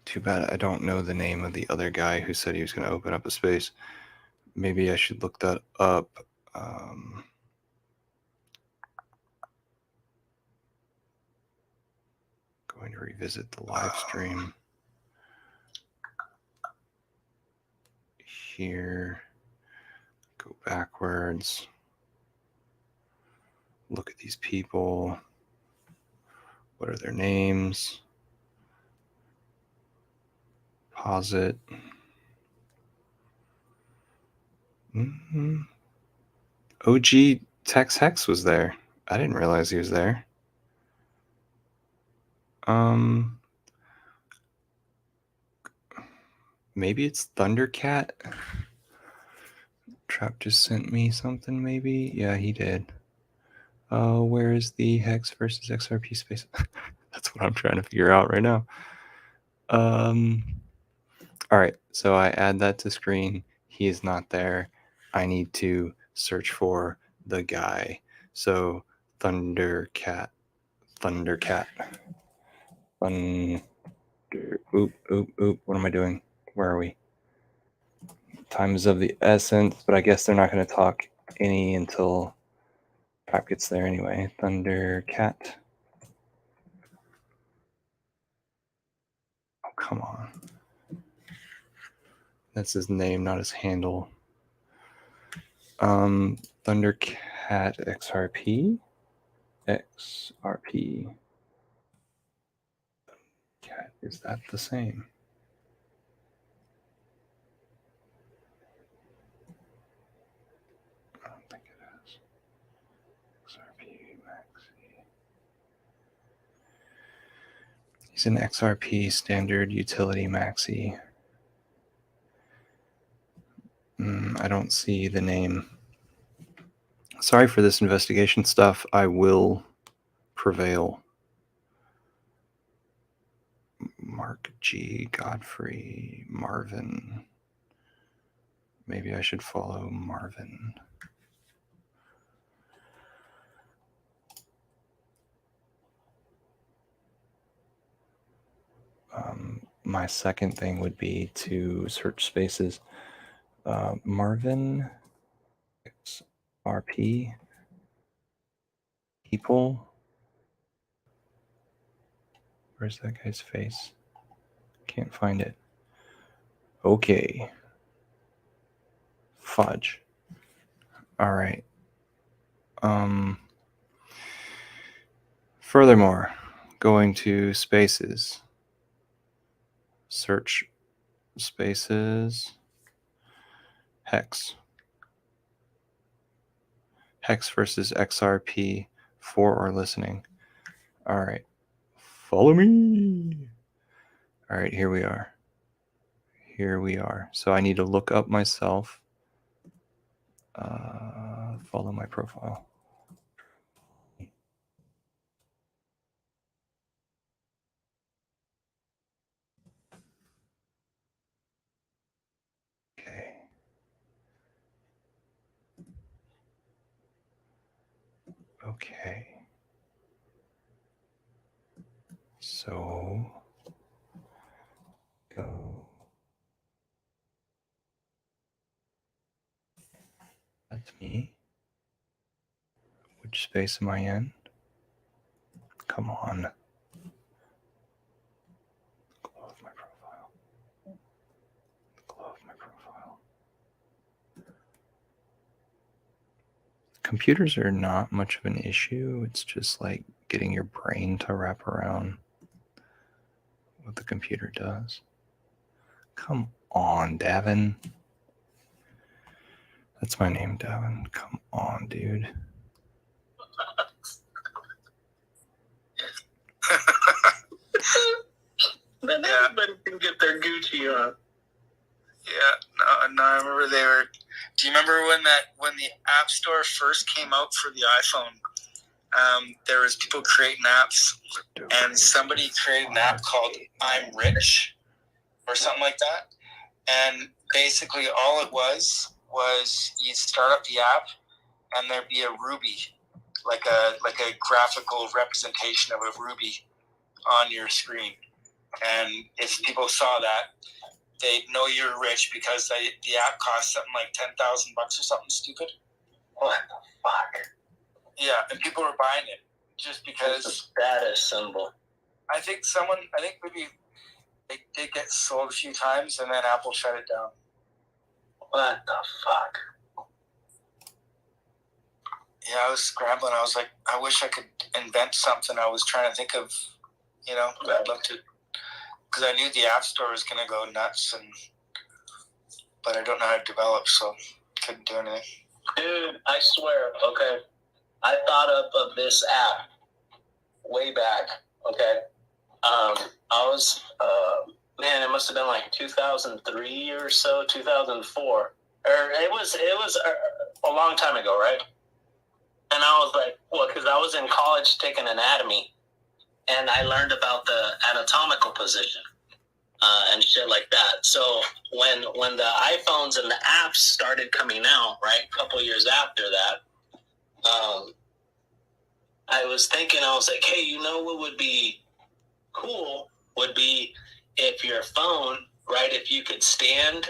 Too bad I don't know the name of the other guy who said he was going to open up a space. Maybe I should look that up. Going to revisit the live stream. Here. Go backwards. Look at these people. What are their names? Pause it. OG Tex Hex was there. I didn't realize he was there. Maybe it's Thundercat. Trap just sent me something, maybe? Yeah, he did. Where is the Hex versus XRP space? That's what I'm trying to figure out right now. All right, so I add that to screen. He is not there. I need to search for the guy. So Thundercat. Oop. What am I doing? Where are we? Time is of the essence, but I guess they're not going to talk any until Trap gets there anyway. Thundercat. Oh, come on. That's his name, not his handle. Thundercat XRP. Cat, is that the same? I don't think it is. XRP Maxi. He's an XRP standard utility Maxi. I don't see the name. Sorry for this investigation stuff. I will prevail. Mark G. Godfrey. Marvin. Maybe I should follow Marvin. My second thing would be to search spaces. Marvin XRP people. Where's that guy's face? Can't find it. Okay. Fudge. All right. Furthermore, going to spaces. Search spaces. Hex. Hex versus XRP for or listening. All right. Follow me. All right, here we are. So I need to look up myself. Follow my profile. Okay. Okay. So go. That's me. Which space am I in? Come on. Glow of my profile. Glow of my profile. Computers are not much of an issue. It's just like getting your brain to wrap around what the computer does. Come on, Davin. That's my name, Davin. Come on, dude. Then everybody can get their Gucci on. Yeah, no, I remember they were. Do you remember when the App Store first came out for the iPhone? There was people creating apps, and somebody created an app called I'm Rich, or something like that. And basically, all it was you start up the app, and there'd be a ruby, like a graphical representation of a ruby on your screen. And if people saw that, they'd know you're rich because the app costs something like $10,000 or something stupid. What the fuck? Yeah, and people were buying it just because. It's a status symbol. I think maybe they did get sold a few times, and then Apple shut it down. What the fuck? Yeah, I was scrambling. I was like, I wish I could invent something. I was trying to think of, I'd love to. Because I knew the App Store was going to go nuts, but I don't know how to develop, so couldn't do anything. Dude, I swear, okay, I thought up of this app way back, okay? I was, man, it must have been like 2003 or so, 2004. Or it was a long time ago, right? And I was like, well, because I was in college taking anatomy, and I learned about the anatomical position and shit like that. So when the iPhones and the apps started coming out, right, a couple years after that, I was like, hey, you know what would be cool would be if your phone, right, if you could stand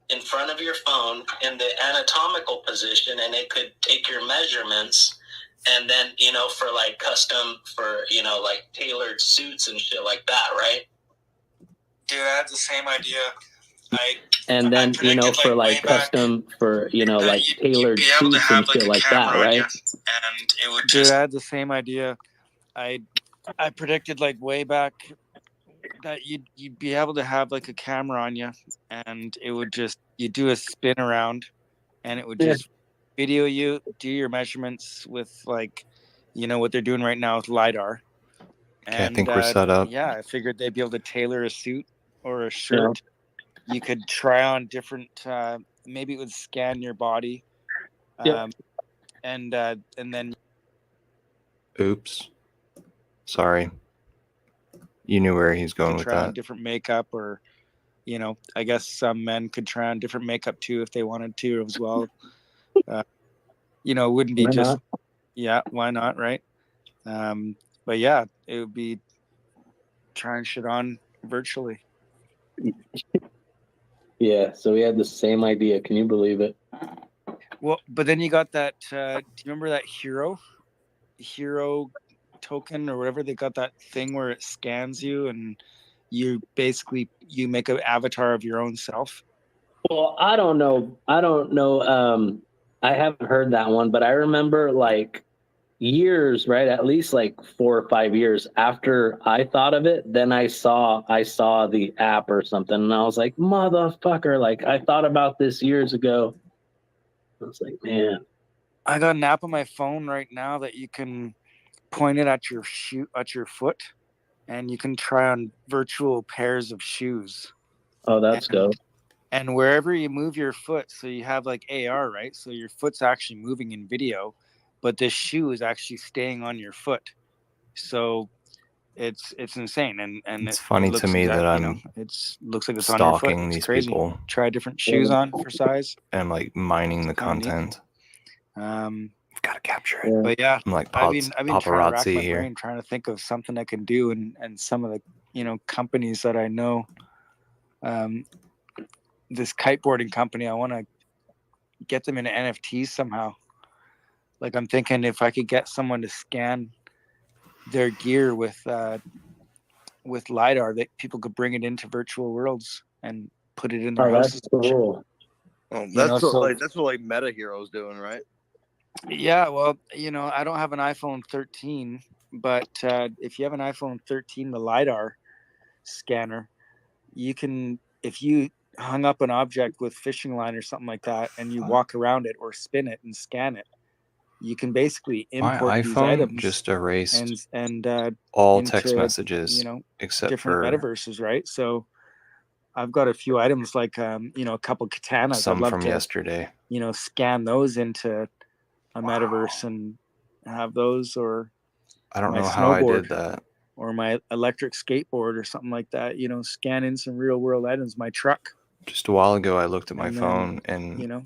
in front of your phone in the anatomical position, and it could take your measurements. And then, for like custom, for, like tailored suits and shit like that, right? Dude, I had the same idea. For like custom, for, like tailored suits and shit like that, right? And it would just. Dude, I had the same idea. I predicted like way back that you'd be able to have like a camera on you, and it would just, you do a spin around, and it would just video you, do your measurements with like, what they're doing right now with LiDAR. Okay, I think we're set up. Yeah, I figured they'd be able to tailor a suit or a shirt. Yeah. You could try on different, maybe it would scan your body. And then. Oops. Sorry. You knew where he's going with try that. On different makeup, or, I guess some men could try on different makeup too if they wanted to as well. It wouldn't be why just, not? Yeah, why not, right? But yeah, it would be trying shit on virtually. Yeah, so we had the same idea. Can you believe it? Well, but then you got that, do you remember that hero token or whatever? They got that thing where it scans you and you make an avatar of your own self. Well, I don't know. I haven't heard that one, but I remember like years, right? At least like 4 or 5 years after I thought of it, then I saw the app or something, and I was like, motherfucker, like I thought about this years ago. I was like, man. I got an app on my phone right now that you can point it at your foot, and you can try on virtual pairs of shoes. Oh, that's dope. And wherever you move your foot, so you have like AR, right? So your foot's actually moving in video, but this shoe is actually staying on your foot. So it's insane, and It's funny to me that I'm looks like it's on your foot. stalking It's these crazy. people Try different shoes on for size. and I'm like mining the It's kinda neat. content. I've got to capture it. But yeah, I'm like I've been trying to rack paparazzi my here. brain, trying to think of something I can do, and some of the companies that I know. This kiteboarding company, I want to get them into NFTs somehow. Like I'm thinking if I could get someone to scan their gear with LiDAR, that people could bring it into virtual worlds and put it in their houses. That's cool. Oh, that's what like Meta Hero's doing, right? Yeah, well, I don't have an iPhone 13, but if you have an iPhone 13, the LiDAR scanner, you can, if you hung up an object with fishing line or something like that, and you walk around it or spin it and scan it, you can basically import My these iPhone items just erased and all into, text messages except different for metaverses, right? So I've got a few items like a couple katanas. some I'd love from to yesterday. Scan those into a metaverse and have those, or I don't my know how I snowboard did that. or my electric skateboard or something like that. Scan in some real world items. My truck. Just a while ago, I looked at my And then, phone and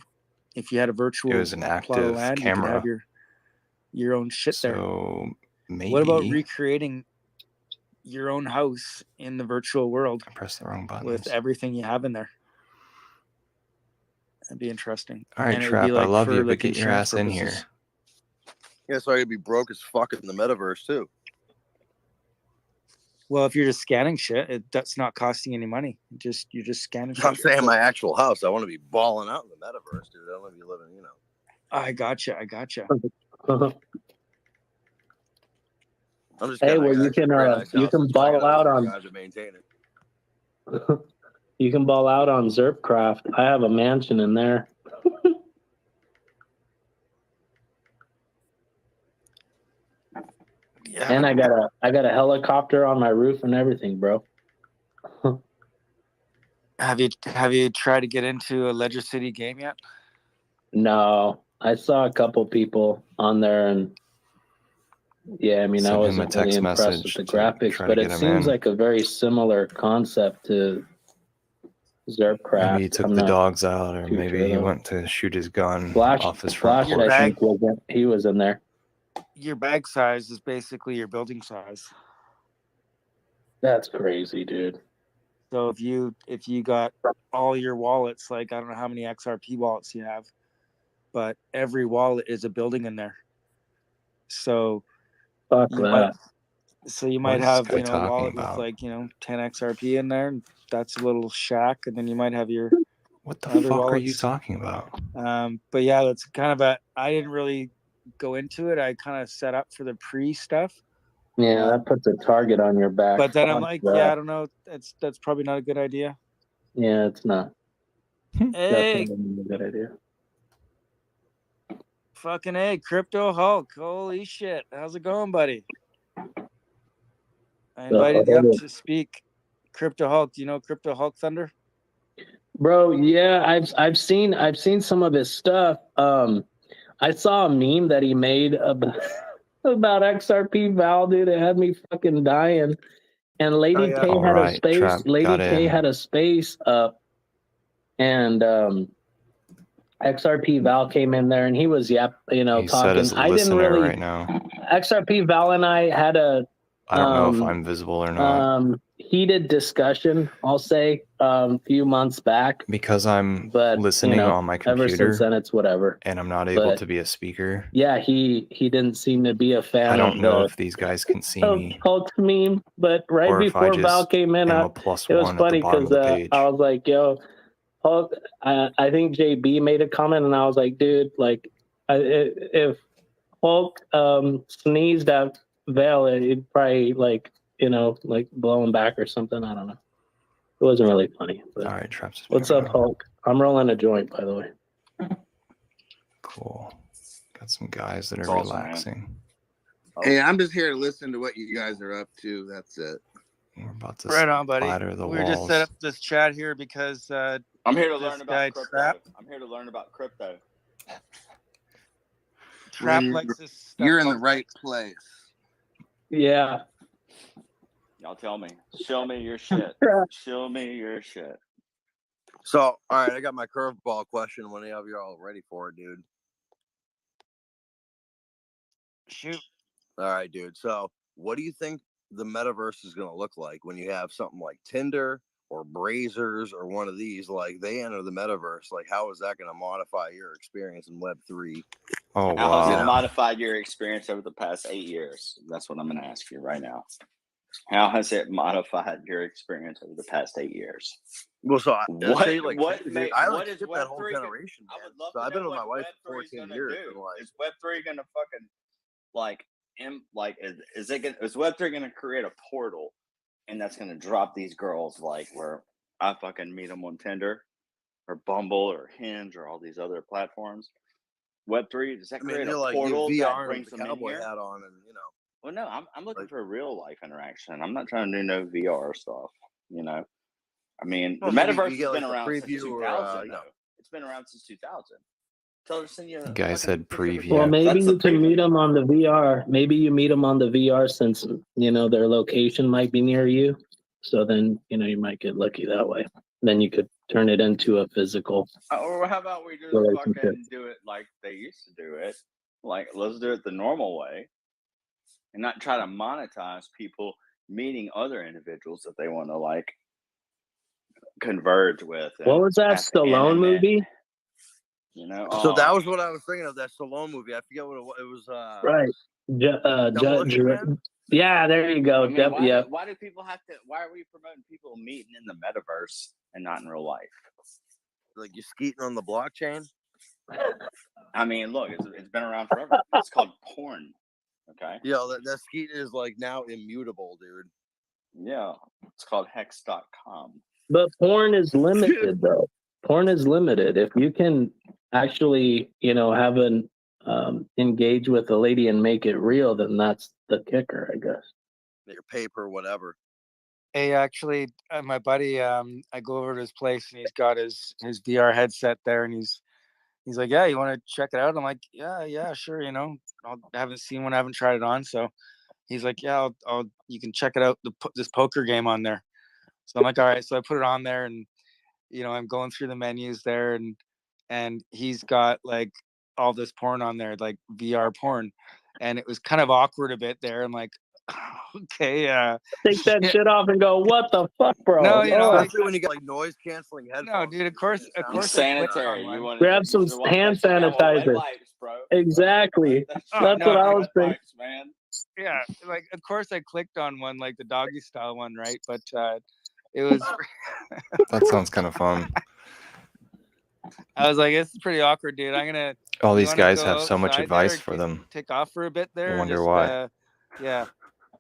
if you had a virtual it was an plot of active land, you could camera. have your own shit there. So maybe What about recreating your own house in the virtual world? I pressed the wrong button with everything you have in there. That'd be interesting. All right, And it would Trap, be like I love for you, like but get your insurance ass in purposes. here. Yeah, so you'd be broke as fuck in the metaverse too. Well, if you're just scanning shit, that's not costing any money. You're just scanning shit. I'm saying my actual house. I want to be balling out in the metaverse, dude. I don't want to be living, I gotcha. I'm just Hey, kidding. well, I got a nice you house. can That's why I ball gotta out let on you guys to maintain it. you can ball out on Zerpcraft. I have a mansion in there. Yeah. And I got a helicopter on my roof and everything, bro. Have you tried to get into a Ledger City game yet? No, I saw a couple people on there, and yeah, I mean, I Sent him a wasn't really text impressed with message the to graphics, try to but get it him seems in. like a very similar concept to Zerpcraft. Maybe he took I'm the not dogs out, or too maybe sure, he though. went to shoot his gun Flash, off his front Flash, porch. I think he was in there. Your bag size is basically your building size. That's crazy, dude. So if you got all your wallets, like I don't know how many XRP wallets you have, but every wallet is a building in there. So Fuck you that. might have guy a talking wallet about? with like 10 XRP in there, and that's a little shack, and then you might have your What the other fuck wallets. are you talking about? But yeah, that's kind of I didn't really go into it. I kind of set up for the pre stuff. Yeah, that puts a target on your back. But then I'm Fuck like, that. yeah, I don't know. That's probably not a good idea. Yeah, it's not. Hey, Definitely not a good idea. fucking hey, Crypto Hulk. Holy shit. How's it going, buddy? I invited you up to speak. Crypto Hulk. Do you know Crypto Hulk Thunder? Bro, yeah, I've seen some of his stuff. I saw a meme that he made about XRP Val, dude. It had me fucking dying. And Lady K All had a right, space. Trap, Lady got K in. had a space up, and XRP Val came in there, and he was He talking. said as a I didn't listener really. right now. XRP Val and I had a. I don't know if I'm visible or not. Heated discussion, I'll say, a few months back. Because I'm But listening on my ever computer, since then, it's whatever. and I'm not able But to be a speaker. yeah, he didn't seem to be a fan I don't of know the if these guys can see me, Hulk meme. But right or if I before Val just came in, am it a +1 was at the funny bottom of because the page. I was like, "Yo, Hulk." I think JB made a comment, and I was like, "Dude, like, if Hulk sneezed at Val, it'd probably like blow him back or something. I don't know. It wasn't really funny. But all right, Traps. what's up, Hulk? I'm rolling a joint, by the way. Cool. Got some guys that are That's awesome, relaxing. Hey, I'm just here to listen to what you guys are up to. That's it. We're about to Right on, buddy. splatter the We walls. just set up this chat here because I'm here to this learn guy about crypto. Trap I'm here to learn about crypto. likes this stuff. You're in the called right place. Yeah. Y'all tell me. Show me your shit. Show me your shit. So, all right, I got my curveball question when you're all ready for it, dude. Shoot. All right, dude. So, what do you think the metaverse is going to look like when you have something like Tinder or Brazers or one of these? Like, they enter the metaverse. Like, how is that going to modify your experience in Web3? Oh, How wow. has it modified your experience over the past 8 years? That's what I'm going to ask you right now. How has it modified your experience over the past 8 years? Well, so I What like, what dude, may, I what like is skipped that whole Web3? generation. I would love so to I've been know with my what wife for Web3 is 14 gonna years. do. And like, Is Web3 gonna fucking is Web3 gonna create a portal, and that's gonna drop these girls like where I fucking meet them on Tinder or Bumble or Hinge or all these other platforms? Web3, does that create a portal that brings them in here? Hat on, and Well, no, I'm looking for a real life interaction. I'm not trying to do no VR stuff. You know, I mean, the metaverse has been around since 2000. It's been around since 2000. Tell her to send you. The guy said preview. Well, maybe you can meet them on the VR. Maybe you meet them on the VR since their location might be near you. So then you might get lucky that way. Then you could turn it into a physical. Or how about we just fucking do it like they used to do it? Like, let's do it the normal way, and not try to monetize people meeting other individuals that they want to like converge with. What was that Stallone movie? You know, so that was what I was thinking of, that Stallone movie. I forget what it was. Right. Yeah, there you go. I mean, why do people have to? Why are we promoting people meeting in the metaverse and not in real life? Like, you're skeeting on the blockchain. I mean, look, it's been around forever. It's called porn. Okay. Yeah, that skeeting is like now immutable, dude. Yeah, it's called Hexxed.com. But porn is limited, though. Porn is limited. If you can actually, have an engage with a lady and make it real, then that's the kicker, I guess. Your paper, whatever. Hey, actually, my buddy, I go over to his place and he's got his VR headset there, and he's like, "Yeah, you want to check it out?" I'm like, "Yeah, sure." I haven't seen one, I haven't tried it on, so he's like, "Yeah, you can check it out. This poker game on there." So I'm like, "All right." So I put it on there, and I'm going through the menus there, and he's got like all this porn on there, like VR porn, and it was kind of awkward a bit there. I'm like, okay, take that shit off and go, what the fuck, bro? No, especially when you get like noise canceling headphones. No, dude, of course, sanitary. You want grab some hand sanitizer, wipes, bro. Exactly. That's what I was thinking, man. Yeah, like of course I clicked on one, like the doggy style one, right? But it was. That sounds kind of fun. I was like, "This is pretty awkward, dude. I'm gonna." All these guys have so much advice for them. Take off for a bit there. I wonder just, why. Yeah.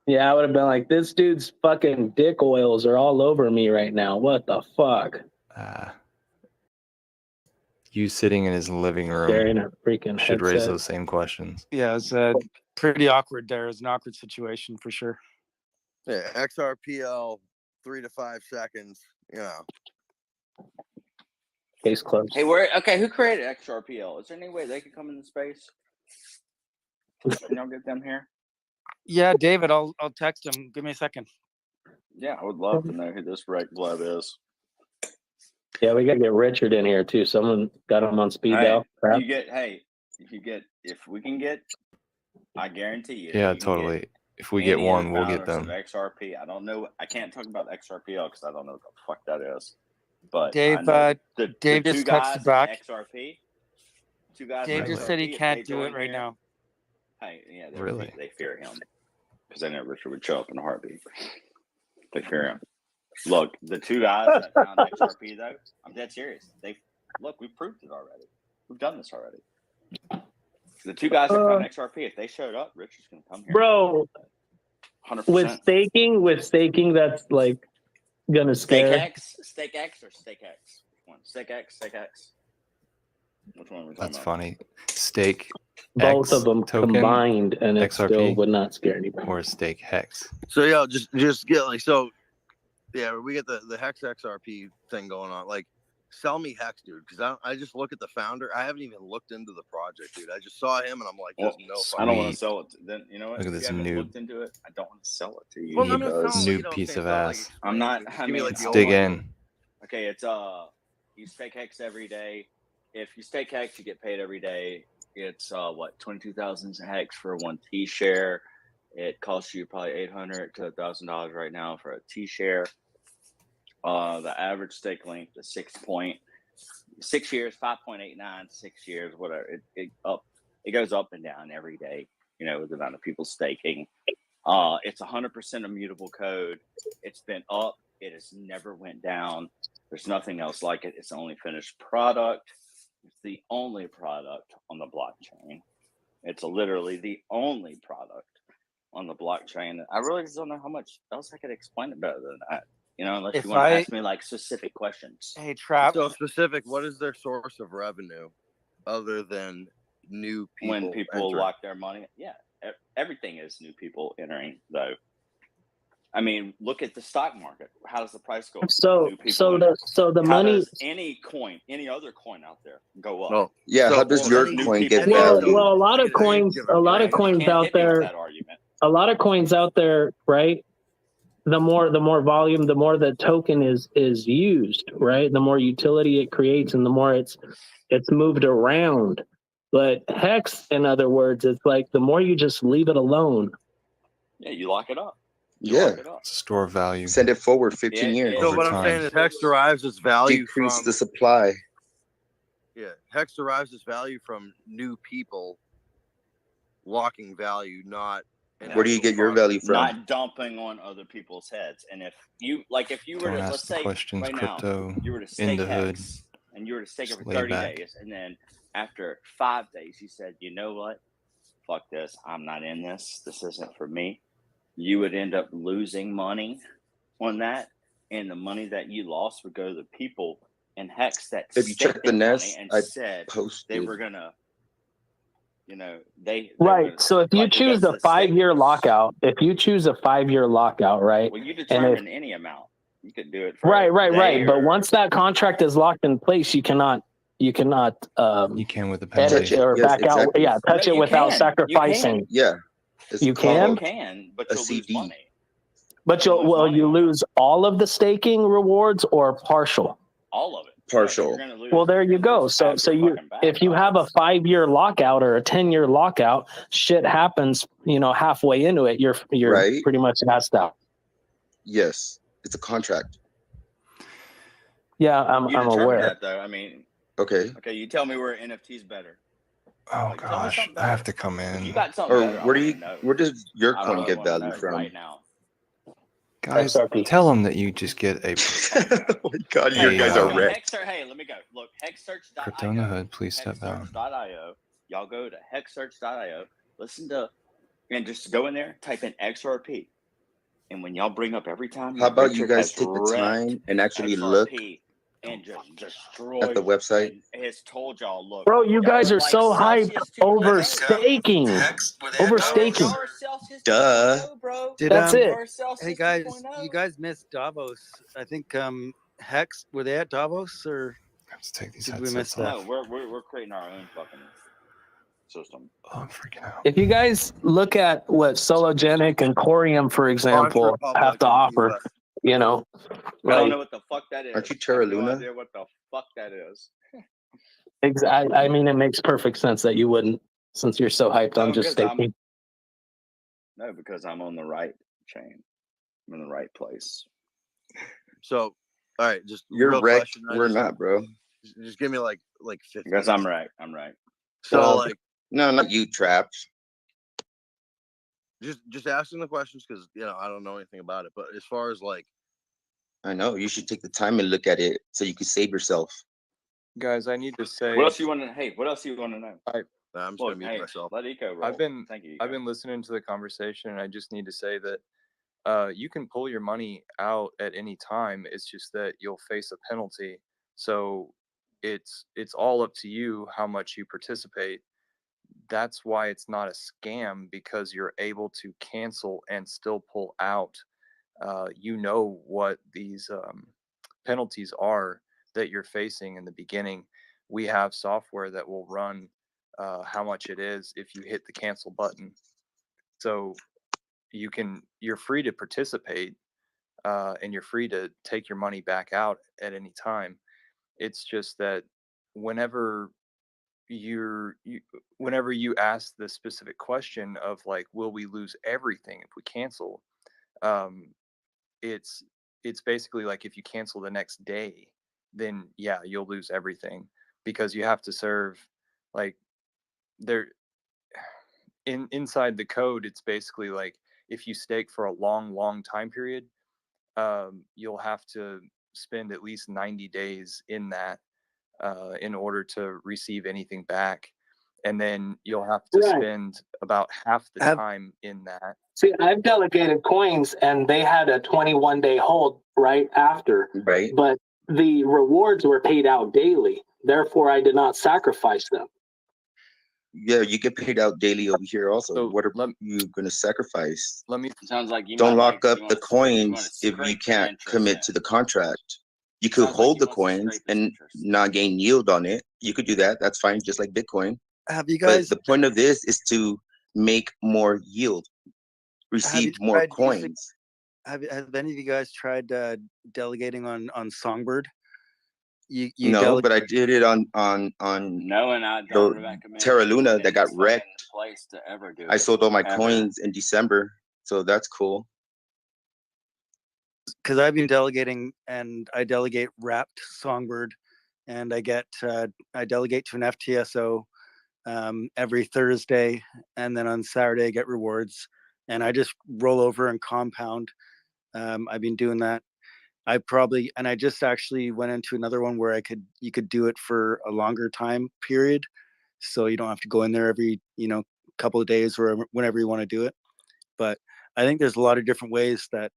Yeah, I would have been like, this dude's fucking dick oils are all over me right now. What the fuck? You sitting in his living Staring room at freaking should raise headset. those same questions. Yeah, it's pretty awkward there. It's an awkward situation for sure. Yeah, XRPL, 3 to 5 seconds. Case closed. Hey, who created XRPL? Is there any way they could come into space? Can y'all get them here? Yeah, David, I'll text him. Give me a second. Yeah, I would love to know who this Wreck Blood is. Yeah, we gotta get Richard in here too. Someone got him on speed dial. If we can get, I guarantee you. Yeah, totally. If we get one, we'll get them. XRP. I don't know. I can't talk about XRPL because I don't know what the fuck that is. But Dave, Dave just texted back. XRP. Two guys. Dave just said he can't do it right now. Hey, yeah, really? They fear him because they know Richard would show up in a heartbeat. They fear him. Look, the two guys that found XRP, though, I'm dead serious. We proved it already. We've done this already. The two guys that found XRP, if they showed up, Richard's gonna come here. Bro, 100%. With staking, that's like gonna scare. Stake X or Stake X? Which one? Stake X. Which one are we talking That's about? funny. Stake Both X of them token, combined, and it XRP, still would not scare anybody. or stake Hex. So just get like, so we get the Hex XRP thing going on. Like, sell me Hex, dude, because I just look at the founder. I haven't even looked into the project, dude. I just saw him and I'm like, there's no. I don't want to sell it. Then you know what? Look at if this you haven't noob. looked into it, I don't want to sell it to you. Well, I'm not selling, Noob you know, piece of saying ass. Like, I'm not. just I give me mean, like the Let's dig overview. in. Okay, it's you stake Hex every day. If you stake Hex, you get paid every day. It's 22,000 Hex for 1 T share. It costs you probably $800 to $1,000 right now for a T share. The average stake length is 6 years, 5.89, 6 years, whatever. It goes up and down every day, you know, with the amount of people staking. It's 100% immutable code. It's been up. It has never went down. There's nothing else like it. It's the only finished product. It's the only product on the blockchain. It's literally the only product on the blockchain. I really just don't know how much else I could explain it better than that. You know, unless you want to ask me like specific questions. Hey, Trap. So specific, what is their source of revenue other than new people? When people lock their money, yeah, everything is new people entering though. I mean, look at the stock market. How does the price go? So the How money. does any other coin out there go up? No. Yeah, So, how does your new coin people get Well, value? a lot of coins out there. That argument. A lot of coins out there, right? The more volume, the more the token is used, right? The more utility it creates, and the more it's moved around. But Hex, in other words, it's like the more you just leave it alone. Yeah, you lock it up. Yeah. Store value. Send it forward 15 years. So what I'm saying is Hex derives its value Decrease from the supply. Yeah, Hex derives its value from new people locking value, not. Where do you get your value from? Not dumping on other people's heads. And if you were Don't to, ask let's the say questions, right crypto, now, you were to in stake the hood. Hex and you were to stake it Just for lay 30 back. days. And then after 5 days, you said, you know what? Fuck this. I'm not in this. This isn't for me. You would end up losing money on that. And the money that you lost would go to the people in Hex that If you staked check the their nest, money and I said posted. they were going to, you know, they Right. were gonna, So if you like, choose because a 5-year lockout, right? well, you and determine any amount. You could do it for right. But once that contract is locked in place, you cannot You can with the edit penalty. or Yes, back out. exactly. Yeah, touch No, it you without can. sacrificing. Yeah. It's You can? You can, but a you'll lose CD. money. But You'll lose money you on it. lose all of the staking rewards or partial? All of it. Partial. You're gonna lose, Well, there you go. So you if you have a 5-year lockout or a 10-year lockout, shit happens, halfway into it, you're Right. pretty much assed out. Yes. It's a contract. Yeah, I'm determine aware. that though. I mean, Okay. okay, you tell me where NFT's better. Oh Like, tell me gosh, something I have better. to come If you in. got something Or better, I where want to know. where does your I coin really get want to value know from? right now. Guys, XRP. tell them that you just get a Oh my god, you guys are wrecked. Hey, let me go. Look, hexsearch.io. crypto in the hood. Please step down. Hexsearch.io. Y'all go to hexsearch.io. Listen to, and just go in there, type in XRP. And when y'all bring up every time, How about Richard you guys has take the wrecked time and actually XRP look and just destroyed at the website? and has told y'all, look, Bro, you guys are so hyped over staking. staking. Over staking. Duh. Bro. Did That's it. Hey guys, you guys missed Davos. I think Hex, were they at Davos or Let's take these did we miss headsets that? off. No, we're creating our own fucking system. Oh, I'm freaking out. If you guys look at what Sologenic and Corium, for example, have to offer, I don't like, know what the fuck that is. Aren't you Terra I have no Luna? idea what the fuck that is. I mean, it makes perfect sense that you wouldn't, since you're so hyped on just staking. No, because I'm on the right chain. I'm in the right place. So, all right, just You're real wrecked. question. We're not, bro. Just give me like 50. Because I'm right. I'm right. So like, no, not you, Trapped. Just asking the questions because I don't know anything about it. But as far as like, I know you should take the time and look at it so you can save yourself. Guys, I need to say. What else you want to? Hey, what else you want to know? I'm just gonna mute myself. Let Eco roll. I've been Thank you, listening to the conversation, and I just need to say that you can pull your money out at any time. It's just that you'll face a penalty. So it's all up to you how much you participate. That's why it's not a scam, because you're able to cancel and still pull out. you know what these penalties are that you're facing in the beginning. We have software that will run how much it is if you hit the cancel button. So you're free to participate, and you're free to take your money back out at any time. It's just that whenever whenever you ask the specific question of like, will we lose everything if we cancel? Um, it's basically like if you cancel the next day, then yeah, you'll lose everything, because you have to serve like there inside the code. It's basically like if you stake for a long time period, you'll have to spend at least 90 days in that in order to receive anything back. And then you'll have to spend about half the time in that. See, I've delegated coins and they had a 21-day hold right after. Right. But the rewards were paid out daily. Therefore, I did not sacrifice them. Yeah, you get paid out daily over here also. So what are you going to sacrifice? Sounds like you Don't might lock like, up the coins if you can't commit to the contract. You could hold the coins and not gain yield on it. You could do that. That's fine, just like Bitcoin. Have you But guys? the point of this is to make more yield, receive more coins. Have any of you guys tried delegating on Songbird? You No, but I did it on No, and I don't recommend Terra Luna that got wrecked. place to ever do I it, sold all my ever. coins in December, so that's cool. Because I've been delegating, and I delegate wrapped Songbird, and I delegate to an FTSO every Thursday, and then on Saturday I get rewards, and I just roll over and compound. I've been doing that. I just actually went into another one where you could do it for a longer time period, so you don't have to go in there every couple of days or whenever you want to do it. But I think there's a lot of different ways that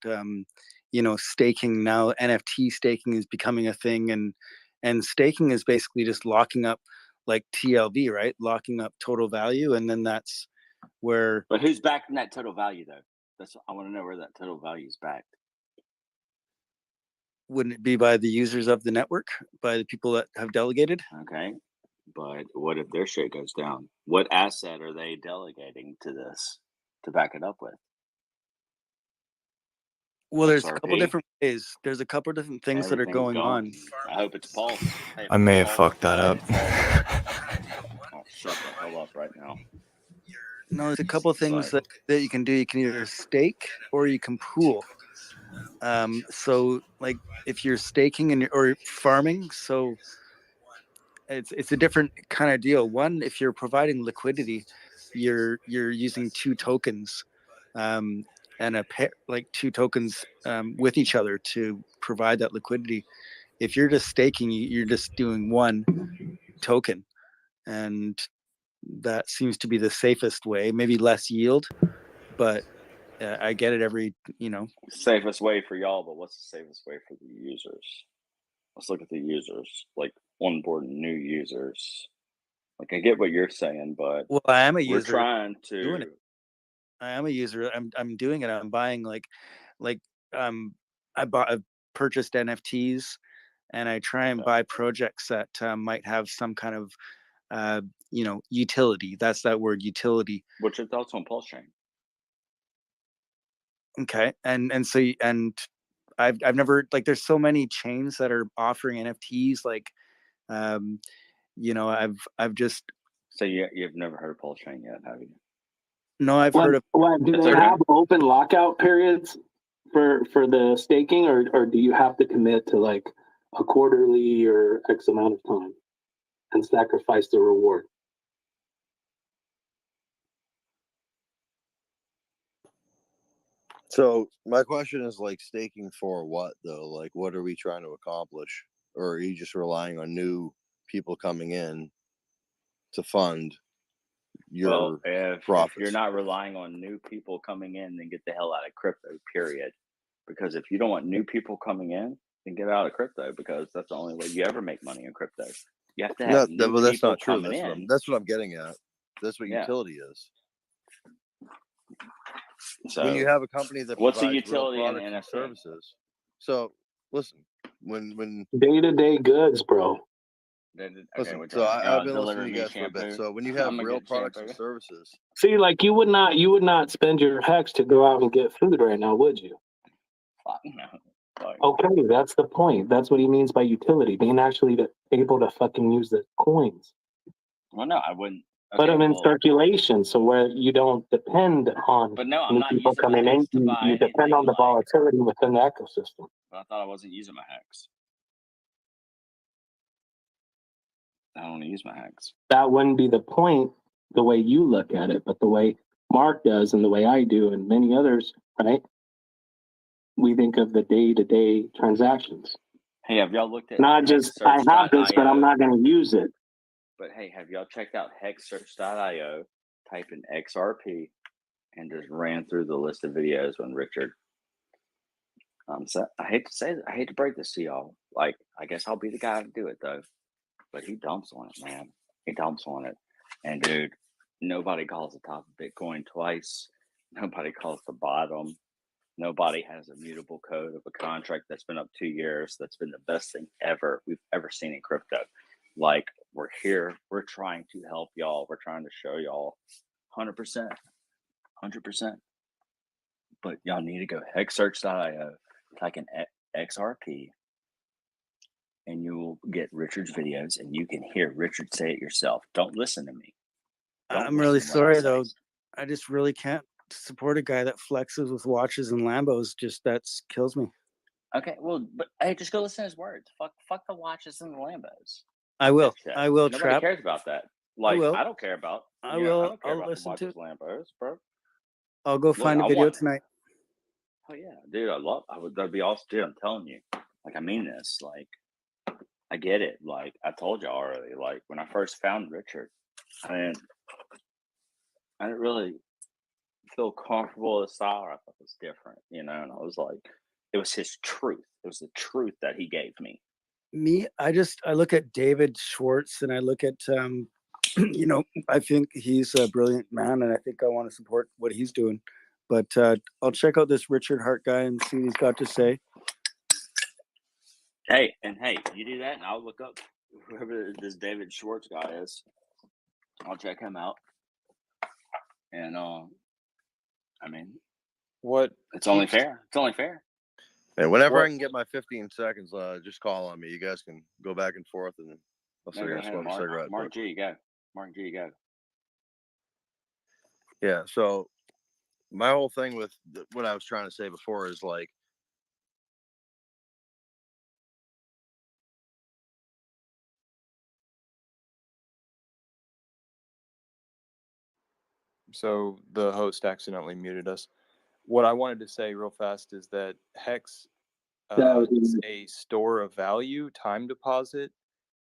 staking now, NFT staking is becoming a thing, and staking is basically just locking up like TLV, right? Locking up total value, and then that's where. But who's backing that total value though? I want to know where that total value is backed. Wouldn't it be by the users of the network, by the people that have delegated? Okay, but what if their shit goes down? What asset are they delegating to this to back it up with? Well, there's a couple different ways. There's a couple different things that are going on. I hope it's Paul. Hey, I may have fucked that up. I'll shut the hell up right now. No, there's a couple of things that you can do. You can either stake or you can pool. So like if you're staking or farming, so it's a different kind of deal. One, if you're providing liquidity, you're using two tokens, and a pair, like two tokens with each other to provide that liquidity. If you're just staking, you're just doing one token, and that seems to be the safest way. Maybe less yield, but I get it every. Safest way for y'all, but what's the safest way for the users? Let's look at the users, like onboarding new users. Like I get what you're saying, but well, I am a user. We're trying to. Doing it. I am a user. I'm doing it. I'm buying I've purchased NFTs, and I try and buy projects that might have some kind of utility. That's that word, utility. What's your thoughts on Pulse Chain? Okay, and I've never, like, there's so many chains that are offering NFTs, like I've just. So you've never heard of Pulse Chain yet, have you? No, I've heard of. Do they have open lockout periods for the staking, or do you have to commit to like a quarterly or X amount of time and sacrifice the reward? So my question is, like, staking for what though? Like, what are we trying to accomplish? Or are you just relying on new people coming in to fund your profits? If you're not relying on new people coming in, then get the hell out of crypto, period. Because if you don't want new people coming in, then get out of crypto, because that's the only way you ever make money in crypto. You have to have new people that's not true. coming in. That's what I'm getting at. That's what utility is. So when you have a company that what's the provides real utility in the products and NFT? services. So listen, when Day-to-day goods, bro. Okay, listen, which so one? I've been Deliver listening to me you guys for a bit. shampoo. So when you I'm have gonna real get products and shampoo. services, See, like you would not spend your hex to go out and get food right now, would you? Fuck no. Fuck. Okay, that's the point. That's what he means by utility, being actually able to fucking use the coins. Well, no, I wouldn't. Put Okay, them in well, circulation, so where you don't depend on but no, I'm new not people using my coming in. hex to You, buy you anything. depend on the Like, volatility within the ecosystem. but I thought I wasn't using my hex. I don't want to use my hex. That wouldn't be the point, the way you look at it, but the way Mark does and the way I do and many others, right? We think of the day-to-day transactions. Hey, have y'all looked at Not just, I have this, but I'm hexsearch.io? not going to use it. But hey, have y'all checked out hexsearch.io? Type in XRP and just ran through the list of videos when Richard. So I hate to say that, I hate to break this to y'all. Like, I guess I'll be the guy to do it though. But he dumps on it, man. He dumps on it. And dude, nobody calls the top of Bitcoin twice. Nobody calls the bottom. Nobody has a mutable code of a contract that's been up 2 years. That's been the best thing ever we've ever seen in crypto. Like, we're here. We're trying to help y'all. We're trying to show y'all 100%. 100%. But y'all need to go hexsearch.io, type in XRP, and you will get Richard's videos and you can hear Richard say it yourself. Don't listen to me. I'm really sorry though. I just really can't support a guy that flexes with watches and Lambos. Just that kills me. Okay, well, but hey, just go listen to his words. Fuck the watches and the Lambos. I will. Shit. I will. Nobody Trap. cares about that. Like, will. I don't care about. I You know, will. I don't care I'll about the listen to watches, Lambos, bro. I'll go find a video tonight. Oh yeah, dude, that'd be awesome, dude. I'm telling you, like, I mean this. Like, I get it. Like, I told you already. Like, when I first found Richard, I didn't really feel comfortable with the style. I thought it was different, you know. And I was like, it was his truth. It was the truth that he gave me. Me, I look at David Schwartz and I look at you know, I think he's a brilliant man and I think I want to support what he's doing. But I'll check out this Richard Hart guy and see what he's got to say. Hey, you do that and I'll look up whoever this David Schwartz guy is. I'll check him out. And I mean, it's only fair. It's only fair. and whenever I can get my 15 seconds, just call on me. You guys can go back and forth, and I'll No, go ahead, smoke a Mark. cigarette. Mark G, go. Mark G, go. Yeah. So my whole thing with what I was trying to say before is like, So the host accidentally muted us. What I wanted to say real fast is that Hex is a store of value, time deposit.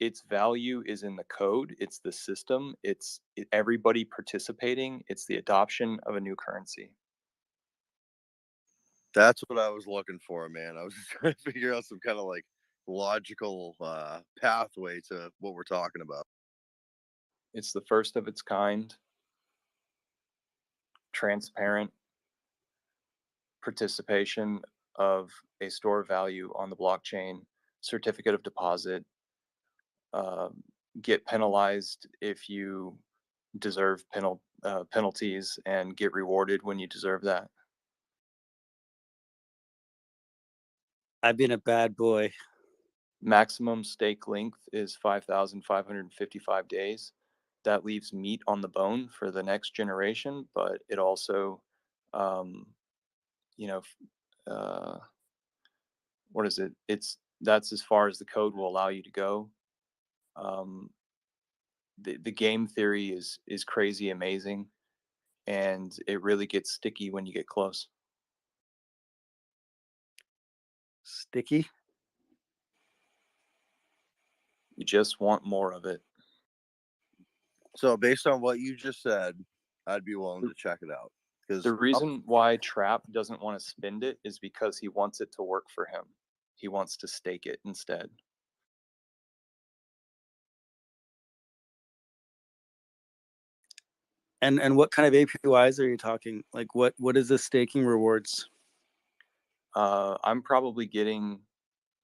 Its value is in the code. It's the system. It's everybody participating. It's the adoption of a new currency. that's what I was looking for, man. I was just trying to figure out some kind of like logical pathway to what we're talking about. It's the first of its kind, transparent participation of a store of value on the blockchain, certificate of deposit, get penalized if you deserve penalties and get rewarded when you deserve that. I've been a bad boy. Maximum stake length is 5,555 days. That leaves meat on the bone for the next generation, but it also, you know, what is it? That's as far as the code will allow you to go. The game theory is crazy amazing, and it really gets sticky when you get close. Sticky? You just want more of it. So based on what you just said, I'd be willing to check it out. Because the reason why Trap doesn't want to spend it is because he wants it to work for him. He wants to stake it instead. And what kind of APYs are you talking? Like what is the staking rewards? I'm probably getting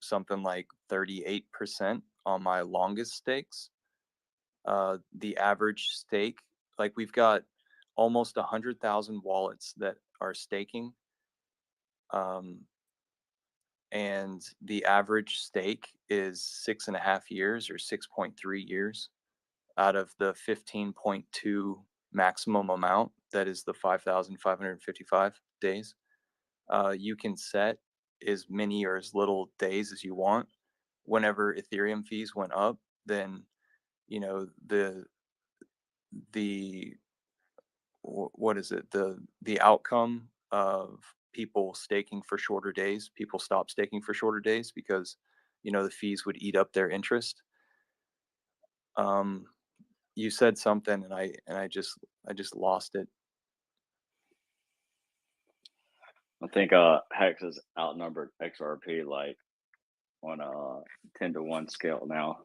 something like 38% on my longest stakes. The average stake, like we've got almost 100,000 wallets that are staking. And the average stake is 6.5 years or 6.3 years out of the 15.2 maximum amount. That is the 5,555 days. You can set as many or as little days as you want. Whenever Ethereum fees went up, then the what is it, the outcome of people staking for shorter days, people stopped staking for shorter days because the fees would eat up their interest. You said something and I just lost it. I think Hex has outnumbered XRP like on a 10-to-1 scale now.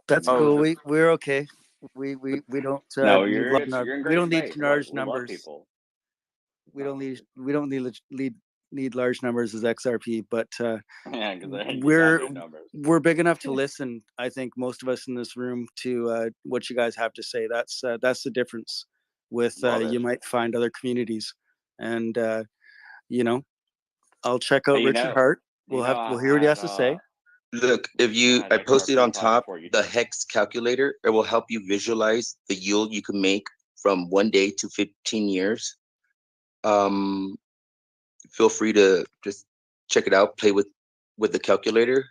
That's cool. We're okay. We don't No, need you're in we great don't need space. large We love numbers. people. We don't need large numbers as XRP, but Yeah, because you got big numbers. we're big enough to listen. I think most of us in this room to what you guys have to say. That's the difference with you might find other communities, and I'll check out Richard Hart. We'll hear what he has to say. Look, I posted on top the Hex calculator. It will help you visualize the yield you can make from 1 day to 15 years. Feel free to just check it out, play with the calculator,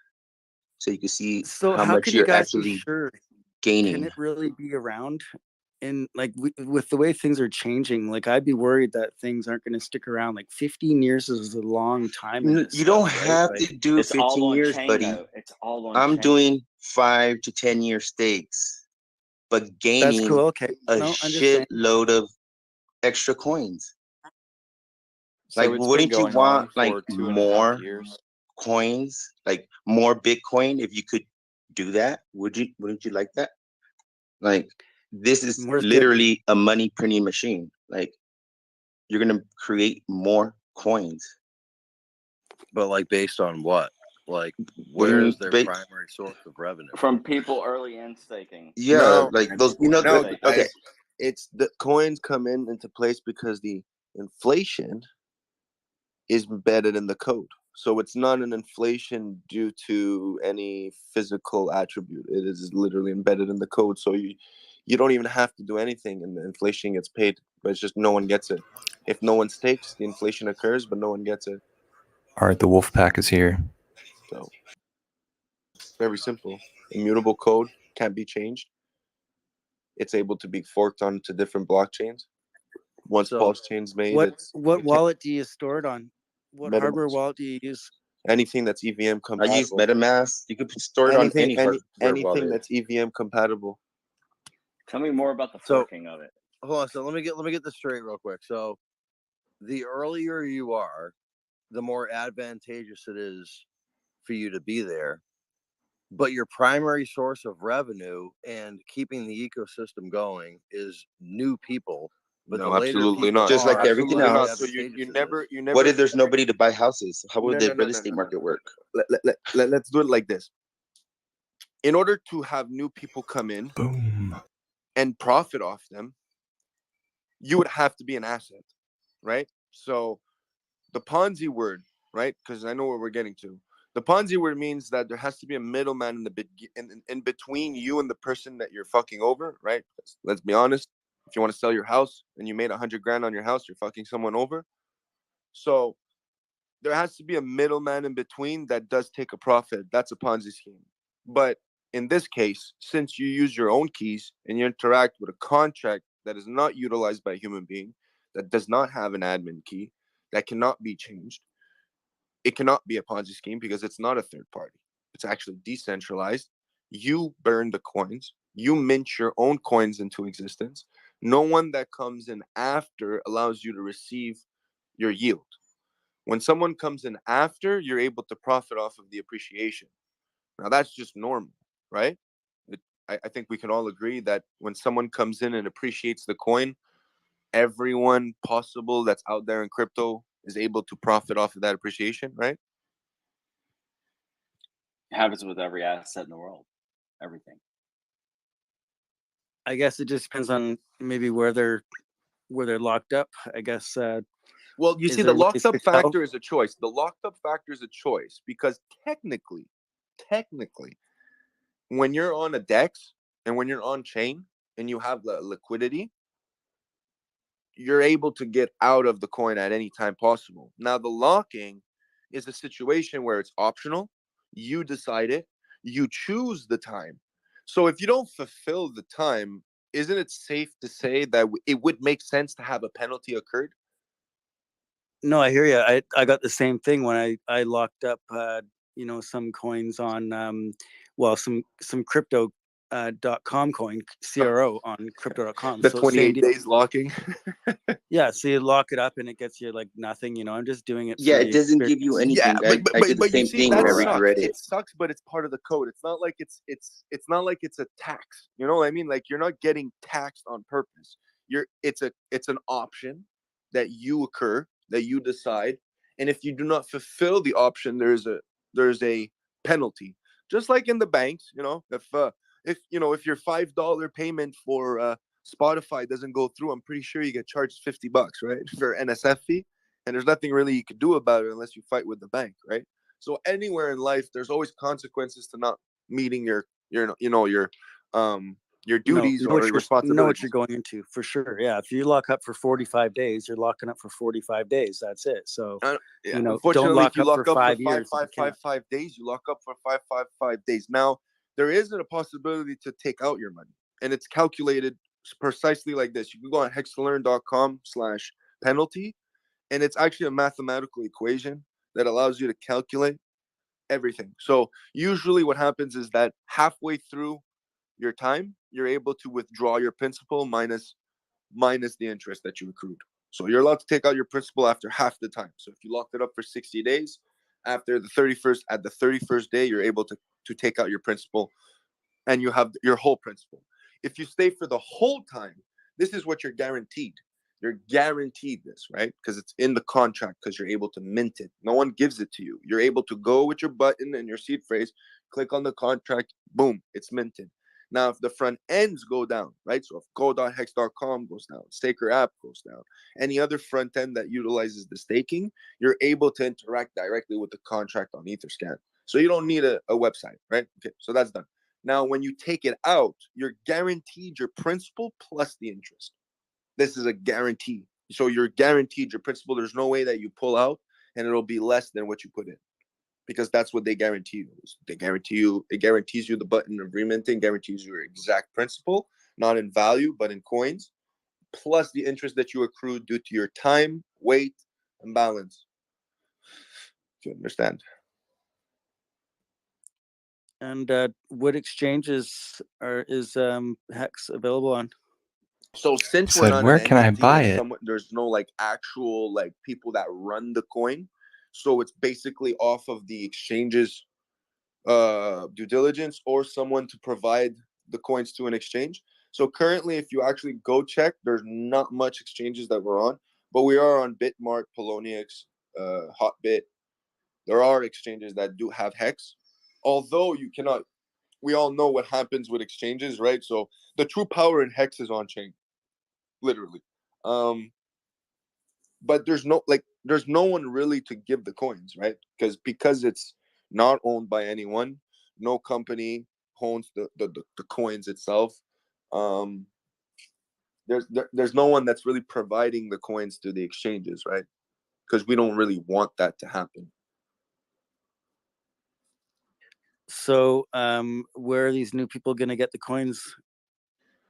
so you can see how how much can you're you guys actually be sure? gaining. Can it really be around? And like with the way things are changing, like I'd be worried that things aren't going to stick around. Like 15 years is a long time. You don't have to do 15 years, buddy. It's all on I'm chain. doing 5 to 10 year stakes, but gaining That's cool. Okay. a shitload of extra coins. So like, wouldn't you want like more years. coins, like more Bitcoin? If you could do that, wouldn't you like that? Like, this is literally a money printing machine. Like, you're gonna create more coins. But like, based on what? Like, where is their primary source of revenue? From people early in staking. Yeah, no, like those. Okay, it's the coins come into place because the inflation is embedded in the code. So it's not an inflation due to any physical attribute. It is literally embedded in the code. So you don't even have to do anything, and the inflation gets paid. But it's just no one gets it. If no one stakes, the inflation occurs, but no one gets it. All right, the wolf pack is here. So very simple. Immutable code can't be changed. It's able to be forked onto different blockchains. Once pulse chain's made, what wallet do you store it on? What hardware wallet do you use? Anything that's EVM compatible. I use MetaMask. You could store it on any hardware anything that's EVM compatible. Tell me more about the forking of it. Hold on, so let me get this straight real quick. So the earlier you are, the more advantageous it is for you to be there. But your primary source of revenue and keeping the ecosystem going is new people. But no, absolutely not. Just like everything else. So you never. What if there's nobody to buy houses? How would the real estate market work? Let's do it like this. In order to have new people come in, and profit off them, you would have to be an asset, right? So the Ponzi word, right? Because I know where we're getting to. The Ponzi word means that there has to be a middleman in between you and the person that you're fucking over, right? Let's be honest. If you want to sell your house and you made $100,000 on your house, you're fucking someone over. So there has to be a middleman in between that does take a profit. That's a Ponzi scheme. But in this case, since you use your own keys and you interact with a contract that is not utilized by a human being, that does not have an admin key, that cannot be changed, it cannot be a Ponzi scheme because it's not a third party. It's actually decentralized. You burn the coins. You mint your own coins into existence. No one that comes in after allows you to receive your yield. When someone comes in after, you're able to profit off of the appreciation. Now, that's just normal, right? I think we can all agree that when someone comes in and appreciates the coin, everyone possible that's out there in crypto is able to profit off of that appreciation, right? It happens with every asset in the world, everything. I guess it just depends on maybe where they're locked up. I guess. Well, you see, the locked up factor is a choice. The locked up factor is a choice because technically, when you're on a DEX and when you're on chain and you have the liquidity, you're able to get out of the coin at any time possible. Now, the locking is a situation where it's optional. You decide it. You choose the time. So if you don't fulfill the time, isn't it safe to say that it would make sense to have a penalty occurred? No, I hear you. I got the same thing when I locked up, some coins on, some crypto. .com coin CRO on crypto.com. The 28 days locking. Yeah, so you lock it up and it gets you like nothing. I'm just doing it. Yeah, it doesn't give you anything. Yeah, I did the same thing when I regret it. It sucks, but it's part of the code. It's not like it's not like it's a tax. You know what I mean? Like you're not getting taxed on purpose. It's an option that you occur, that you decide, and if you do not fulfill the option, there's a penalty. Just like in the banks, if your $5 payment for Spotify doesn't go through, I'm pretty sure you get charged $50, right, for NSF fee, and there's nothing really you could do about it unless you fight with the bank, right? So anywhere in life, there's always consequences to not meeting your duties or your responsibilities. Know what you're going into for sure. Yeah, if you lock up for 45 days, you're locking up for 45 days. That's it. So unfortunately, don't lock if you up lock for up 5 for years. 5 days, you lock up for 5 days. Now there isn't a possibility to take out your money, and it's calculated precisely like this. You can go on hexlearn.com/penalty, and it's actually a mathematical equation that allows you to calculate everything. So usually what happens is that halfway through your time, you're able to withdraw your principal minus the interest that you accrued. So you're allowed to take out your principal after half the time. So if you locked it up for 60 days, after the 31st day, you're able to take out your principal and you have your whole principal. If you stay for the whole time, this is what you're guaranteed. You're guaranteed this, right? Because it's in the contract, because you're able to mint it. No one gives it to you. You're able to go with your button and your seed phrase, click on the contract, boom, it's minted. Now, if the front ends go down, right? So if go.hex.com goes down, Staker app goes down, any other front end that utilizes the staking, you're able to interact directly with the contract on Etherscan. So you don't need a website, right? Okay, so that's done. Now, when you take it out, you're guaranteed your principal plus the interest. This is a guarantee. So you're guaranteed your principal. There's no way that you pull out and it'll be less than what you put in, because that's what they guarantee you. It guarantees you the button of reminting, guarantees your exact principal, not in value, but in coins, plus the interest that you accrued due to your time, weight, and balance. Do you understand? And what exchanges is Hex available on? So since we're not where can I buy it? There's no like actual like people that run the coin. So it's basically off of the exchanges due diligence or someone to provide the coins to an exchange. So currently, if you actually go check, there's not much exchanges that we're on, but we are on Bitmart, Poloniex, Hotbit. There are exchanges that do have Hex, although you cannot. We all know what happens with exchanges, right? So the true power in Hex is on chain, literally. But there's no one really to give the coins, right? Because it's not owned by anyone. No company owns the coins itself. There's no one that's really providing the coins to the exchanges, right? Because we don't really want that to happen. So where are these new people going to get the coins?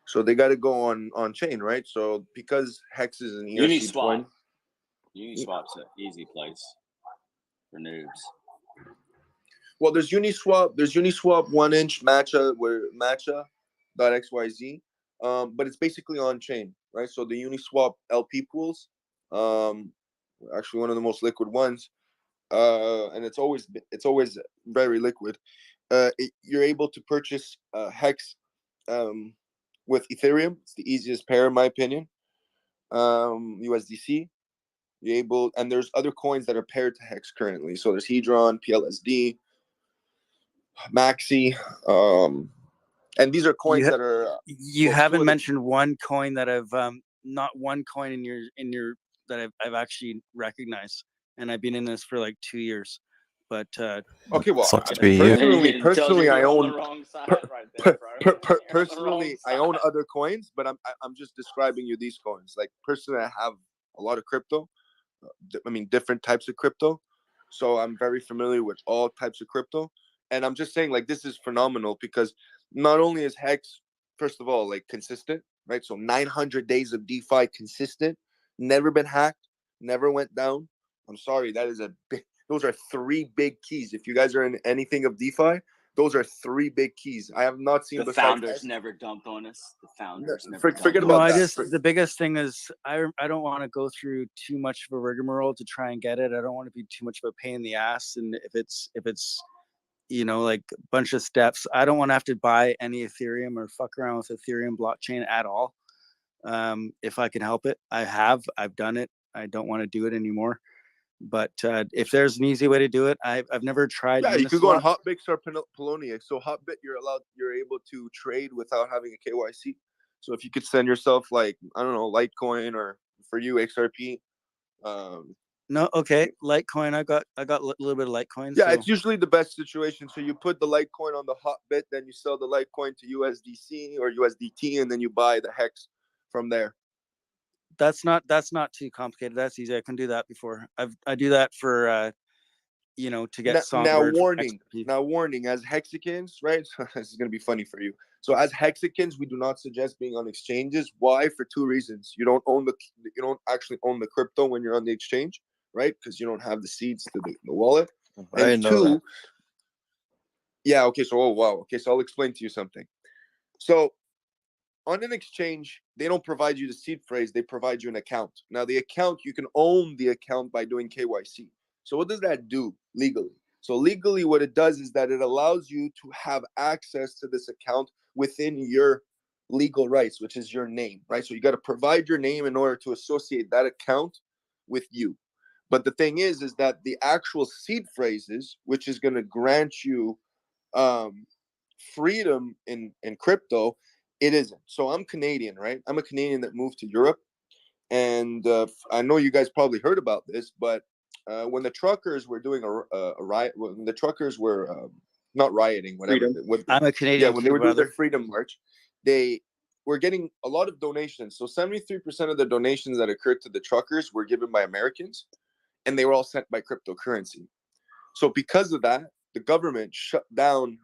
So they got to go on chain, right? So because Hex is an ERC coin, Uniswap's an easy place for noobs. Well, there's Uniswap 1inch matcha.xyz, but it's basically on chain, right? So the Uniswap LP pools, actually one of the most liquid ones, and it's always very liquid. You're able to purchase Hex with Ethereum. It's the easiest pair in my opinion. USDC. You're able, and there's other coins that are paired to Hex currently. So there's Hedron, PLSD, Maxi, and these are coins that are. You haven't mentioned one coin that I've not one coin in your that I've actually recognized, and I've been in this for like 2 years. But okay, well, sucks to be you. Personally, I own. Personally, I own other coins, but I'm just describing you these coins. Like personally, I have a lot of crypto. I mean, different types of crypto. So I'm very familiar with all types of crypto. And I'm just saying, like, this is phenomenal because not only is Hex, first of all, like consistent, right? So 900 days of DeFi consistent, never been hacked, never went down. I'm sorry, that is a big, those are 3 big keys. If you guys are in anything of DeFi, those are 3 big keys. I have not seen the founders never dumped on us. The founders never. Forget about that. The biggest thing is I don't want to go through too much of a rigmarole to try and get it. I don't want to be too much of a pain in the ass. And if it's like a bunch of steps, I don't want to have to buy any Ethereum or fuck around with Ethereum blockchain at all. If I can help it, I've done it. I don't want to do it anymore. But if there's an easy way to do it, I've never tried. Yeah, you could go on Hotbit or Polonia. So Hotbit, you're able to trade without having a KYC. So if you could send yourself like, I don't know, Litecoin, or for you XRP. No, okay, Litecoin. I got a little bit of Litecoin. Yeah, so it's usually the best situation. So you put the Litecoin on the Hotbit, then you sell the Litecoin to USDC or USDT, and then you buy the Hex from there. That's not too complicated. That's easy. I can do that before. I do that for to get now warning as Hexicans, right? This is gonna be funny for you. So as Hexicans, we do not suggest being on exchanges. Why? For 2 reasons. You don't actually own the crypto when you're on the exchange, right? Because you don't have the seeds to the wallet. And 2, yeah, okay, so okay, so I'll explain to you something. So on an exchange, they don't provide you the seed phrase, they provide you an account. Now, the account, you can own the account by doing KYC. So what does that do legally? So legally, what it does is that it allows you to have access to this account within your legal rights, which is your name, right? So you got to provide your name in order to associate that account with you. But the thing is that the actual seed phrases, which is going to grant you freedom in crypto, it isn't. So I'm Canadian, right? I'm a Canadian that moved to Europe. And I know you guys probably heard about this, but when the truckers were doing a riot, when the truckers were not rioting, whatever. I'm a Canadian. Yeah, when they were doing their freedom march, they were getting a lot of donations. So 73% of the donations that occurred to the truckers were given by Americans, and they were all sent by cryptocurrency. So because of that, the government shut down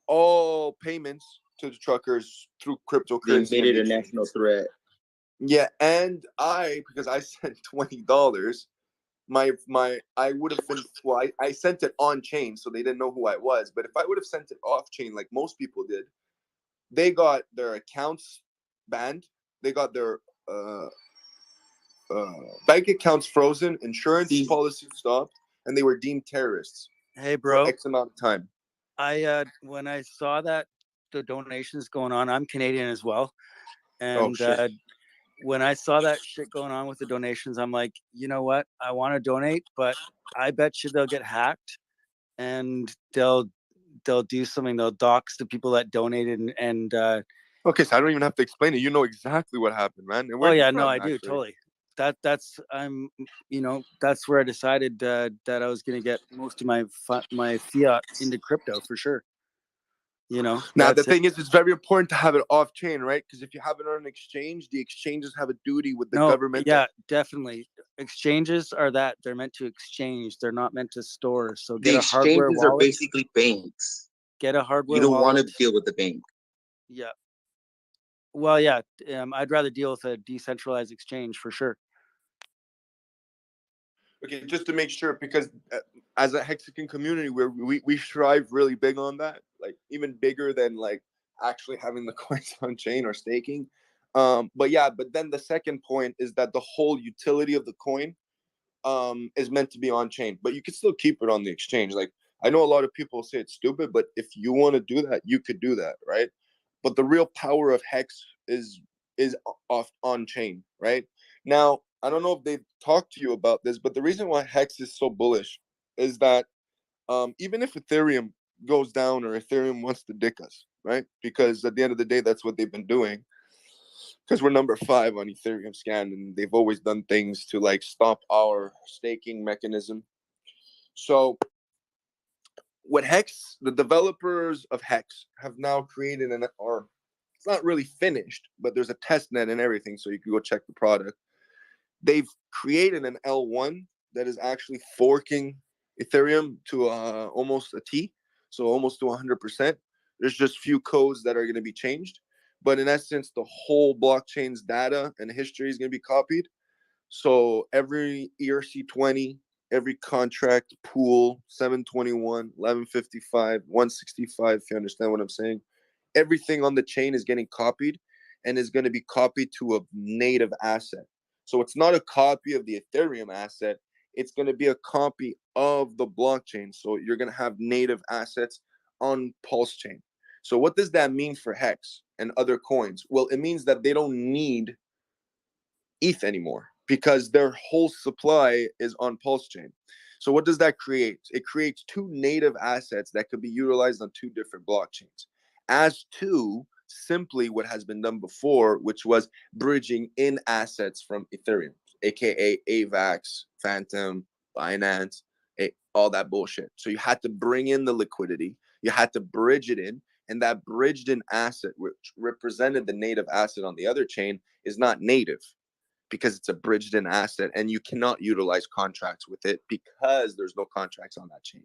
all payments to the truckers through cryptocurrency. They made it a national threat. Yeah, and because I sent $20, I would have been, well, I sent it on chain, so they didn't know who I was. But if I would have sent it off chain like most people did, they got their accounts banned, they got their bank accounts frozen, insurance policies stopped, and they were deemed terrorists. Hey, bro, for X amount of time. When I saw that the donations going on, I'm Canadian as well, and when I saw that shit going on with the donations, I'm like, you know what? I want to donate, but I bet you they'll get hacked, and they'll do something. They'll dox the people that donated, and okay, so I don't even have to explain it. You know exactly what happened, man. And oh yeah, no, I do totally. That's that's where I decided that I was going to get most of my fiat into crypto for sure. Now the thing is, it's very important to have it off chain, right? Because if you have it on an exchange, the exchanges have a duty with the government. Yeah, definitely. Exchanges are they're meant to exchange. They're not meant to store. So the exchanges are basically banks. Get a hardware. You don't want to deal with the bank. Yeah. Well, yeah. I'd rather deal with a decentralized exchange for sure. Okay, just to make sure, because as a Hexican community, we strive really big on that, like even bigger than like actually having the coins on chain or staking. But then the second point is that the whole utility of the coin is meant to be on chain, but you can still keep it on the exchange. Like I know a lot of people say it's stupid, but if you want to do that, you could do that, right? but the real power of Hex is off on chain, right? Now, I don't know if they've talked to you about this, but the reason why Hex is so bullish is that even if Ethereum goes down or Ethereum wants to dick us, right? Because at the end of the day, that's what they've been doing. Because we're number 5 on Ethereum scan, and they've always done things to like stop our staking mechanism. So what Hex, the developers of Hex have now created or it's not really finished, but there's a test net and everything, so you can go check the product. They've created an L1 that is actually forking Ethereum to almost a T, so almost to 100%. There's just few codes that are going to be changed, but in essence, the whole blockchain's data and history is going to be copied. So every ERC20, every contract, pool, 721, 1155, 165, if you understand what I'm saying, everything on the chain is getting copied and is going to be copied to a native asset. So it's not a copy of the Ethereum asset. It's going to be a copy of the blockchain. So you're going to have native assets on Pulse chain. So what does that mean for Hex and other coins? Well, it means that they don't need ETH anymore because their whole supply is on Pulse chain. So what does that create? It creates 2 native assets that could be utilized on 2 different blockchains, as to simply what has been done before, which was bridging in assets from Ethereum, aka AVAX, Phantom, Binance, all that bullshit. So you had to bring in the liquidity, you had to bridge it in, and that bridged in asset, which represented the native asset on the other chain, is not native because it's a bridged in asset and you cannot utilize contracts with it because there's no contracts on that chain.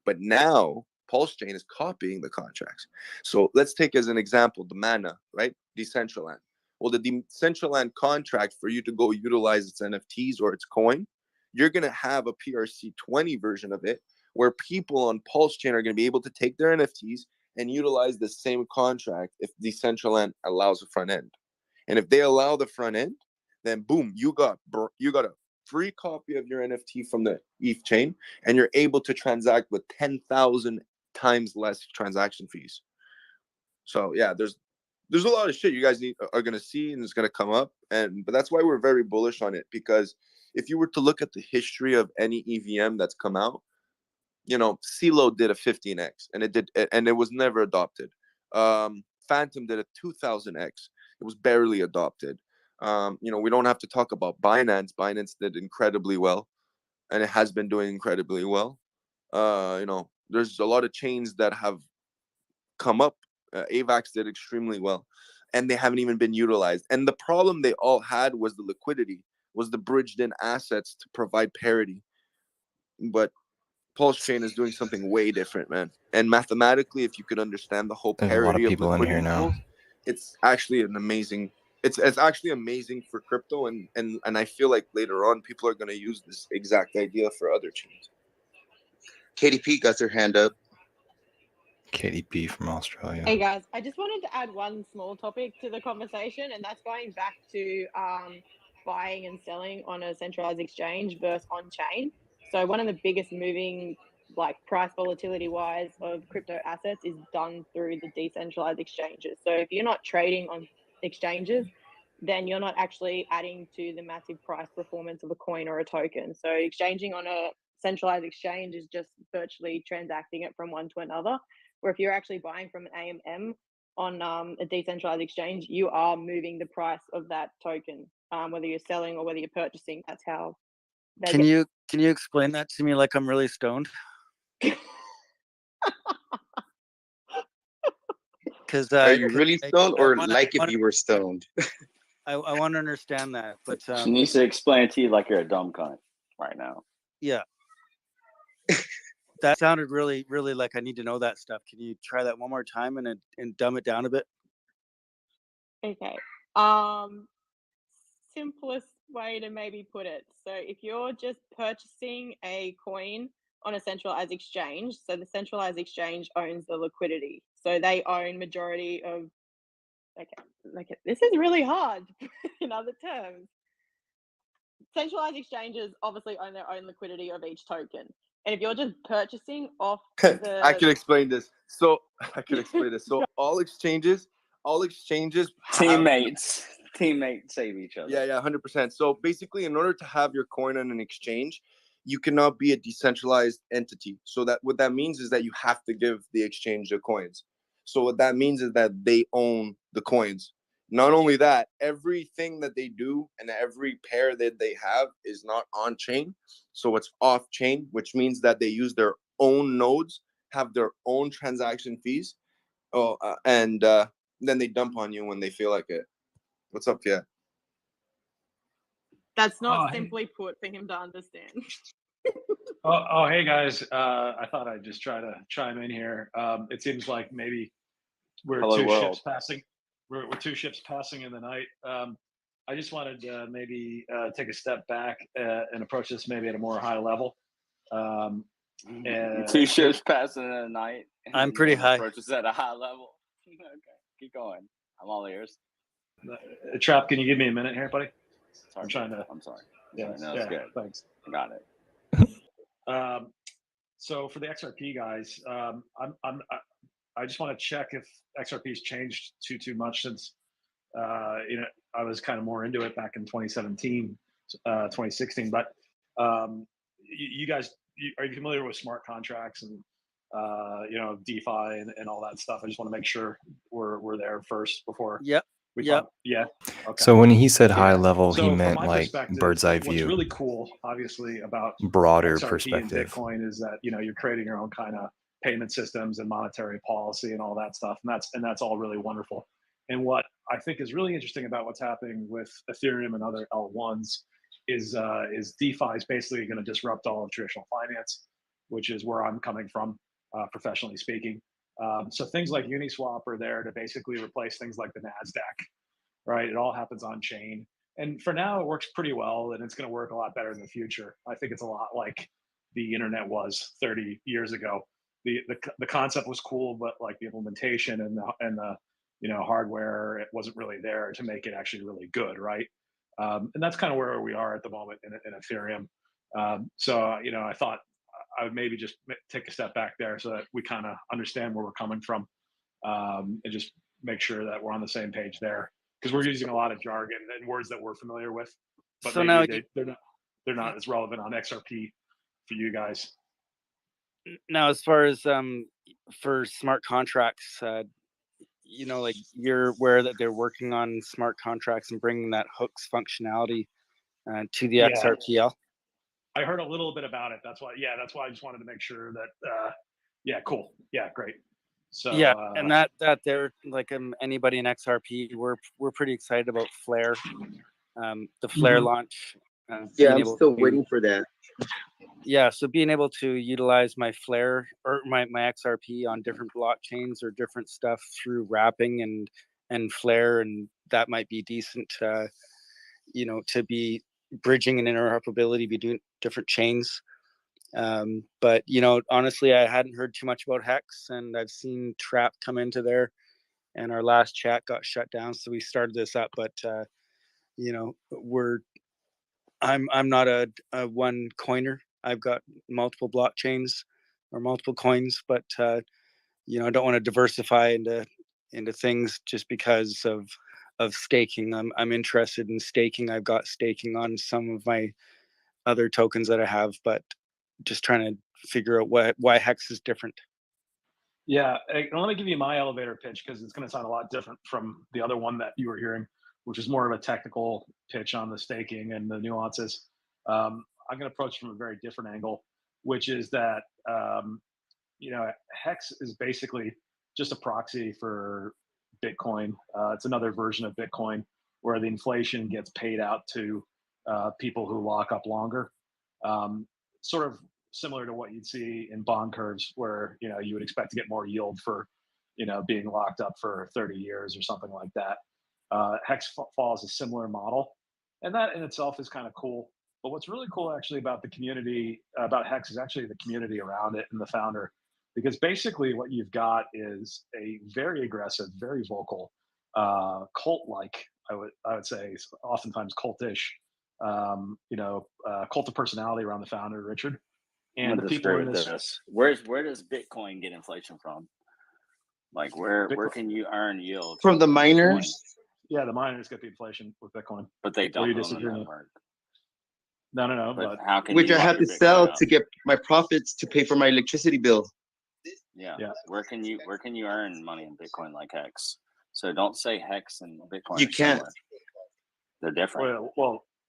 But now Pulse chain is copying the contracts. So let's take as an example the Mana, right? Decentraland. Well, the Decentraland contract, for you to go utilize its NFTs or its coin, you're going to have a PRC20 version of it where people on Pulse chain are going to be able to take their NFTs and utilize the same contract if Decentraland allows a front end. And if they allow the front end, then boom, you got a free copy of your NFT from the ETH chain, and you're able to transact with 10,000 times less transaction fees. So yeah, there's a lot of shit you guys are gonna see, and it's gonna come up, but that's why we're very bullish on it. Because if you were to look at the history of any EVM that's come out, you know, CeeLo did a 15x, and it was never adopted. Phantom did a 2000x. It was barely adopted. You know, we don't have to talk about Binance. Binance did incredibly well, and it has been doing incredibly well. You know, there's a lot of chains that have come up. AVAX did extremely well, and they haven't even been utilized. And the problem they all had was the liquidity, was the bridged-in assets to provide parity. But Pulse chain is doing something way different, man. And mathematically, if you could understand the whole parity of liquidity pools, it's actually an amazing. It's actually amazing for crypto, and I feel like later on people are going to use this exact idea for other chains. KDP got their hand up. KDP from Australia. Hey guys, I just wanted to add one small topic to the conversation, and that's going back to buying and selling on a centralized exchange versus on chain. So one of the biggest moving, like, price volatility wise of crypto assets is done through the decentralized exchanges. So if you're not trading on exchanges, then you're not actually adding to the massive price performance of a coin or a token. So exchanging on a centralized exchange is just virtually transacting it from one to another. Where if you're actually buying from an AMM on a decentralized exchange, you are moving the price of that token, whether you're selling or whether you're purchasing. That's how. Can you explain that to me like I'm really stoned? Because are you really stoned, or like if you were stoned? I want to understand that, but she needs to explain it to you like you're a dumb cunt right now. Yeah. That sounded really, really like I need to know that stuff. Can you try that one more time and dumb it down a bit? Okay. Simplest way to maybe put it. So if you're just purchasing a coin on a centralized exchange, so the centralized exchange owns the liquidity. So they own majority of, okay, this is really hard in other terms. Centralized exchanges obviously own their own liquidity of each token. And if you're just purchasing off I can explain this. So all exchanges all exchanges teammates save each other. Yeah, 100%. So basically, in order to have your coin on an exchange, you cannot be a decentralized entity. So that what that means is that you have to give the exchange the coins. So what that means is that they own the coins. Not only that, everything that they do and every pair that they have is not on chain. So it's off chain, which means that they use their own nodes, have their own transaction fees, and then they dump on you when they feel like it. What's up, Fiat? That's not simply put for him to understand. Hey guys. I thought I'd just try to chime in here. It seems like maybe we're Hello, two world. ships passing. We're two ships passing in the night. I just wanted to maybe take a step back and approach this maybe at a more high level. Two ships passing in the night. I'm pretty high. Approaches at a high level. Okay, keep going. I'm all ears. Trap, can you give me a minute here, buddy? Sorry, I'm trying to. I'm sorry. Yeah, No, it's good. Thanks. I got it. So for the XRP guys, I just want to check if XRP's changed too much since I was kind of more into it back in 2017, 2016. But you guys, are you familiar with smart contracts and DeFi and all that stuff? I just want to make sure we're there first before. Yep. Yeah. Okay. So when he said high level, So he from meant my like perspective, bird's eye what's view, really cool, obviously, about broader XRP perspective. and Bitcoin is that you're creating your own kind of payment systems and monetary policy and all that stuff, and that's all really wonderful. And what I think is really interesting about what's happening with Ethereum and other L1s is DeFi is basically going to disrupt all of traditional finance, which is where I'm coming from, professionally speaking. So things like Uniswap are there to basically replace things like the NASDAQ. Right, it all happens on chain, and for now it works pretty well, and it's going to work a lot better in the future. I think it's a lot like the internet was 30 years ago. The concept was cool, but like the implementation and the hardware, it wasn't really there to make it actually really good, right? And that's kind of where we are at the moment in Ethereum. So I thought I would maybe just take a step back there so that we kind of understand where we're coming from, and just make sure that we're on the same page there, because we're using a lot of jargon and words that we're familiar with, but So maybe they're not as relevant on XRP for you guys. Now, as far as for smart contracts, like you're aware that they're working on smart contracts and bringing that hooks functionality to the XRPL. I heard a little bit about it. That's why I just wanted to make sure that. Cool. Yeah, great. So and that they're like anybody in XRP, we're pretty excited about Flare, the Flare launch. I'm still waiting for that. Yeah, so being able to utilize my Flare or my XRP on different blockchains or different stuff through wrapping and Flare, and that might be decent, to be bridging and interoperability between different chains. But honestly, I hadn't heard too much about Hex, and I've seen Trap come into there, and our last chat got shut down, so we started this up. But I'm not a one coiner. I've got multiple blockchains or multiple coins, but I don't want to diversify into things just because of staking. I'm interested in staking. I've got staking on some of my other tokens that I have, but just trying to figure out why Hex is different. Yeah, let me give you my elevator pitch, because it's going to sound a lot different from the other one that you were hearing, which is more of a technical pitch on the staking and the nuances. I'm going to approach from a very different angle, which is that Hex is basically just a proxy for Bitcoin. It's another version of Bitcoin where the inflation gets paid out to people who lock up longer. Sort of similar to what you'd see in bond curves, where you would expect to get more yield for being locked up for 30 years or something like that. Hex follows a similar model, and that in itself is kind of cool. But what's really cool actually about the community, about Hex, is actually the community around it and the founder, because basically what you've got is a very aggressive, very vocal, cult-like, I would say, oftentimes cultish, cult of personality around the founder, Richard. And the people in this. Where does Bitcoin get inflation from? Like where can you earn yield from the miners? Yeah, the miners get the inflation with Bitcoin. But they Or don't you own the disagree? network. No. But how can Which you I have to Bitcoin sell up? to get my profits to pay for my electricity bill. Yeah. Where can you earn money in Bitcoin like Hex? So don't say Hex and Bitcoin. You can't. Similar. They're different.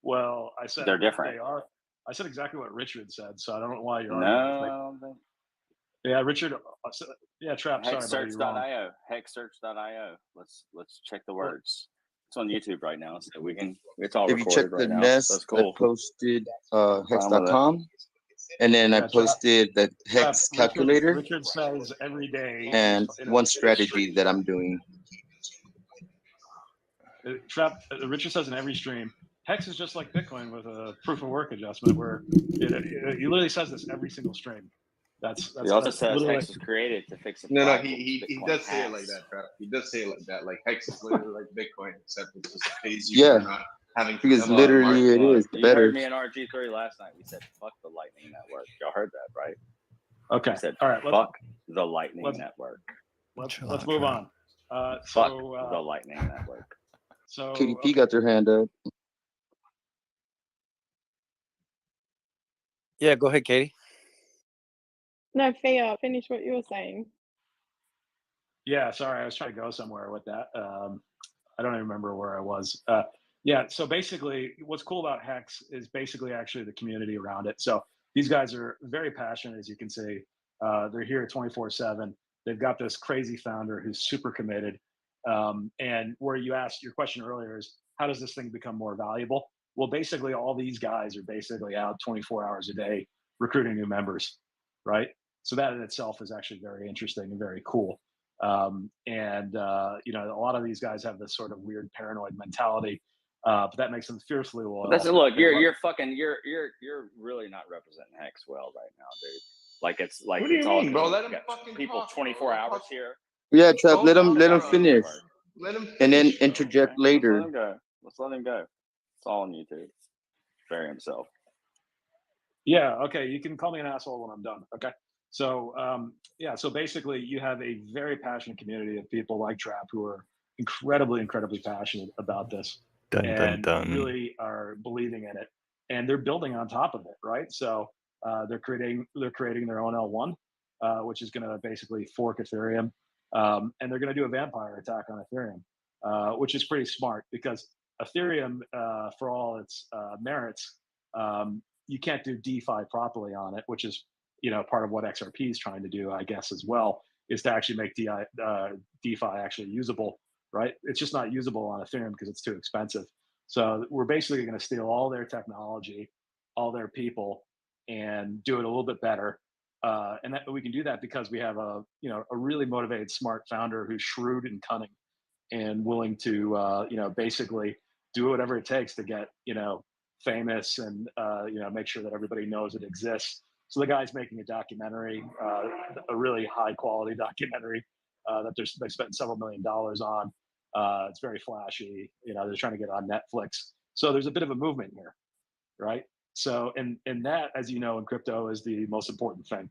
Well, I said they're different. They are. I said exactly what Richard said, so I don't know why you're arguing. No. Yeah, Richard. Yeah, Trap. Sorry, buddy, you're wrong. Hexsearch.io. Hexsearch.io. Let's check the words. It's on YouTube right now, so we can. It's all if you recorded check the right now. nest, That's cool. I posted Hex.com, and then I posted the Hex calculator. Richard says every day. And one strategy that I'm doing. Richard says in every stream, Hex is just like Bitcoin with a proof of work adjustment, where he literally says this every single stream. He also says Hex was created to fix a No, problem. he does say it like that, Trap. He does say it like that. Like Hex is literally like Bitcoin, except it just pays you for not having to. Because literally it is You better. heard me in RG3 last night. We said fuck the Lightning Network. Y'all heard that, right? Okay. We said all right. Fuck the Lightning Network. Let's move on. Fuck the Lightning Network. So KDP got their hand up. Yeah, go ahead, Katie. No, Fia, finish what you were saying. Yeah, sorry, I was trying to go somewhere with that. I don't even remember where I was. Yeah, so basically, what's cool about Hex is basically actually the community around it. So these guys are very passionate, as you can see. They're here 24/7. They've got this crazy founder who's super committed. And where you asked your question earlier is, how does this thing become more valuable? Well, basically, all these guys are basically out 24 hours a day recruiting new members, right? So that in itself is actually very interesting and very cool. You know, a lot of these guys have this sort of weird paranoid mentality, but that makes them fiercely loyal. Look, you're really not representing Hex well right now, dude. Like it's like What do it's you all mean, bro? good. Let him You got fucking people talk, 24 hours here. Yeah, Trap, let him finish. Let him and then finish, bro. interject Okay, later. Let's let him go. It's all on YouTube. Bury himself. Yeah, okay. You can call me an asshole when I'm done. Okay. So yeah, so basically you have a very passionate community of people like Trap who are incredibly passionate about this and really are believing in it. And they're building on top of it, right? So they're creating their own L1, which is going to basically fork Ethereum. And they're going to do a vampire attack on Ethereum, which is pretty smart because Ethereum, for all its merits, you can't do DeFi properly on it, which is, you know, part of what XRP is trying to do, I guess, as well, is to actually make DeFi actually usable, right? It's just not usable on Ethereum because it's too expensive. So we're basically going to steal all their technology, all their people, and do it a little bit better. And that we can do that because we have a really motivated, smart founder who's shrewd and cunning and willing to, basically do whatever it takes to get, famous and make sure that everybody knows it exists. So the guy's making a documentary, a really high quality documentary that they spent several $1 million on. It's very flashy. They're trying to get on Netflix. So there's a bit of a movement here, right? So and that, as you know, in crypto is the most important thing.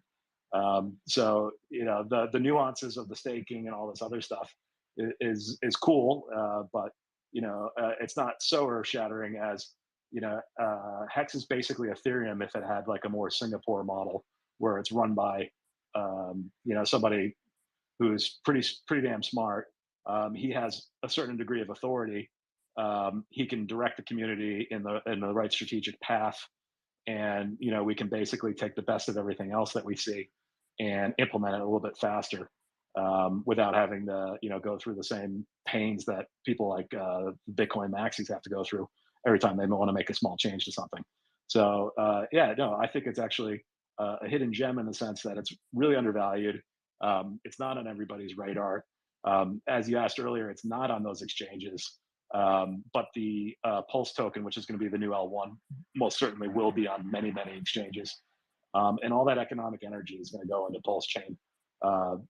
So the nuances of the staking and all this other stuff is cool, but it's not so earth shattering as Hex is basically Ethereum if it had like a more Singapore model where it's run by somebody who's pretty damn smart. He has a certain degree of authority. He can direct the community in the right strategic path, and we can basically take the best of everything else that we see and implement it a little bit faster without having to go through the same pains that people like Bitcoin maxis have to go through every time they want to make a small change to something. So I think it's actually a hidden gem in the sense that it's really undervalued. It's not on everybody's radar. As you asked earlier, it's not on those exchanges. But the Pulse token, which is going to be the new L1, most certainly will be on many exchanges. And all that economic energy is going to go into Pulse chain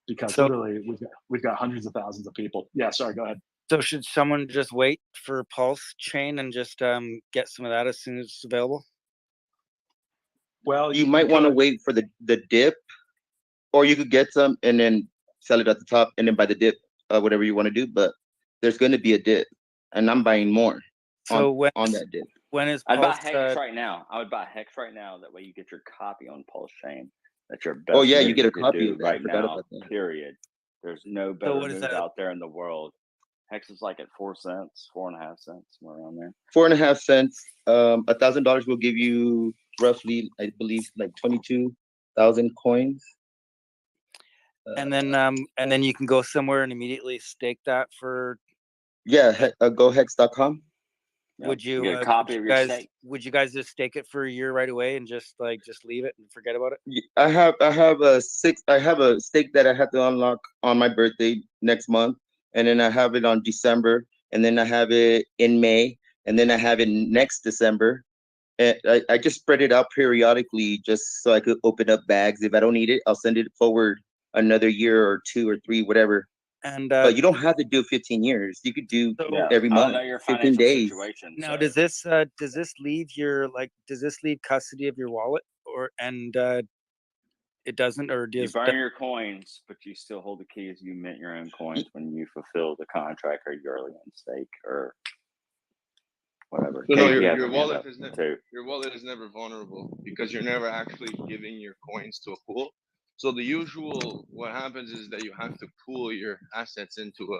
because literally we've got hundreds of thousands of people. Yeah, sorry, go ahead. So should someone just wait for Pulse chain and just get some of that as soon as it's available? Well, you might want to wait for the dip, or you could get some and then sell it at the top, and then buy the dip, whatever you want to do. But there's going to be a dip, and I'm buying more So on that dip. When is I'd buy Pulse? Hex right now. I would buy Hex right now. That way you get your copy on Pulse Chain. That's your best. Oh yeah, you move get a could copy do of that. right I forgot now. about that. Period. There's no So better what is move that? out there in the world. Hex is like at 4 cents, 4.5 cents, somewhere around there. 4.5 cents. $1,000 will give you roughly, I believe, like 22,000 coins. And then you can go somewhere and immediately stake that for. Yeah, go hex.com. Would you get a copy of your stake? Would you guys just stake it for a year right away and just leave it and forget about it? I have a stake that I have to unlock on my birthday next month, and then I have it on December, and then I have it in May, and then I have it next December. And I just spread it out periodically just so I could open up bags. If I don't need it, I'll send it forward another year or 2 or 3, whatever. And but you don't have to do 15 years. You could do every I month, don't know your 15 financial days. situation. Now, so- does this leave custody of your wallet, or it doesn't, or You does burn your coins, but you still hold the keys. You mint your own coins when you fulfill the contract or you're early on stake or whatever. So no, KP has your a hand wallet up, is too. your wallet is never vulnerable because you're never actually giving your coins to a pool. So the usual what happens is that you have to pool your assets into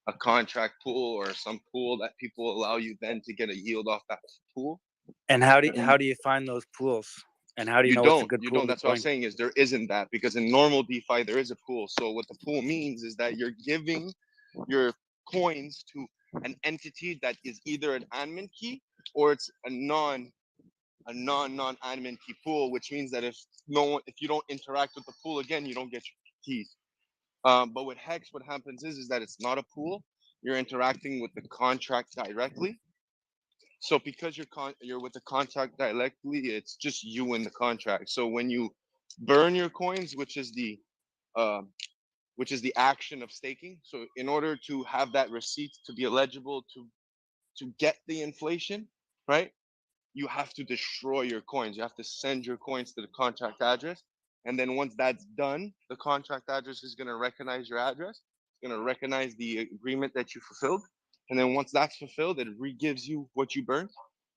a contract pool or some pool that people allow you then to get a yield off that pool. And how do you find those pools? And how do you know it's a good pool? That's what I'm saying is there isn't that because in normal DeFi there is a pool. So what the pool means is that you're giving your coins to an entity that is either an admin key or it's a non-admin key pool, which means that if you don't interact with the pool again, you don't get your keys. But with Hex, what happens is that it's not a pool. You're interacting with the contract directly. So because you're with the contract directly, it's just you in the contract. So when you burn your coins, which is the action of staking. So in order to have that receipt to be eligible to get the inflation, right? You have to destroy your coins. You have to send your coins to the contract address. And then once that's done, the contract address is going to recognize your address. It's going to recognize the agreement that you fulfilled. And then once that's fulfilled, it re-gives you what you burned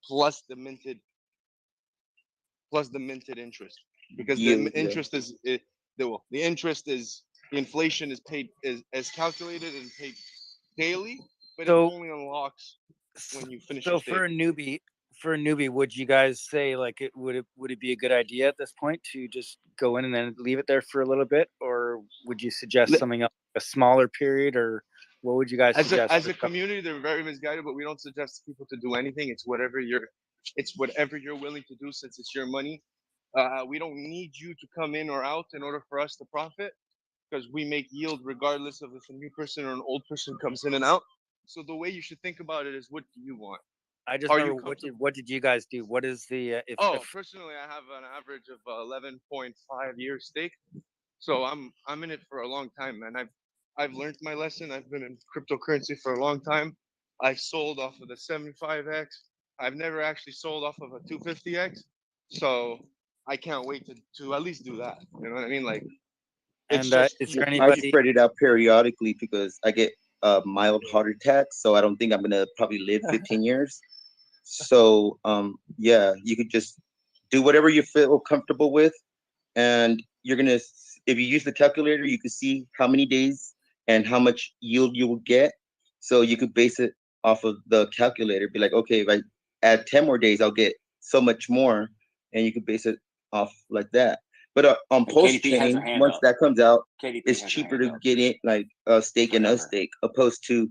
plus the minted interest. Because the interest is the inflation is paid is calculated and paid daily, but it only unlocks when you finish your So stake. for a newbie, would you guys say would it be a good idea at this point to just go in and then leave it there for a little bit, or would you suggest something else, a smaller period, or what would you guys suggest? As a community, they're very misguided, but we don't suggest people to do anything. It's whatever you're willing to do since it's your money. We don't need you to come in or out in order for us to profit because we make yield regardless of if a new person or an old person comes in and out. So the way you should think about it is, what do you want? I just remember what did you guys do? What is the personally, I have an average of 11.5 years stake, so I'm in it for a long time, man. I've learned my lesson. I've been in cryptocurrency for a long time. I've sold off of the 75x. I've never actually sold off of a 250x, so I can't wait to at least do that. You know what I mean? Like, is there I spread it out periodically because I get mild heart attacks, so I don't think I'm gonna probably live 15 years. So yeah, you could just do whatever you feel comfortable with, and you're gonna, if you use the calculator, you can see how many days and how much yield you will get. So you could base it off of the calculator. Be like, okay, if I add 10 more days, I'll get so much more, and you could base it off like that. But on Pulse Chain, once that comes out, it's cheaper to get it like a stake and unstake opposed to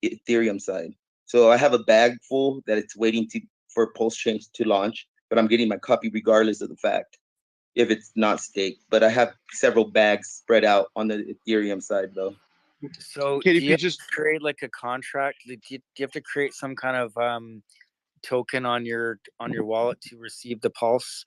Ethereum side. So I have a bag full that it's waiting for Pulse Chain to launch, but I'm getting my copy regardless of the fact if it's not staked. But I have several bags spread out on the Ethereum side though. So do you just create like a contract? Do you have to create some kind of token on your wallet to receive the pulse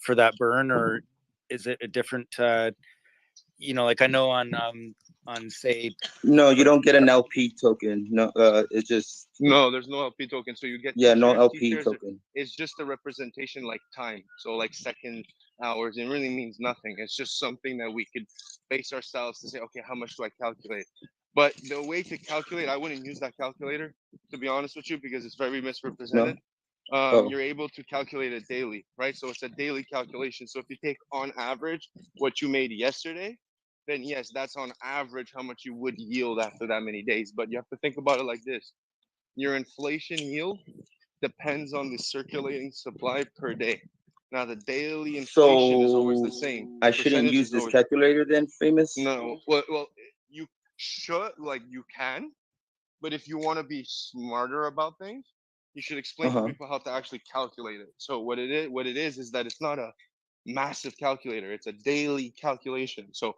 for that burn, or is it a different like I know on say no, you don't get an LP token. No, it's just no, there's no LP token. So you get no T-shares. LP T-shares token. It's just a representation like time. So like seconds, hours. It really means nothing. It's just something that we could base ourselves to say, okay, how much do I calculate? But the way to calculate, I wouldn't use that calculator, to be honest with you, because it's very misrepresented. You're able to calculate it daily, right? So it's a daily calculation. So if you take on average what you made yesterday, then yes, that's on average how much you would yield after that many days. But you have to think about it like this. Your inflation yield depends on the circulating supply per day. Now the daily inflation is always the same. I shouldn't use this calculator then, Famous? No, well, you should, like, you can, but if you want to be smarter about things, you should explain to people how to actually calculate it. So what it is that it's not a massive calculator, it's a daily calculation. So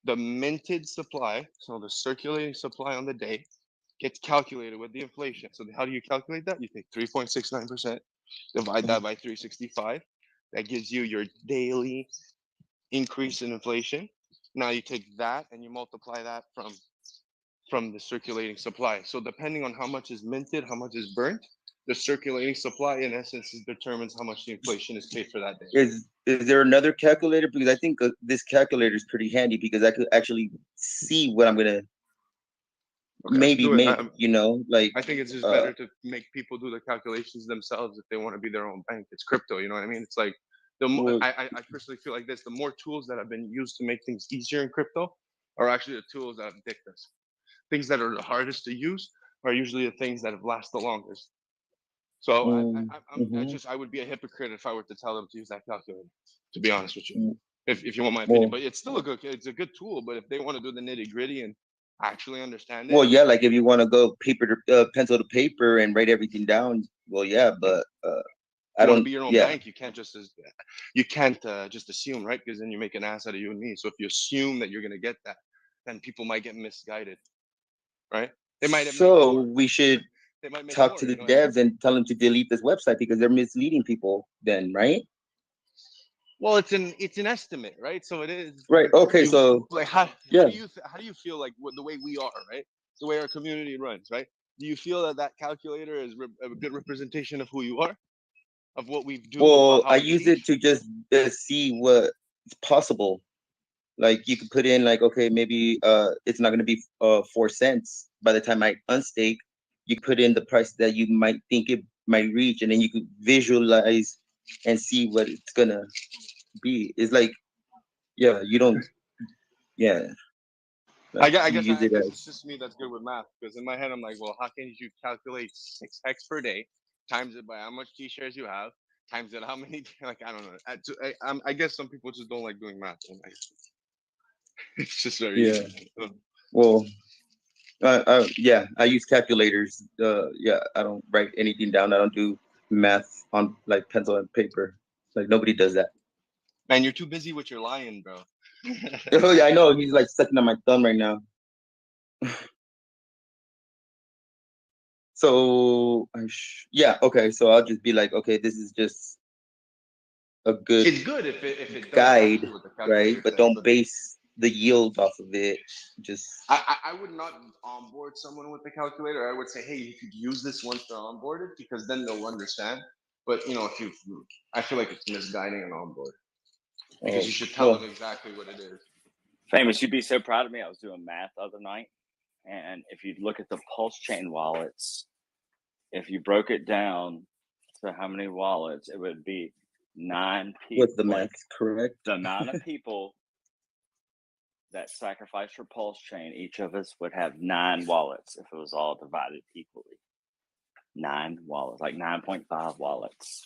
the minted supply, so the circulating supply on the day, gets calculated with the inflation. So how do you calculate that? You take 3.69%, divide that by 365. That gives you your daily increase in inflation. Now you take that and you multiply that from the circulating supply. So depending on how much is minted, how much is burnt, the circulating supply in essence determines how much the inflation is paid for that day. Is there another calculator? Because I think this calculator is pretty handy because I could actually see what I'm gonna maybe make. You know, like I think it's just better to make people do the calculations themselves if they want to be their own bank. It's crypto, you know what I mean? It's like I personally feel like this: the more tools that have been used to make things easier in crypto are actually the tools that addict us. Things that are the hardest to use are usually the things that have lasted the longest. So I would be a hypocrite if I were to tell them to use that calculator, to be honest with you. If you want my opinion, but it's still it's a good tool. But if they want to do the nitty gritty and actually understand it, well, yeah, like if you want to go pencil to paper and write everything down, well, yeah, but I don't be your own bank. You can't just assume, right? Because then you make an ass out of you and me. So if you assume that you're gonna get that, then people might get misguided, right? They might have we should talk to the devs and tell them to delete this website because they're misleading people then, right? Well, it's an estimate, right? So it is. Right. Okay. So like how do you feel like the way we are, right? The way our community runs, right? Do you feel that calculator is a good representation of who you are, of what we do? Well, I use it to just see what's possible. Like you could put in like, okay, maybe it's not going to be 4 cents by the time I unstake. You put in the price that you might think it might reach, and then you could visualize and see what it's gonna be. It's like, yeah, you don't, yeah. Like, I guess it's just me that's good with math, because in my head I'm like, well, how can you calculate 6 hex per day, times it by how much T-shares you have, times it how many? Like I don't know. I guess some people just don't like doing math. It's just very easy. Well, yeah, I use calculators. Yeah, I don't write anything down. I don't do math on like pencil and paper. Like nobody does that. Man, you're too busy with your lion, bro. Oh yeah, I know. He's like sucking on my thumb right now. So yeah, okay. So I'll just be like, okay, this is just a good. It's good if it guide, right? But don't base the yield off of it. Just I would not onboard someone with the calculator. I would say, hey, you could use this once they're onboarded, because then they'll understand. But I feel like it's misguiding an onboard, because you should tell them exactly what it is. Famous, you'd be so proud of me. I was doing math the other night, and if you look at the Pulse Chain wallets, if you broke it down to how many wallets, it would be 9 people. What's the math correct? The amount of people that sacrifice for Pulse Chain, each of us would have 9 wallets if it was all divided equally. 9 wallets, like 9.5 wallets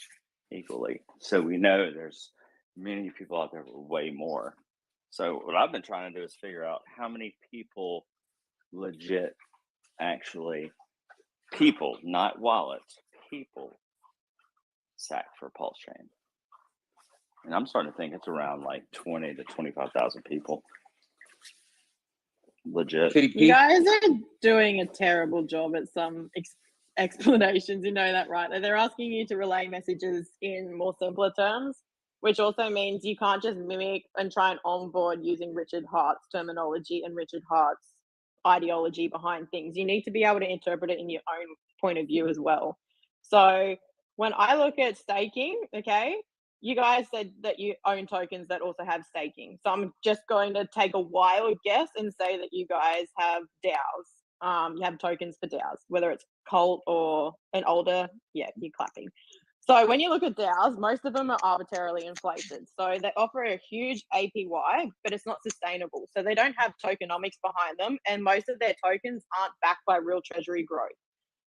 equally. So we know there's many people out there with way more. So what I've been trying to do is figure out how many people legit actually, people, not wallets, people sack for Pulse Chain. And I'm starting to think it's around like 20 to 25,000 people. Legit. You guys are doing a terrible job at some explanations. You know that, right? They're asking you to relay messages in more simpler terms, which also means you can't just mimic and try and onboard using Richard Hart's terminology and Richard Hart's ideology behind things. You need to be able to interpret it in your own point of view as well. So when I look at staking, okay, you guys said that you own tokens that also have staking. So I'm just going to take a wild guess and say that you guys have DAOs. You have tokens for DAOs, whether it's Colt or an older, yeah, you're clapping. So when you look at DAOs, most of them are arbitrarily inflated. So they offer a huge APY, but it's not sustainable. So they don't have tokenomics behind them, and most of their tokens aren't backed by real treasury growth.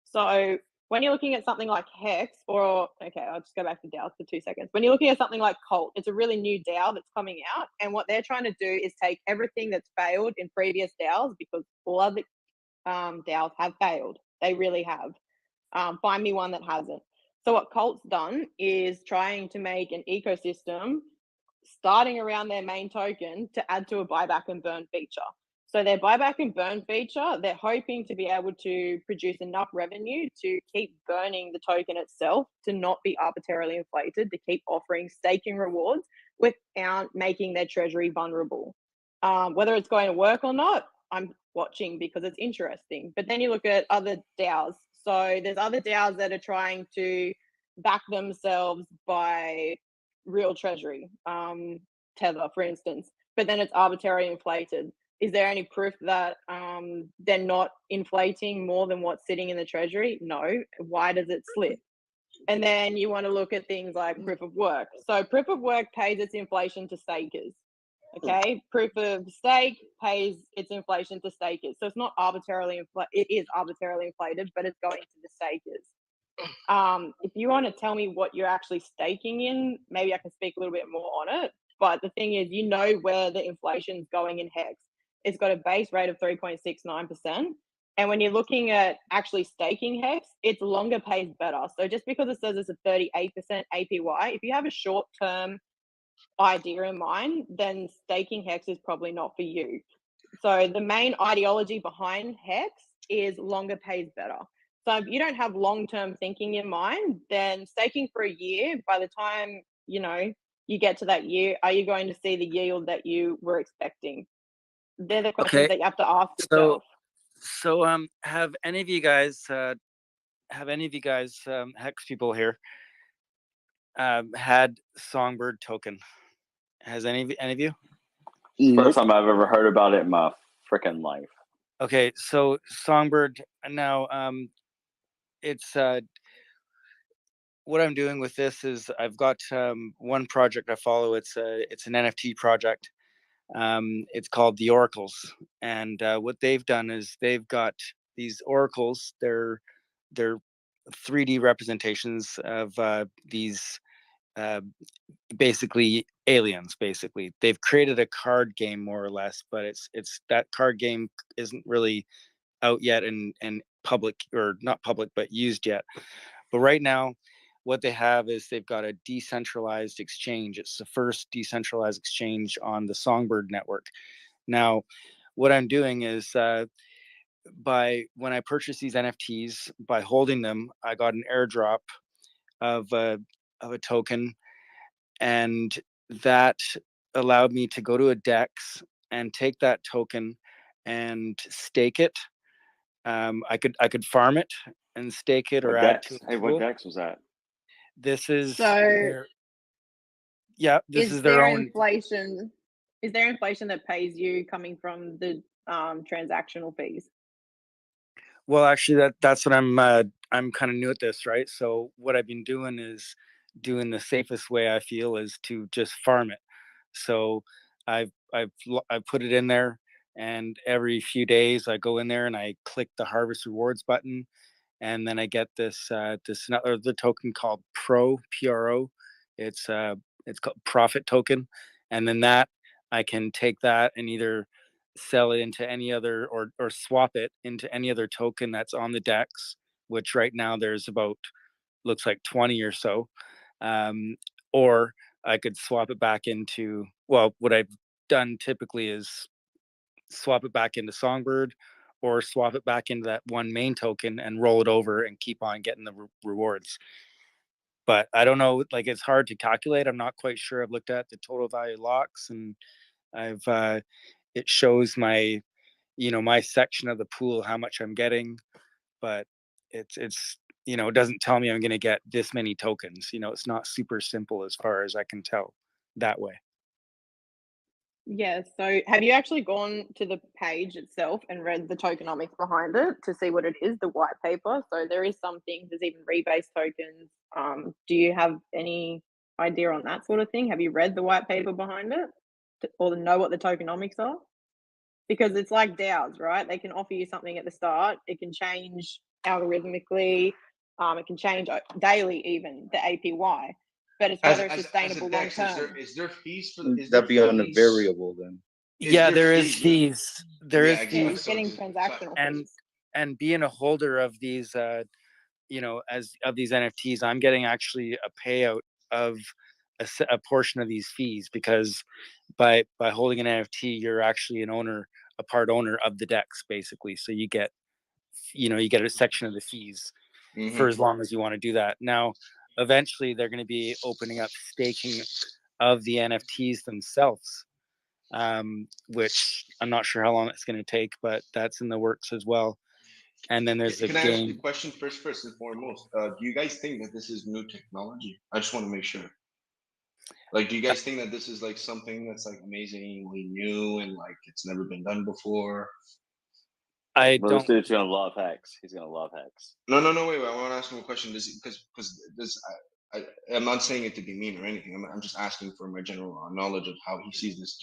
So when you're looking at something like Hex, or okay, I'll just go back to DAOs for 2 seconds. When you're looking at something like Colt, it's a really new DAO that's coming out, and what they're trying to do is take everything that's failed in previous DAOs, because all other DAOs have failed. They really have. Find me one that hasn't. So what Colt's done is trying to make an ecosystem starting around their main token to add to a buyback and burn feature. So their buyback and burn feature, they're hoping to be able to produce enough revenue to keep burning the token itself, to not be arbitrarily inflated, to keep offering staking rewards without making their treasury vulnerable. Whether it's going to work or not, I'm watching because it's interesting. But then you look at other DAOs. So there's other DAOs that are trying to back themselves by real treasury, Tether, for instance, but then it's arbitrarily inflated. Is there any proof that they're not inflating more than what's sitting in the treasury? No. Why does it slip? And then you want to look at things like proof of work. So proof of work pays its inflation to stakers. Okay, proof of stake pays its inflation to stakers. So it's not arbitrarily inflated. It is arbitrarily inflated, but it's going to the stakers. If you want to tell me what you're actually staking in, maybe I can speak a little bit more on it. But the thing is, you know where the inflation's going in Hex. It's got a base rate of 3.69%. And when you're looking at actually staking Hex, it's longer pays better. So just because it says it's a 38% APY, if you have a short-term idea in mind, then staking Hex is probably not for you. So the main ideology behind Hex is longer pays better. So if you don't have long-term thinking in mind, then staking for a year, by the time, you know, you get to that year, are you going to see the yield that you were expecting? They're the questions that you have to ask yourself. So have any of you guys Hex people here had Songbird token? Has any of you? First time I've ever heard about it in my freaking life. Okay, so Songbird now, it's what I'm doing with this is I've got one project I follow. It's an NFT project. It's called the Oracles, and what they've done is they've got these oracles. They're 3D representations of these basically aliens. Basically, they've created a card game more or less, but it's that card game isn't really out yet and public, or not public, but used yet. But right now, what they have is they've got a decentralized exchange. It's the first decentralized exchange on the Songbird network. Now, what I'm doing is when I purchased these NFTs, by holding them, I got an airdrop of a token, and that allowed me to go to a DEX and take that token and stake it. I could farm it and stake it, or add to it. Hey, what DEX was that? This is So this is their own inflation. Is there inflation that pays you coming from the transactional fees? Well, actually, that's what I'm kind of new at this, right? So what I've been doing is doing the safest way I feel is to just farm it. So I've put it in there, and every few days I go in there and I click the harvest rewards button, and then I get this the token called PRO. It's called profit token, and then that I can take that and either sell it into any other, or swap it into any other token that's on the DEX, which right now there's about, looks like 20 or so, or I could swap it back into, well, what I've done typically is swap it back into Songbird, or swap it back into that one main token and roll it over and keep on getting the rewards. But I don't know, like, it's hard to calculate. I'm not quite sure. I've looked at the total value locks, and I've it shows my, my section of the pool, how much I'm getting, but it's it doesn't tell me I'm going to get this many tokens. It's not super simple as far as I can tell that way. Yeah, so have you actually gone to the page itself and read the tokenomics behind it to see what it is, the white paper? So there is some things, there's even rebase tokens. Do you have any idea on that sort of thing? Have you read the white paper behind it or know what the tokenomics are? Because it's like DAOs, right? They can offer you something at the start. It can change algorithmically. It can change daily, even the APY. But it's whether it's sustainable long term. Is there fees for That be on a variable then? There is fees. There is Yeah, fees. you're getting transactional fees. And being a holder of these, of these NFTs, I'm getting actually a payout of a portion of these fees, because by holding an NFT, you're actually a part owner of the DEX, basically. So you get a section of the fees for as long as you want to do that. Now, eventually, they're going to be opening up staking of the NFTs themselves, which I'm not sure how long it's going to take, but that's in the works as well. And then there's Can I ask you a question first and foremost? Do you guys think that this is new technology? I just want to make sure. Like, do you guys think that this is like something that's like amazingly new and like it's never been done before? This dude's gonna love Hex. He's gonna love Hex. No, wait. I want to ask him a question. I'm not saying it to be mean or anything. I'm just asking for my general knowledge of how he sees this.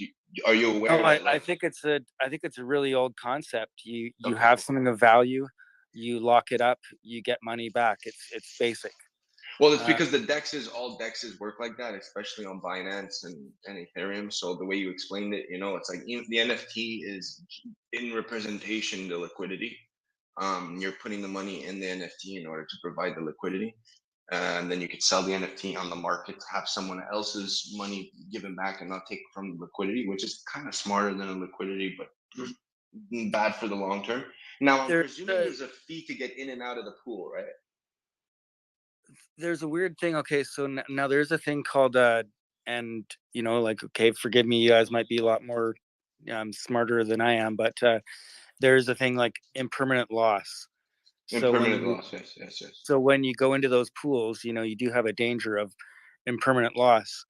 Are you aware? I think it's a really old concept. You have something of value, you lock it up, you get money back. It's basic. Well, it's because all DEXs work like that, especially on Binance and Ethereum. So the way you explained it, it's like the NFT is in representation the liquidity. You're putting the money in the NFT in order to provide the liquidity. And then you could sell the NFT on the market to have someone else's money given back and not take from the liquidity, which is kind of smarter than a liquidity, but bad for the long term. Now, I'm presuming there's a fee to get in and out of the pool, right? There's a weird thing. Okay, so now there's a thing called forgive me, you guys might be a lot more smarter than I am, but there's a thing like impermanent loss. Impermanent loss, yes. So when you go into those pools, you do have a danger of impermanent loss,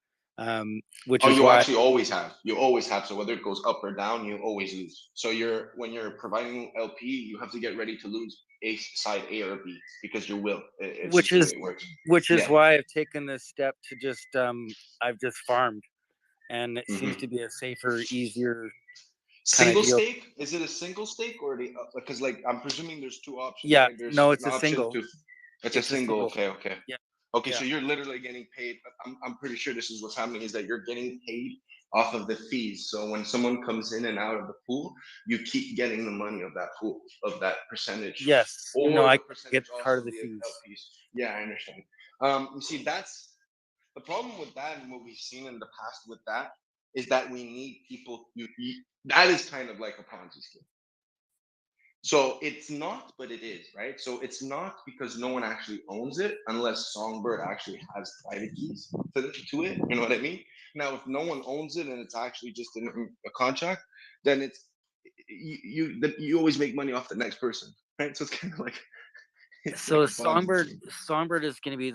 which is why actually always have. You always have. So whether it goes up or down, you always lose. So when you're providing LP, you have to get ready to lose side A or B because you will. Which is why I've taken this step to just I've just farmed, and it seems to be a safer, easier single stake. Is it a single stake or because I'm presuming there's two options? Yeah, right? There's no, it's a single. It's a single. Okay. Yeah. Okay, so you're literally getting paid. I'm pretty sure this is what's happening, is that you're getting paid off of the fees. So when someone comes in and out of the pool, you keep getting the money of that pool, of that percentage. Yes. Or I percentage get part of the fees. LPs. Yeah, I understand. You see, that's the problem with that, and what we've seen in the past with that is that we need people. That is kind of like a Ponzi scheme. So it's not, but it is, right? So it's not because no one actually owns it unless Songbird actually has private keys to it. You know what I mean? Now, if no one owns it and it's actually just in a contract, then it's you always make money off the next person, right? So it's kind of like. So Songbird is going to be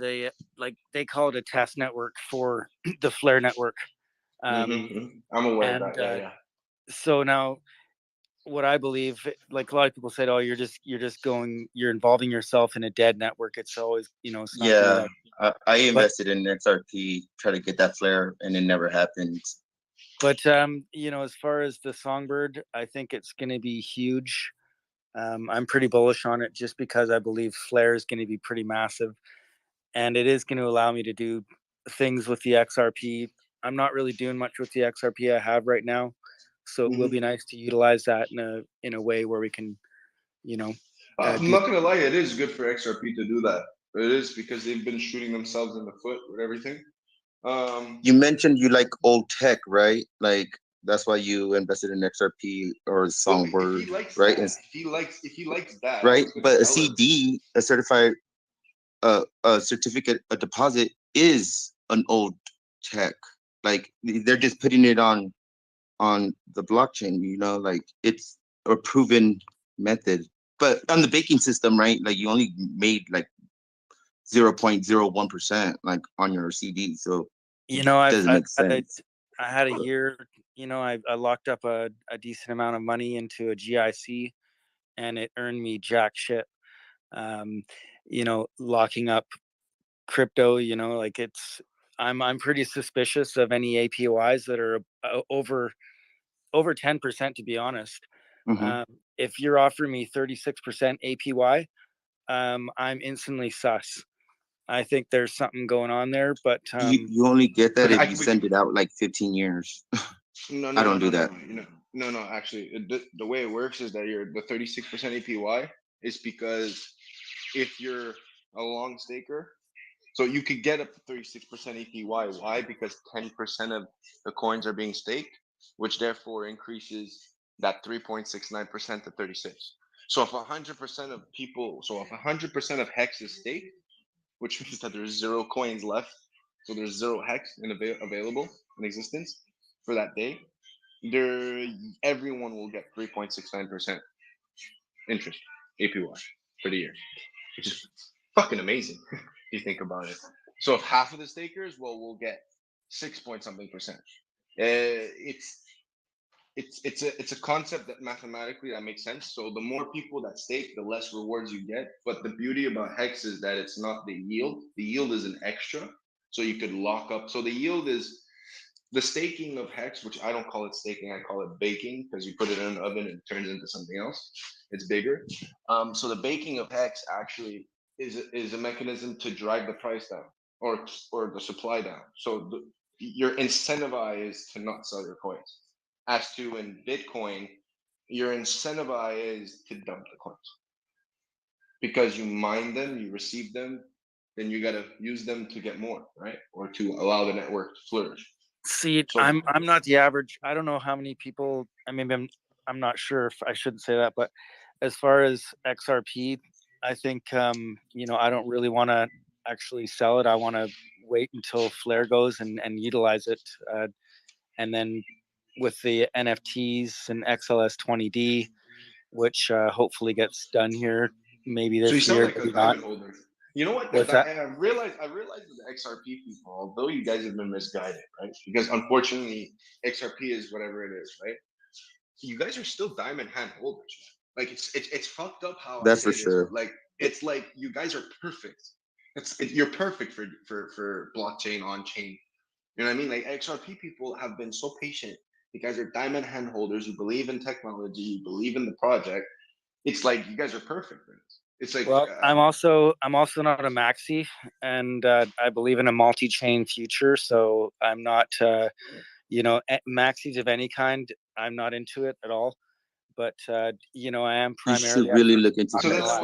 they call it a test network for the Flare network. I'm aware of that. Yeah. So now, what I believe, like a lot of people said, oh, you're involving yourself in a dead network. It's always, it's not. Yeah, I invested in XRP, try to get that flare, and it never happened. But as far as the Songbird, I think it's going to be huge. I'm pretty bullish on it just because I believe Flare is going to be pretty massive, and it is going to allow me to do things with the XRP. I'm not really doing much with the XRP I have right now, so it will be nice to utilize that in a way where we can, I'm not gonna lie, it is good for XRP to do that. It is, because they've been shooting themselves in the foot with everything. You mentioned you like old tech, right? Like that's why you invested in XRP or Songbird, right? If he likes that, right? But a CD, a certified, a certificate, a deposit is an old tech. Like they're just putting it on the blockchain. Like it's a proven method. But on the banking system, right? Like you only made like 0.01% like on your CD. So You know, it doesn't make sense. I had a year, you know, I locked up a decent amount of money into a GIC, and it earned me jack shit. You know, locking up crypto, you know, like I'm pretty suspicious of any APYs that are over 10%, to be honest. If you're offering me 36% APY, I'm instantly sus. I think there's something going on there, but you only get that if you send it out like 15 years. No, I don't do that. No. Actually, the way it works is that the 36% APY is because if you're a long staker, so you could get up to 36% APY. Why? Because 10% of the coins are being staked, which therefore increases that 3.69% to 36. So if 100% of people, so if 100% of Hex is staked, which means that there's 0 coins left, so there's 0 Hex available in existence for that day, everyone will get 3.69% interest APY for the year, which is fucking amazing if you think about it. So if half of the stakers, well, we'll get 6 point something percent. It's a concept that mathematically that makes sense. So the more people that stake, the less rewards you get. But the beauty about Hex is that it's not the yield. The yield is an extra, so you could lock up. So the yield is the staking of Hex, which I don't call it staking, I call it baking, because you put it in an oven and it turns into something else. It's bigger. So the baking of Hex actually is a mechanism to drive the price down or the supply down. So you're incentivized to not sell your coins. As to in Bitcoin, you're incentivized to dump the coins because you mine them, you receive them, then you got to use them to get more, right? Or to allow the network to flourish. See, I'm not the average. I don't know how many people. I mean, I'm not sure if I shouldn't say that, but as far as XRP, I think you know, I don't really want to actually sell it. I want to wait until Flare goes and utilize it, and then with the NFTs and XLS 20D, which hopefully gets done here maybe So you this sound year, like a maybe not. diamond holder. You know what? What's that? I realized that the XRP people, although you guys have been misguided, right? Because unfortunately, XRP is whatever it is, right? You guys are still diamond hand holders. Like it's fucked up how That's I for say this, sure. but like it's like you guys are perfect. You're perfect for blockchain on chain. You know what I mean? Like XRP people have been so patient. You guys are diamond hand holders. You believe in technology. You believe in the project. It's like you guys are perfect for this. It's like well, I'm also not a maxi, and I believe in a multi-chain future. So I'm not, you know, maxis of any kind. I'm not into it at all. But you know, I am You primarily. should really look into so Hex.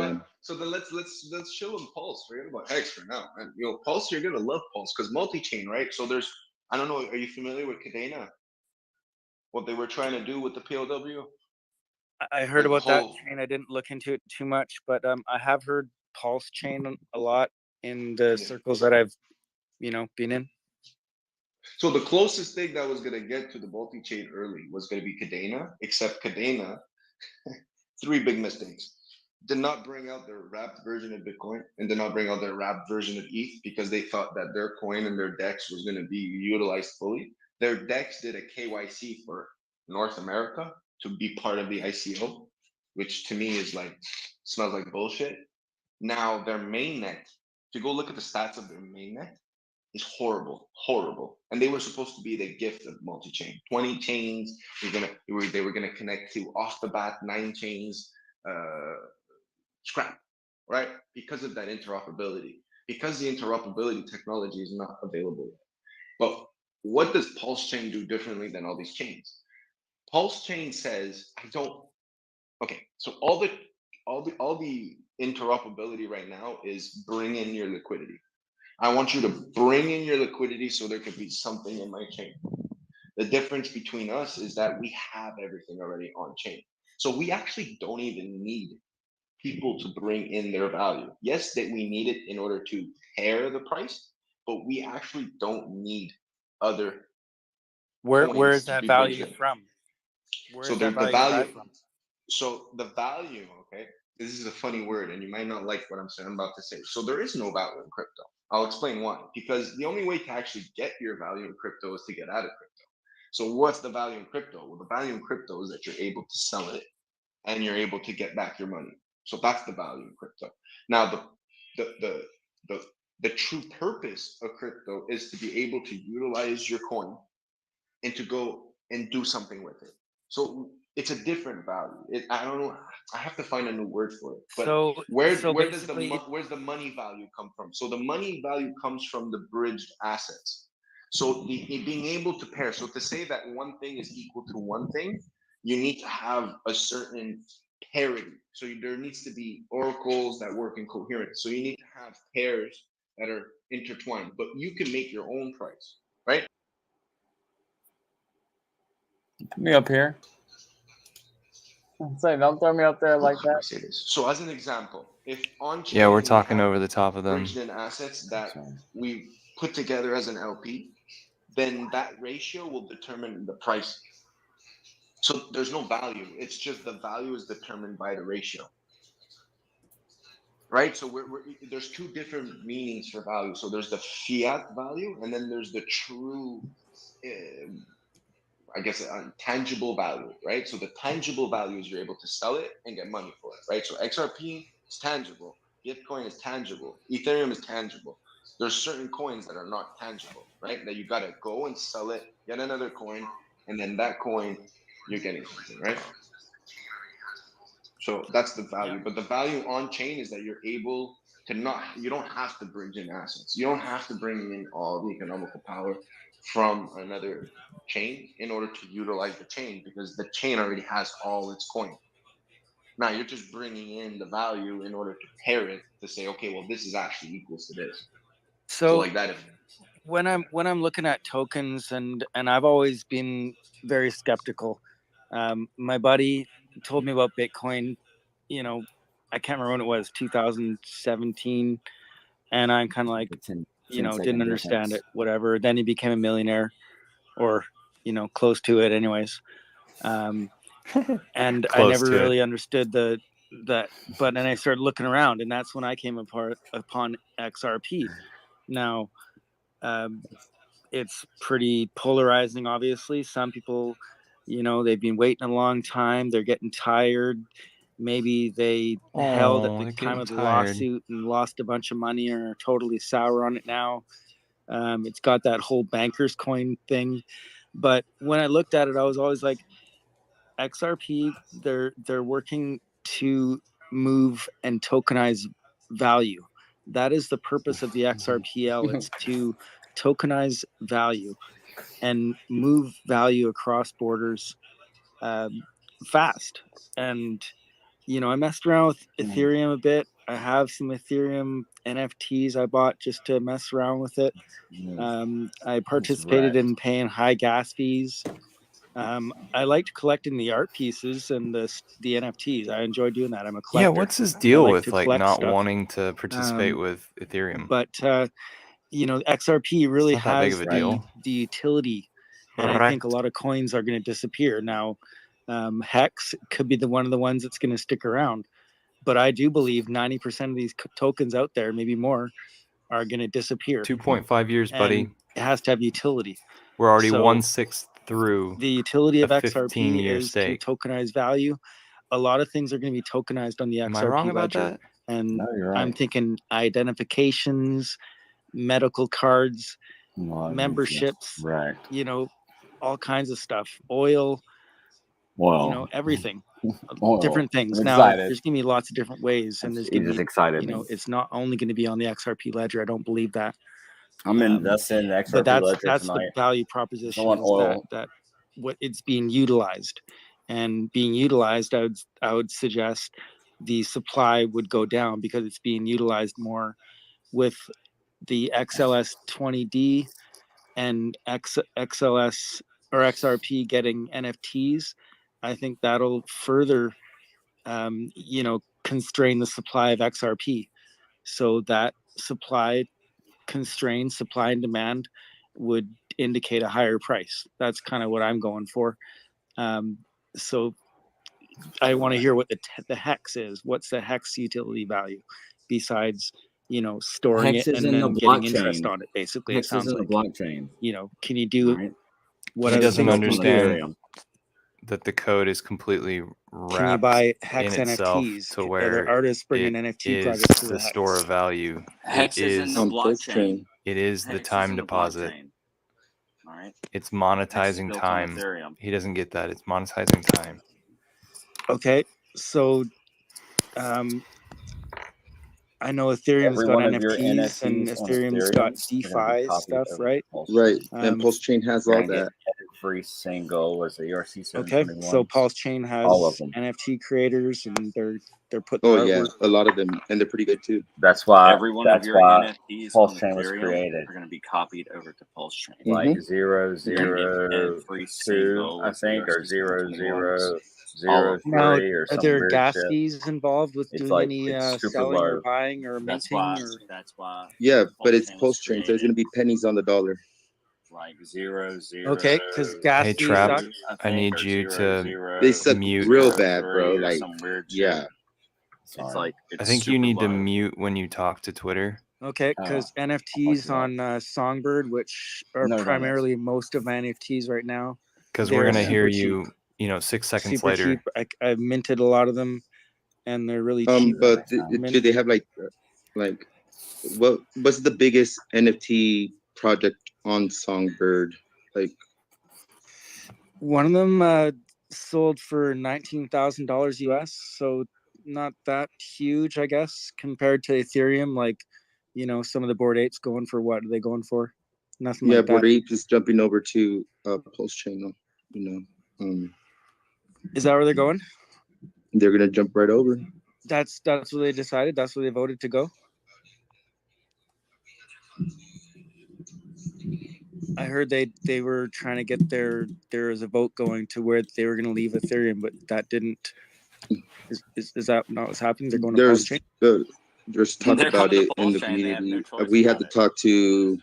then let's show them Pulse. Forget about Hex for now. And you know, Pulse, you're gonna love Pulse because multi-chain, right? So there's, I don't know, are you familiar with Cadena? What they were trying to do with the POW? I heard about that chain. I didn't look into it too much, but I have heard Pulse chain a lot in the circles that I've, you know, been in. So the closest thing that was gonna get to the multi-chain early was gonna be Cadena, except Cadena, 3 big mistakes. Did not bring out their wrapped version of Bitcoin and did not bring out their wrapped version of ETH because they thought that their coin and their DEX was gonna be utilized fully. Their DEX did a KYC for North America to be part of the ICO, which to me is like, smells like bullshit. Now their mainnet, if you go look at the stats of their mainnet, is horrible. And they were supposed to be the gift of multi-chain. 20 chains, they were gonna connect to off the bat 9 chains, scrap, right? Because of that interoperability. Because the interoperability technology is not available yet. But what does Pulse Chain do differently than all these chains? Pulse Chain says, okay, so all the interoperability right now is bring in your liquidity. I want you to bring in your liquidity so there could be something in my chain. The difference between us is that we have everything already on chain. So we actually don't even need people to bring in their value. Yes, that we need it in order to pair the price, but we actually don't need other Where is that value from? So the value, so the value, okay, this is a funny word, and you might not like what I'm about to say. So there is no value in crypto. I'll explain why. Because the only way to actually get your value in crypto is to get out of crypto. So what's the value in crypto? Well, the value in crypto is that you're able to sell it and you're able to get back your money. So that's the value in crypto. Now, the true purpose of crypto is to be able to utilize your coin and to go and do something with it. So it's a different value. I don't know. I have to find a new word for it. But where's the money value come from? So the money value comes from the bridged assets. So being able to pair. So to say that one thing is equal to one thing, you need to have a certain parity. So there needs to be oracles that work in coherence. So you need to have pairs that are intertwined. But you can make your own price, right? Me up here. Say, don't throw me up there like that. So as an example, if on chain, Yeah, we're talking over the top of them. bridged in assets that we put together as an LP, then that ratio will determine the price. So there's no value. It's just the value is determined by the ratio. Right? So there's two different meanings for value. So there's the fiat value, and then there's the true I guess tangible value, right? So the tangible value is you're able to sell it and get money for it, right? So XRP is tangible, Bitcoin is tangible, Ethereum is tangible. There's certain coins that are not tangible, right? That you gotta go and sell it, get another coin, and then that coin you're getting something, right? So that's the value. But the value on chain is that you're able to you don't have to bridge in assets. You don't have to bring in all the economical power from another chain in order to utilize the chain, because the chain already has all its coin. Now you're just bringing in the value in order to pair it to say, okay, well, this is actually equals to this. So like that. When I'm looking at tokens, and I've always been very skeptical. My buddy told me about Bitcoin. You know, I can't remember when it was, 2017, and I'm kind of like, didn't understand it. Whatever. Then he became a millionaire, or close to it, anyways. And I never really understood that. But then I started looking around, and that's when I came upon XRP. Now, it's pretty polarizing, obviously. Some people, they've been waiting a long time. They're getting tired. Maybe they held at the time of the lawsuit and lost a bunch of money, and are totally sour on it now. It's got that whole banker's coin thing. But when I looked at it, I was always like, XRP, they're working to move and tokenize value. That is the purpose of the XRPL. It's to tokenize value and move value across borders fast. And I messed around with Ethereum a bit. I have some Ethereum NFTs I bought just to mess around with it. I participated in paying high gas fees. I liked collecting the art pieces and the NFTs. I enjoy doing that. I'm a collector. Yeah, what's his deal like with like collect not stuff. wanting to participate with Ethereum? But XRP really It's not that big has of a deal. the utility, and I think a lot of coins are going to disappear. Now, Hex could be one of the ones that's going to stick around, but I do believe 90% of these tokens out there, maybe more, are going to disappear. 2.5 years, buddy. And it has to have utility. We're already So 1/6 through. The utility of a XRP 15-year is stake. to tokenize value. A lot of things are going to be tokenized on the Am XRP I wrong about ledger. that? And No, you're right. I'm thinking identifications, medical cards, memberships, right? All kinds of stuff, oil, everything, different things. I'm now, excited. there's going to be lots of different ways, and there's He going to just be, excited me. it's not only going to be on the XRP ledger. I don't believe that. I'm investing in the XRP But that's ledger the tonight. value I proposition, want is oil. that what it's being utilized, and being utilized, I would suggest the supply would go down because it's being utilized more with the XLS 20D and XLS or XRP getting NFTs. I think that'll further constrain the supply of XRP, so that supply and demand would indicate a higher price. That's kind of what I'm going for. So I want to hear what the hex is. What's the hex utility value besides, storing Hex it is and in then the getting interest blockchain. on it? Basically, Hex it sounds is in like the blockchain. Can you do Right? what He other doesn't things can you do? understand that the code is completely wrapped Can you buy Hex in itself NFTs? to Are where there artists bringing it NFT is projects to the the store Hex? of value. Hex is in the blockchain. It is the Hex is time in the deposit. blockchain. All right. It's Hex is monetizing built on time. Ethereum. He doesn't get that. It's monetizing time. Okay, so I know Ethereum's Every got one of your NFTs and NFTs on Ethereum's got Ethereum are going to be DeFi copied stuff, over right? to Pulse Right. Chain. And Pulse Chain has You're all going to get that. every single was the ERC Okay, 721. so Pulse Chain All of has them. NFT creators, and they're putting Oh their yeah, artwork. a lot of them, and they're pretty good too. That's why. Every one of your NFTs Pulse on Chain was Ethereum created. are going to be copied over to Pulse Chain. Like Mhm. You're going to get every 002, single I think, or ERC 721s. 0003 or Are some there weird gas shit. fees involved with It's doing like any it's super selling or low. buying or That's minting? why. Or That's why. Yeah, but Pulse it's Chain was Pulse Chain, so it's created. gonna be pennies on the dollar. Like 00. okay, because gas Hey, fees Trap, suck. I need you to They suck mute. real bad, bro. Or Like, some weird shit. yeah. It's like I it's think you super need to low. mute when you talk to Twitter. Okay, because NFTs on Songbird, which are No, don't primarily most of my NFTs right now, Because we're they're going to hear super cheap. you, 6 seconds Super later. cheap. I've minted a lot of them, and they're really cheap. But do they have like what's the biggest NFT project on Songbird? Like, one of them sold for $19,000 US, so not that huge, I guess, compared to Ethereum. Like, some of the Bored Apes going for what are they going for? Nothing yeah, like that. Bored Ape is jumping over to Pulse Chain. Is that where they're going? They're gonna jump right over. That's what they decided. That's where they voted to go. I heard they were trying to get there was a vote going to where they were going to leave Ethereum, but that didn't. Is that not what's happening? They're going to Pulse Chain. There's talk They're about coming it to in Pulse the Chain. They have community. no choice We had about to talk to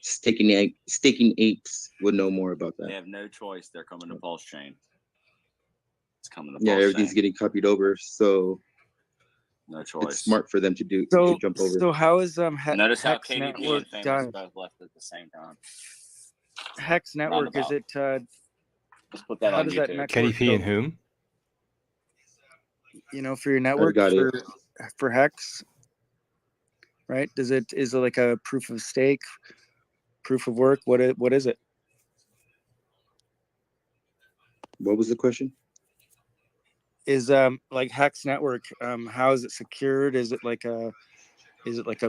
Staking Apes would know more about They that. have no choice. They're coming to Pulse Chain. It's coming to Yeah, Pulse everything's Chain. getting copied over, so No choice. it's smart for them to jump over. So how is Notice how Hex KDP Network and Famous done? both left at the same time. Hex Network, is it Let's put that how on does YouTube. that network KDP go? and whom? For your network got it. for Hex, right? Is it like a proof of stake, proof of work? What is it? What was the question? Is like Hex Network, how is it secured? Is it like a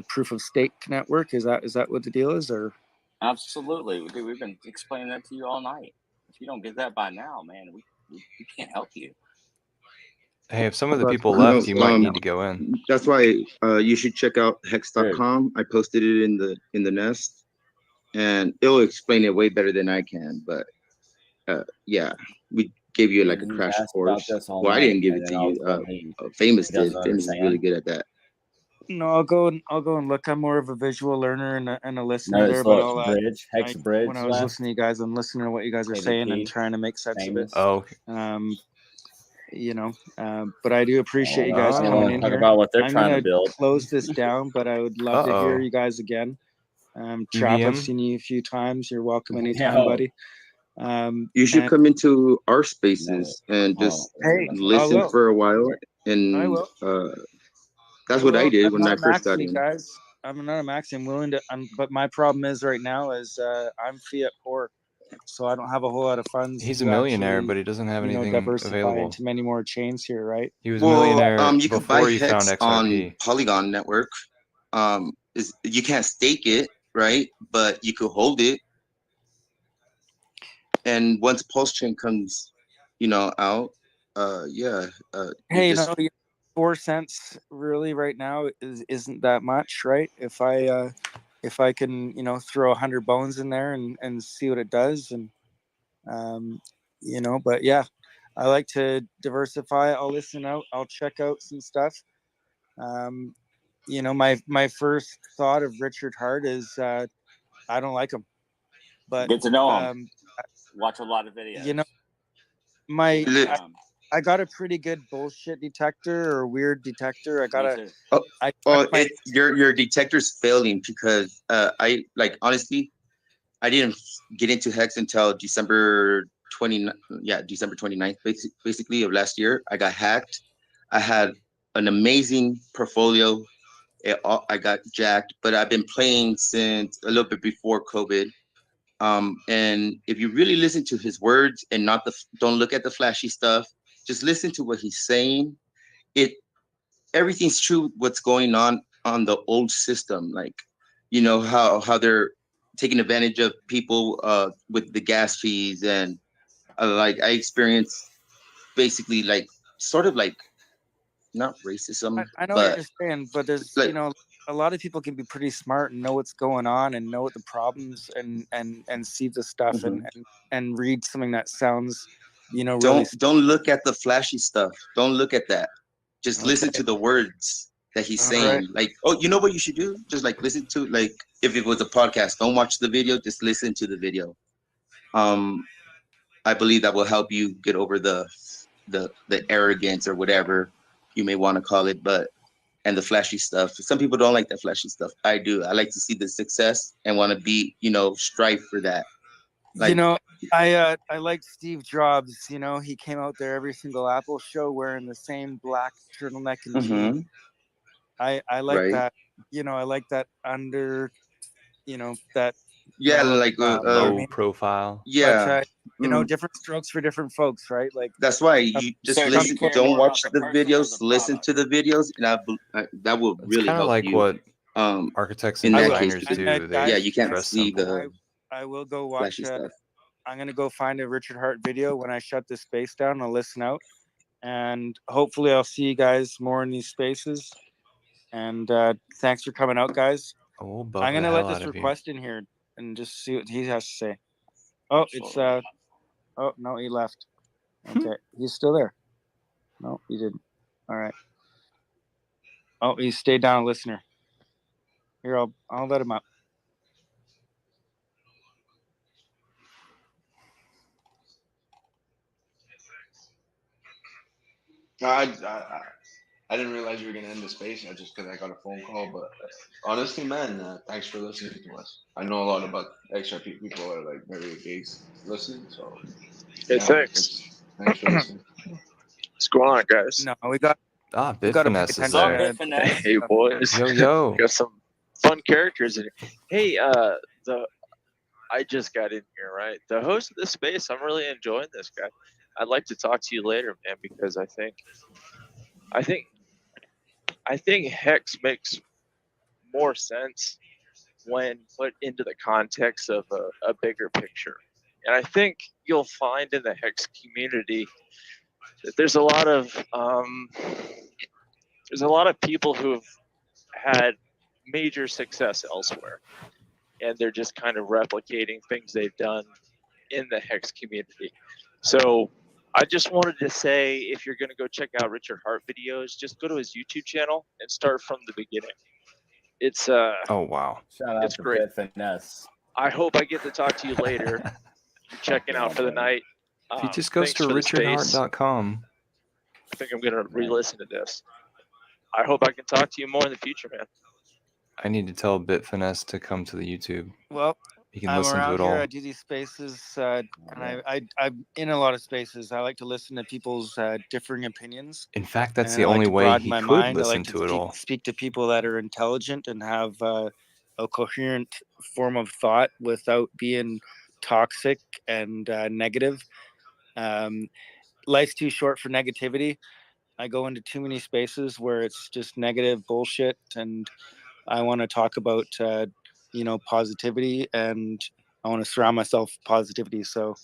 proof of stake network? Is that what the deal is? Or Absolutely. Dude, we've been explaining that to you all night. If you don't get that by now, man, we can't help you. Hey, if some of the people left, you might need to go in. That's why you should check out hex.com. I posted it in the nest, and it'll explain it way better than I can. But yeah, we gave you like a crash course. Well, I didn't give it to you. Famous did. Famous is really good at that. no, I'll go and look. I'm more of a visual learner and a listener there. Look, But I'll Hex Bridge when I was left. listening to you guys, I'm listening to what you guys are saying and trying to make sense of it. Oh, but I do appreciate you guys coming in talk here. about what they're I'm trying to gonna build. close this down, but I would love to hear you guys again. Trap, I've EVM? seen you a few times. You're welcome anytime, Yo. buddy. You should come into our spaces and just listen for a while. And I will. that's what I did I'm when not I a first got maxi, in. guys. I'm not a maxi. I'm willing to. But my problem is right now is I'm fiat poor, so I don't have a whole lot of funds. He's to a millionaire, actually, but he doesn't have anything diversify available. into many more chains here, right? He was a millionaire You could buy before he found Hex XRP. on Polygon Network. You can't stake it, right? But you could hold it. And once Pulse Chain comes, out, Hey, 4 cents really right now isn't that much, right? If I can, throw 100 bones in there and see what it does, and but yeah, I like to diversify. I'll listen out. I'll check out some stuff. My first thought of Richard Hart is I don't like him, but get to know him. Watch a lot of videos. I got a pretty good bullshit detector or weird detector. I got a. Your detector's failing because I like honestly, I didn't get into Hex until December 29th, basically of last year. I got hacked. I had an amazing portfolio. I got jacked, but I've been playing since a little bit before COVID. And if you really listen to his words and don't look at the flashy stuff, just listen to what he's saying. Everything's true. What's going on the old system, like how they're taking advantage of people with the gas fees and like I experienced basically like sort of like not racism, I know what but you're saying, but there's like a lot of people can be pretty smart and know what's going on and know what the problems and see the stuff and read something that sounds really. Don't look at the flashy stuff. Don't look at that. Just listen to the words that he's saying. Like, oh, you know what you should do? Just like listen to, like, if it was a podcast, don't watch the video, just listen to the video. I believe that will help you get over the arrogance or whatever you may want to call it, and the flashy stuff. Some people don't like that flashy stuff. I do. I like to see the success and want to be, strive for that. Like, I like Steve Jobs. He came out there every single Apple show wearing the same black turtleneck and jeans. I like that. I like that under, that. Like low profile. Yeah. But, different strokes for different folks, right? Like that's why you just listen. Don't watch the videos. Listen to the videos, and that will really help like you. What architects and designers do. You can't see the. I will go watch. I'm gonna go find a Richard Hart video when I shut this space down. I'll listen out, and hopefully I'll see you guys more in these spaces. And thanks for coming out, guys. I'm gonna let this request in here and just see what he has to say. Oh, it's oh no, he left. Okay, he's still there. No, he didn't. All right. Oh, he stayed down, listener. Here, I'll let him up. I didn't realize you were gonna end the space just because I got a phone call. But honestly, man, thanks for listening to us. I know a lot about extra people are like very against listening, so thanks. Thanks for listening. What's going on, guys? No, we got Bit Finesse is there. Hey boys, yo. Got some fun characters in here. Hey, I just got in here, right? The host of this space, I'm really enjoying this guy. I'd like to talk to you later, man, because I think Hex makes more sense when put into the context of a bigger picture. And I think you'll find in the Hex community that there's a lot of people who've had major success elsewhere, and they're just kind of replicating things they've done in the Hex community. So I just wanted to say, if you're going to go check out Richard Hart videos, just go to his YouTube channel and start from the beginning. It's oh wow, shout out it's to great. Bit Finesse. I hope I get to talk to you later. Checking out for the night. If he just goes to richardhart.com. I think I'm going to re-listen to this. I hope I can talk to you more in the future, man. I need to tell Bit Finesse to come to the YouTube. Well, you can I'm listen around to it here. all. I do these spaces, and I'm in a lot of spaces. I like to listen to people's differing opinions. In fact, that's and the I like only to way broaden he my could mind. I listen like to it all. Speak to people that are intelligent and have a coherent form of thought without being toxic and negative. Life's too short for negativity. I go into too many spaces where it's just negative bullshit, and I want to talk about positivity, and I want to surround myself with positivity. So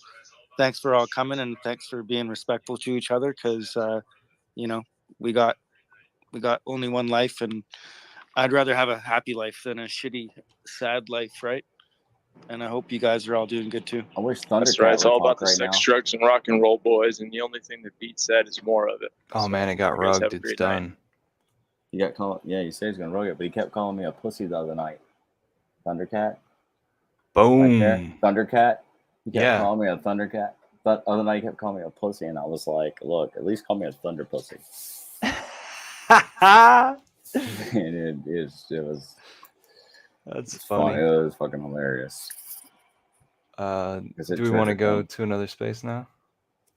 thanks for all coming, and thanks for being respectful to each other, because we got only one life, and I'd rather have a happy life than a shitty, sad life, right? And I hope you guys are all doing good too. I wish That's right. It's all about the sex, drugs, and rock and roll, boys. And the only thing that beats that is more of it. Oh man, it got rugged. It's done. He got called. Yeah, he said he's gonna rug it, but he kept calling me a pussy the other night. Thundercat. Boom. Right there. Thundercat. He kept calling me a Thundercat. That other night, he kept calling me a pussy, and I was like, "Look, at least call me a thunder pussy." And it was. That's funny. It was fucking hilarious. Do we want to go to another space now?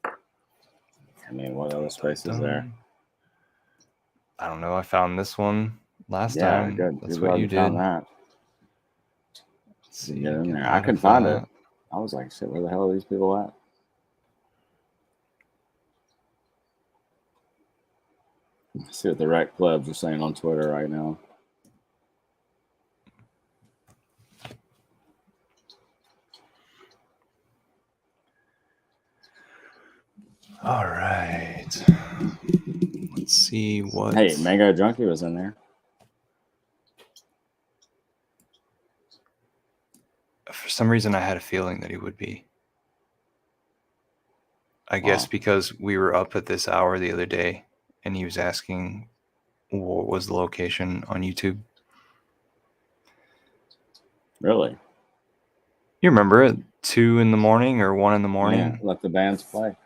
I mean, what other space is there? I don't know. I found this one last Yeah, time. good. That's You're what glad you you did. found that. Let's see, Get in get there. out I of couldn't find it. that. I was like, shit, where the hell are these people at? Let's see what the rec plebs are saying on Twitter right now. All right. Let's see what. Hey, Mango Junkie was in there. For some reason, I had a feeling that he would be. I guess because we were up at this hour the other day, and he was asking what was the location on YouTube. Really? You remember at 2 in the morning or 1 in the morning? Yeah, let the bands play.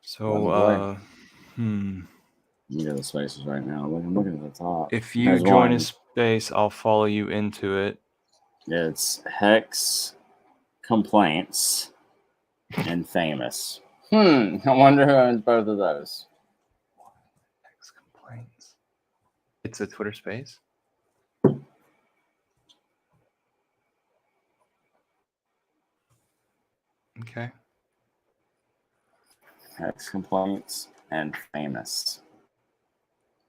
So, You go to the spaces right now. I'm looking at the top. if you There's join one. a space, I'll follow you into it. It's Hex Complaints and Famous. I wonder who owns both of those. Hex Complaints. It's a Twitter space? Okay. Hex Complaints and Famous.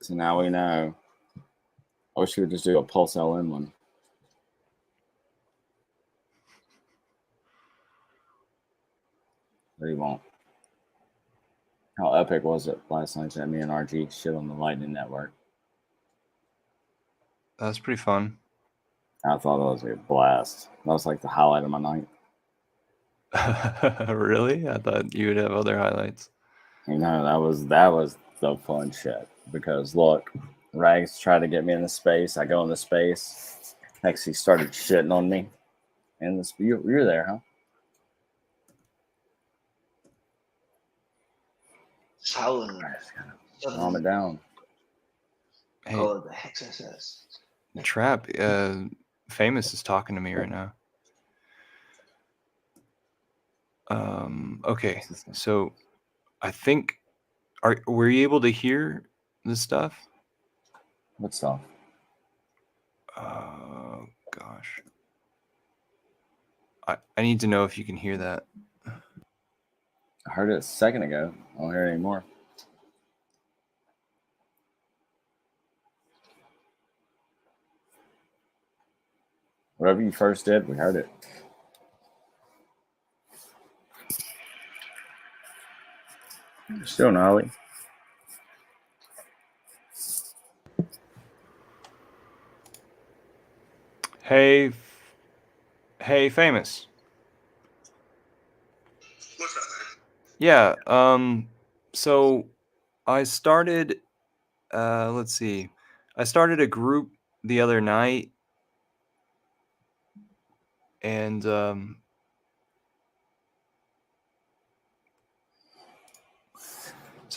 So now we know. I wish we would just do a Pulse LN one. But he won't. How epic was it last night that me and RG shit on the Lightning Network? That was pretty fun. I thought that was a blast. That was like the highlight of my night. Really? I thought you would have other highlights. You know, that was the fun shit. Because look, Rags tried to get me in the space. I go in the space. Next, he started shitting on me. And this, you're there, huh? Calm it down. Hey, the Hexxed. Trap, Famous is talking to me right now. Okay, so I think were you able to hear this stuff? What stuff? Gosh. I need to know if you can hear that. I heard it a second ago. I don't hear it anymore. Whatever you first did, we heard it. Still gnarly. Hey, Famous. What's up, man? Yeah, so I started, let's see. I started a group the other night, and so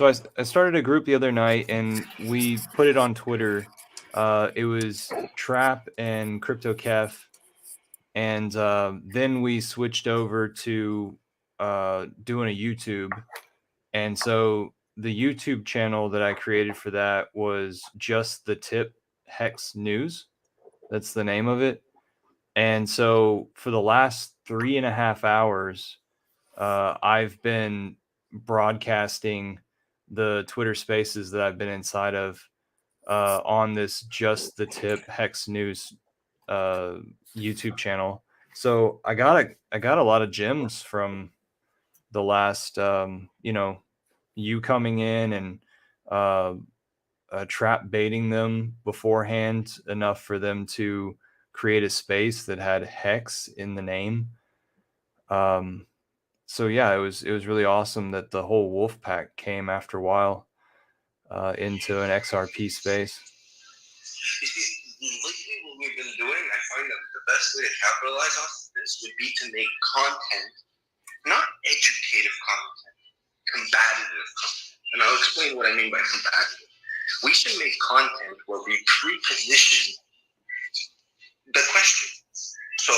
I started a group the other night, and we put it on Twitter. It was Trap and Crypto Kef, and then we switched over to doing a YouTube. And so the YouTube channel that I created for that was Just the Tip Hex News. That's the name of it. And so for the last 3.5 hours, I've been broadcasting the Twitter spaces that I've been inside of on this Just the Tip Hex News YouTube channel. So I got a lot of gems from the last you coming in and trap baiting them beforehand enough for them to create a space that had Hex in the name. So yeah, it was really awesome that the whole wolf pack came after a while into an XRP space. You see, lately what we've been doing, I find that the best way to capitalize off of this would be to make content not educative content, combative content. And I'll explain what I mean by combative. We should make content where we pre-position the question. So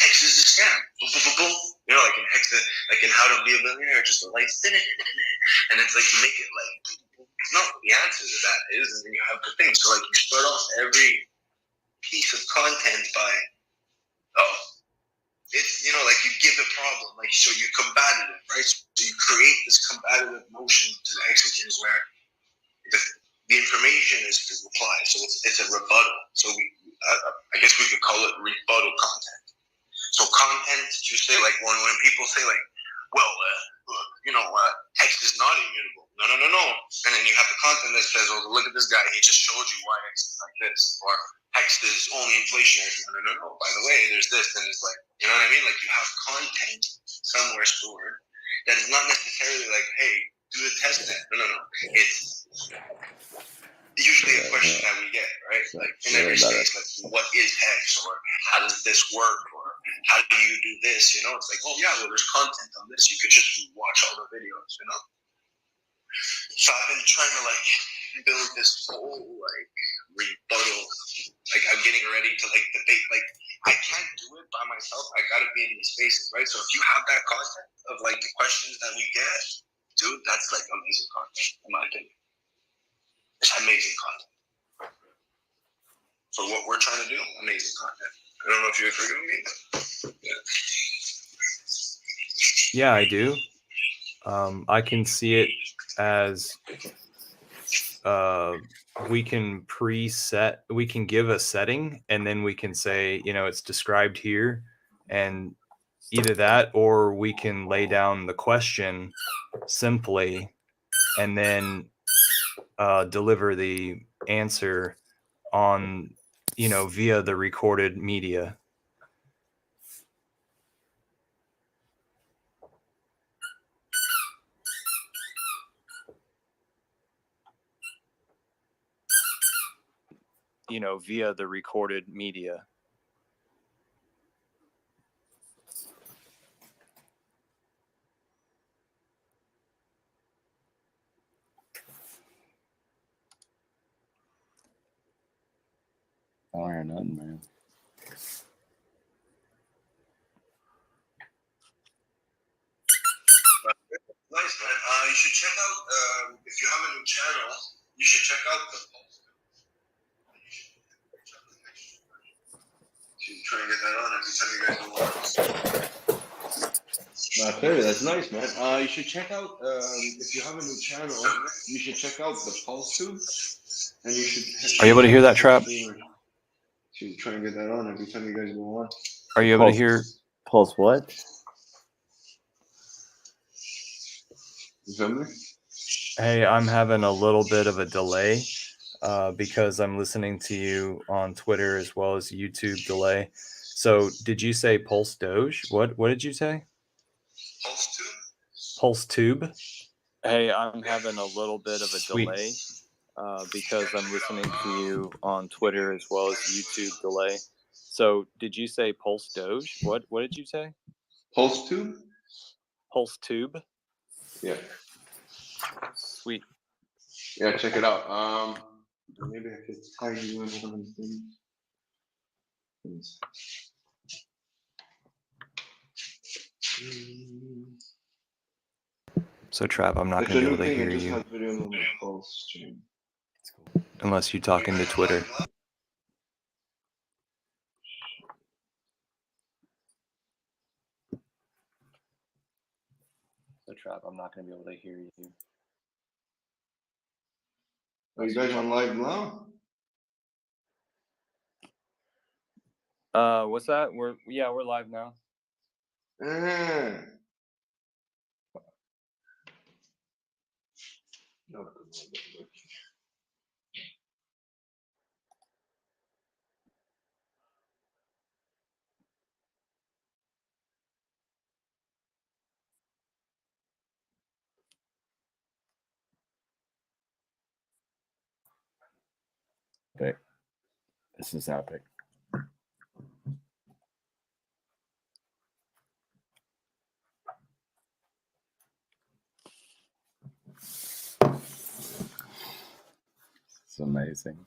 Hex is a scam. Boom, boom, boom, boom. You know, like in Hex, like in How to Be a Millionaire, just the lights, and it's like you make it like, no, the answer to that is, and then you have the thing. So like you start off every piece of content by, oh, it's, you know, like you give a problem, like, so you combative, right? So you create this combative motion to the executions where the information is to reply. So it's a rebuttal. So I guess we could call it rebuttal content. So content to say, like, when people say, like, well, Hex is not immutable. No. And then you have the content that says, oh, look at this guy. He just showed you why Hex is like this. Or Hex is only inflationary. No. By the way, there's this. And it's like, you know what I mean? Like, you have content somewhere stored that is not necessarily like, hey, do the test net. No. It's usually a question that we get, right? Like in every stage, like, what is Hex, or how does this work, or how do you do this? You know, it's like, oh yeah, well, there's content on this. You could just watch all the videos, you know. So I've been trying to like build this whole like rebuttal. Like I'm getting ready to like debate. Like I can't do it by myself. I gotta be in these spaces, right? So if you have that content of like the questions that we get, dude, that's like amazing content in my opinion. It's amazing content. For what we're trying to do, amazing content. I don't know if you agree with me, but Yeah, I do. I can see it as we can give a setting, and then we can say, you know, it's described here, and either that, or we can lay down the question simply and then deliver the answer on, you know, via the recorded media. You know, via the recorded media. I don't hear nothing, man. nice, man. You should check out if you have a new channel. You should check out the Pulse. You should try and get that on every time you guys go on. That's nice, man. You should check out if you have a new channel. You should check out the Pulse tube, and you should. Are you able to hear that, Trap? You should try and get that on every time you guys go on. Are you able to hear? Pulse what? You feel me? Hey, I'm having a little bit of a delay because I'm listening to you on Twitter as well as YouTube delay. So did you say Pulse Doge? What did you say? Pulse tube? Pulse Tube? Hey, I'm having a little bit of a delay because I'm listening to you on Twitter as well as YouTube delay. So did you say Pulse Doge? What did you say? Pulse tube? Pulse Tube? Yeah. Sweet. Yeah, check it out. Maybe I could tag you in one of the things. So Trap, I'm not going to be able to hear you unless you talk into Twitter. So Trap, I'm not going to be able to hear you. Are you guys on live now? What's that? We're live now. Epic. This is epic. amazing.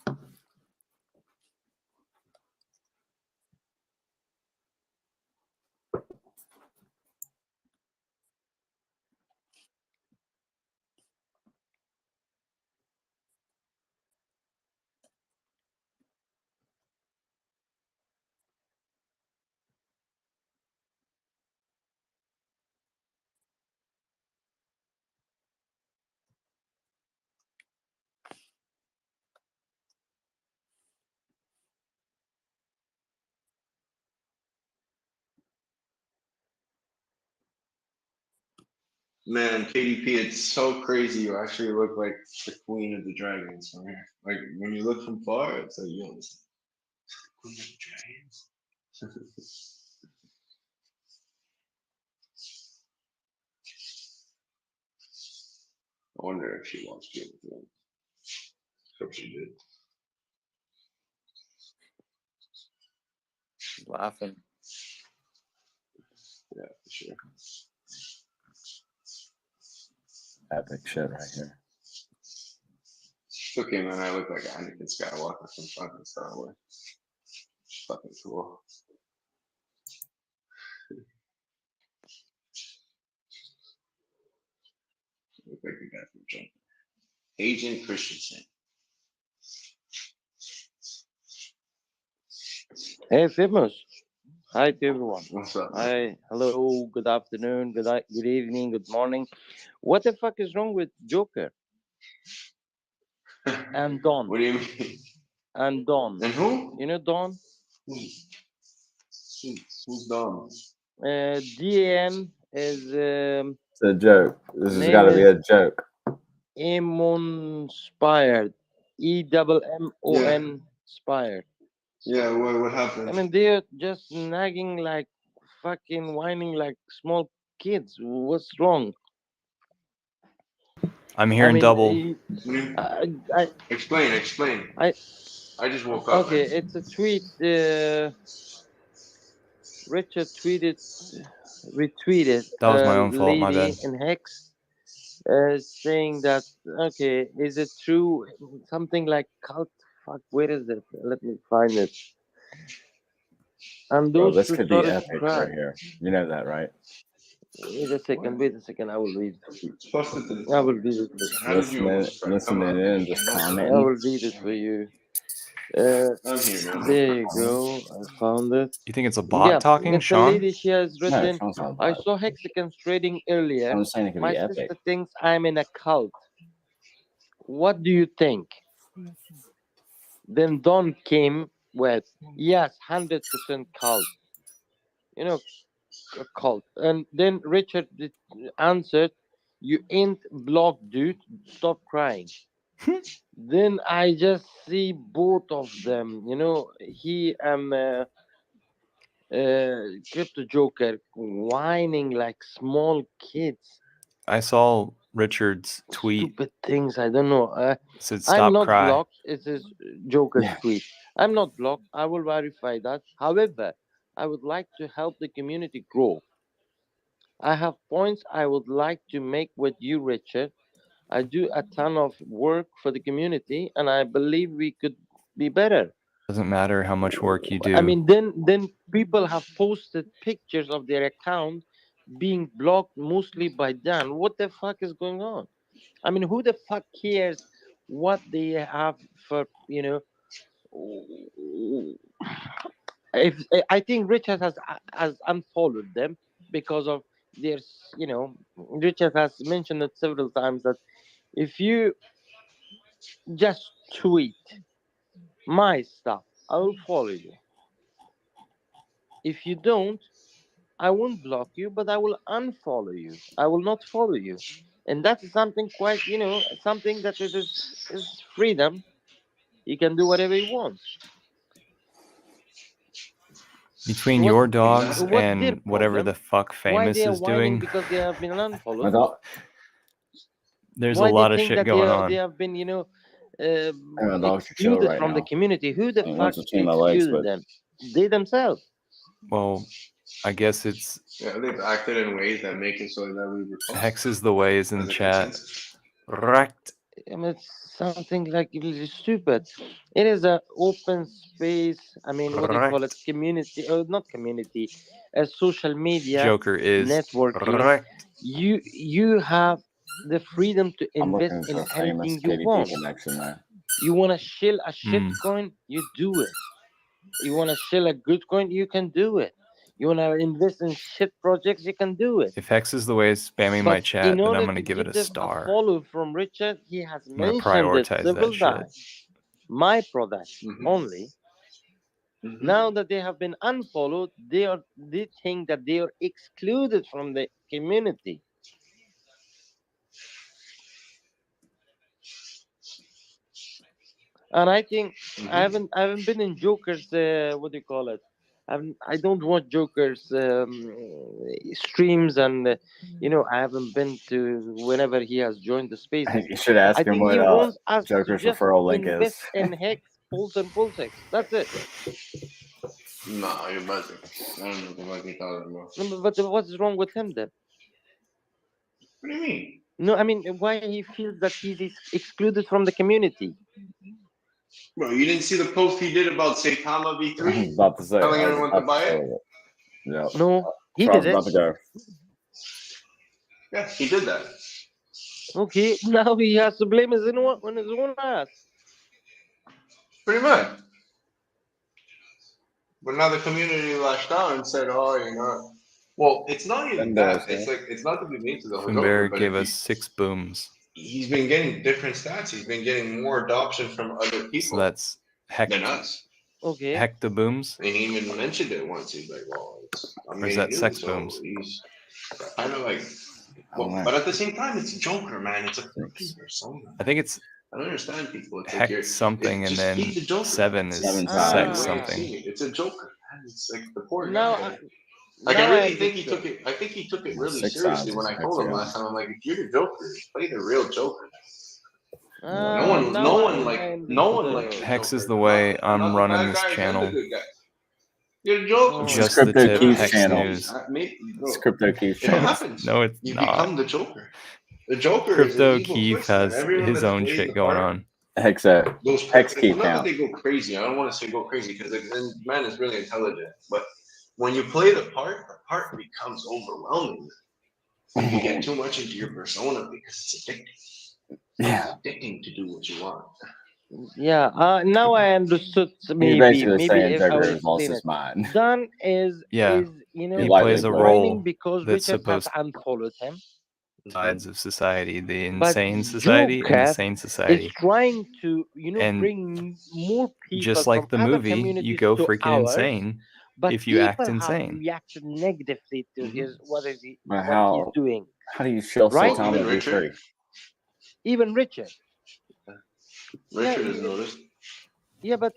Man, KDP, it's so crazy. You actually look like the queen of the dragons from here. Like when you look from far, it's like, yo, this is the queen of the dragons. I wonder if she wants Game of Thrones. Hope she did. She's laughing. Yeah, for sure. Epic shit right here. It's okay, man. I look like Anakin Skywalker from fucking Star Wars. It's fucking cool. Look like the guy from Jump. Agent Christensen. Hey, Famous. Hi to everyone. What's up? Hi, hello, good afternoon, good evening, good morning. What the fuck is wrong with Joker and Don? What do you mean? And Don. And who? You know Don? Who's Don? DN is It's a joke. This has got name to be is a joke. Emonspired. EMMON Spired. Yeah, what happened? I mean, they're just nagging like fucking whining like small kids. What's wrong? I'm hearing double. Explain. I just woke up. okay. It's a tweet. Richard retweeted That was my a own fault. My lady bad. in Hex saying that okay, is it true? Something like cult. Fuck, where is it? Let me find it. And Bro, those this who could be started to epic cry. right here. You know that, right? Wait a second. I will read. How I will read it. did you almost cry? Come Listening on. in, just I commenting. will read it for you. I'm here, man. There you go. I found it. You think it's a bot Yeah, talking, it's a Sean? lady. She has No, written, Sean's not a I bot. saw Hexxed trading earlier. I'm saying it could My be sister epic. thinks I'm in a cult. What do you think? Then Don came with, yes, 100% cult. You know, a cult. And then Richard answered, you ain't blocked, dude. Stop crying. Then I just see both of them. You know, he Crypto Joker whining like small kids. I saw Richard's tweet. Stupid things. I don't know. Said I'm stop not cry. blocked. It is Joker's tweet. I'm not blocked. I will verify that. However, I would like to help the community grow. I have points I would like to make with you, Richard. I do a ton of work for the community, and I believe we could be better. Doesn't matter how much work you do. I mean, then people have posted pictures of their account being blocked mostly by Dan. What the fuck is going on? I mean, who the fuck cares what they have for, you know? If I think Richard has unfollowed them because of there's, you know, Richard has mentioned it several times that if you just tweet my stuff, I will follow you. If you don't, I won't block you, but I will unfollow you. I will not follow you. And that's something quite, you know, something that it is freedom. He can do whatever he wants. Between your dogs What's their and whatever problem? the fuck Why Famous they are is whining doing, because they have been unfollowed? there's Why a they lot of think shit that going they on. have been, you know, My dogs are chill excluded right from the now. community? Who the He fuck wants to between my legs, excluded but them? They themselves. Well, I guess it's Yeah, they've acted in ways that make it so that we repulse. Hex is the way is in As a chat. consensus. Right. I mean, it's something like really stupid. It is an open space. I mean, what do you call it? Correct. Community, not community, social media Joker is networking. correct. You have the freedom to I'm invest looking in for a anything famous you KDP want. connection there. You want to shill a shit Mm. coin, you do it. You want to shill a good coin, you can do it. You want to invest in shit projects, you can do it. If Hex is the way it's spamming my But chat, in then order I'm going to to give it get a a star. follow from Richard, he has I'm going to mentioned it prioritize several that shit. times. My product only. Now that they have been unfollowed, they think that they are excluded from the community. And I think I haven't been in Joker's what do you call it? I don't watch Joker's streams, and I haven't been to whenever he has joined the spaces. You should ask I him think what he wants us to Joker's just referral link invest is. in Hex, Pulse, and Pulsex. That's it. Nah, you're buzzing. I don't know what you're talking about. No, but what's wrong with him then? What do you mean? No, I mean, why he feels that he's excluded from the community? Bro, you didn't see the post he did about Saitama I was V3? about to say. Telling I was everyone about to buy to say it? it. Yeah. No, he So I was did about it. to go. Yeah, he did that. Okay, now he has to blame his own ass. Pretty much. But now the community lashed out and said, "Oh, you're not." Well, it's not even that. It's like it's not to be made to the whole Joker, Funbear but gave us 6 booms. he's been getting different stats. He's been getting more adoption from other people. So that's Heck. Than us. Okay. Heck the booms. And he even mentioned it once. He's like, "Well, I'm or is getting that new, sex so booms? he's kind of like." Well, but at the same time, it's Joker, man. It's a persona. I think it's I don't understand people. It's Heck like something, and then 7 is sex something. It's a Joker, man. It's like the poor Now, guy. Like now I really think he understood. took it. I think he took it really 6 seriously odds when is I told him hexagon. last time. I'm like, if you're the Joker, play the real Joker. now No I one like Hex is the way I'm running this channel. You're a Joker. Just Crypto the tip Keith Hex channel. news. It's Crypto Keith It channel. happens. No, it's You not. become the Joker. The Joker Crypto is an evil Keith twist, man. has Everyone his that's own playing shit the going part on. Hex key Not that count. they go crazy. I don't want to say go crazy because the man is really intelligent. But when you play the part becomes overwhelming. You get too much into your persona because it's addicting. Yeah. It's addicting to do what you want. Yeah, now I understood. He's Maybe basically saying if I Joker will has lost explain his it. mind. Don is Yeah. He plays a whining role because that's Richard has supposed unfollowed him. sides of society, the But insane society and the Joker sane is society. trying to And bring more people just like from the other movie, you communities go to freaking ours. insane But if you act people have insane. reacted negatively to his what But he's doing. how do you shill Right? Saitama V3? Even Richard. Richard has noticed. Yeah, but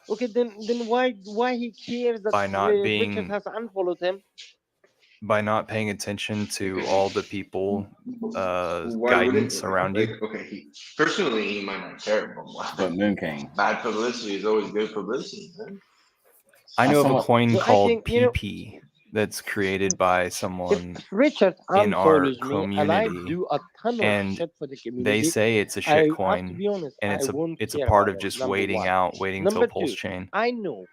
okay. Then why he cares that by not Richard being has unfollowed him? by not paying attention to all the people Why guidance would it? around you. Okay, personally he might not care, But Moon King. Bad publicity is always good publicity, man. I know of a somewhat- coin So I called think, you know, PP that's created by someone If Richard in our unfollows me and I community, do a ton of and shit for the they community, say it's a I shit have to coin, be honest, and I won't it's a care part about of it, just number waiting one. out, waiting till Number pulse two, chain. I know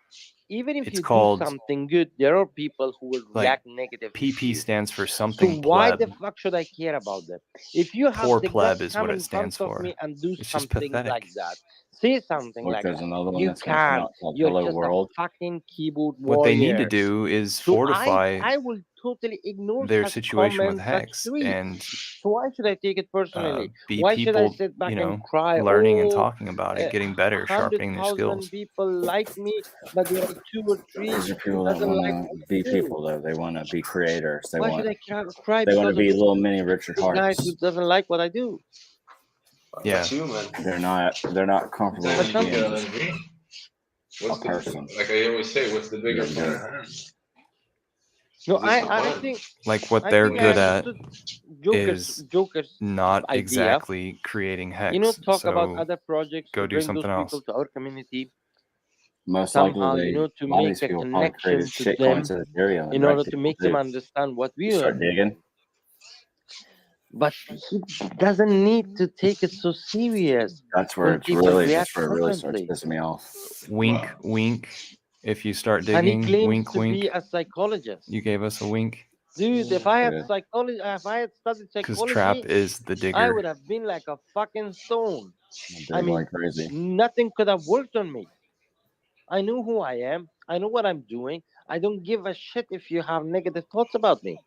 even if It's you do called something good, there are people who will like react negatively. PP stands for So something why pleb. the fuck should I care about that? If you have Poor the pleb guts, is come what in it stands front of for. me and do It's just something pathetic. like that. Say something Look, like there's that. another one You that's going to come can. out called You're Hello just World. a fucking keyboard What they need to warrior. do is So fortify I will totally ignore their such situation with comments, such Hex tweets. and So why should I take it personally? be Why should I people, sit back you know, and cry? learning and Oh, talking about it, getting better, sharpening their 100,000 skills. people like me, but there are 2 or 3 These are who people that doesn't want like to what I be do. people, though. They want to be creators. They Why want should I cry they want because to be of little mini Richard a guy who Harts. doesn't like what I do? Yeah. That's you, man. They're not comfortable Sometimes with you being gotta just agree. a What's person. like I always say, what's the bigger Yeah, part yeah. of harm? No, Is this the I plan? think Like what I they're think I good at understood is Joker's not idea. exactly creating Hex. You know, talk about So other projects go to do bring something those else. people to our community. Most Somehow, likely, you know, to a lot of make these a people probably connection created to them shitcoins as Ethereum and in order direct to people make them too. understand what we You are start doing. digging. but he doesn't need to take it so serious. That's where when it's people really react that's where it really starts differently. pissing me off. Wink, wink. If you start And he digging, claims wink, to wink. be a psychologist. You gave us a wink. Dude, if I had Good. psychology, if I had studied Because Trap psychology, is the I digger. would have been like a fucking stone. I Dig mean, like crazy. nothing could have worked on me. I know who I am. I know what I'm doing. I don't give a shit if you have negative thoughts about me.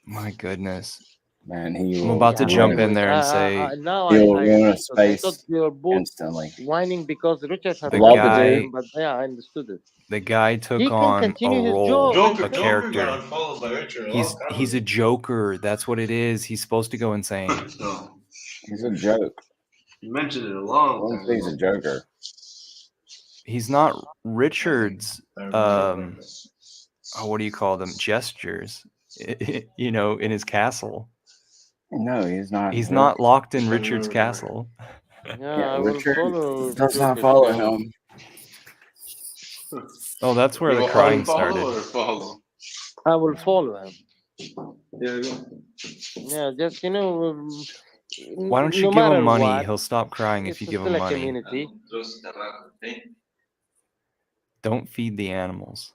My goodness. Man, he I'm will. about to Yeah, jump anyways, in there and say now He'll I ruin a understood. I thought space you were both instantly. whining because Richard had the Love the guy. dude. but yeah, I understood it. The guy took He can on a continue his role, job. a Joker character. got unfollowed by Richard. He's a joker. That's what it is. He's supposed to go insane. No, He's a joke. you mentioned it a long One time thing's a ago. joker. He's not Richard's what do you call them? Gestures. You know, in his castle. No, he's not. He's not locked in Richard's castle. Yeah, I will Richard follow does not Joker's follow castle. him. Oh, that's where You the will crying unfollow started. or follow? I will follow him. Yeah, Yeah, just Why don't you no give matter him money? what, He'll stop crying if it's you give still him a money. community. Don't feed the animals.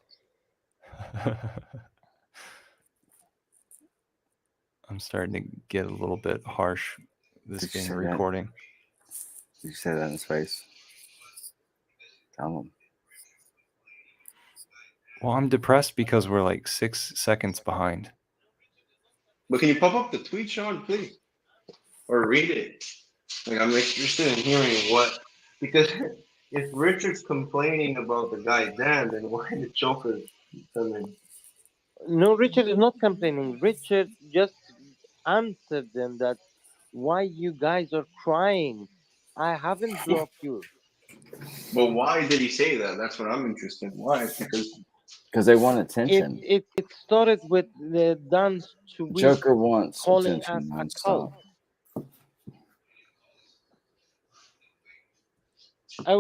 I'm starting to get a little bit harsh. This Did you being say a that? recording. Did you say that in his face? Tell him. Well, I'm depressed because we're like 6 seconds behind. But can you pop up the tweet, Sean, please? Or read it? Like, I'm interested in hearing what, because if Richard's complaining about the guy Dan, then why did Joker come in? No, Richard is not complaining. Richard just answered them that why you guys are crying. I haven't blocked you. But why did he say that? That's what I'm interested in. Why? Because they want attention. It started with the Dan's tweet Joker wants calling attention us a nonstop. cult. I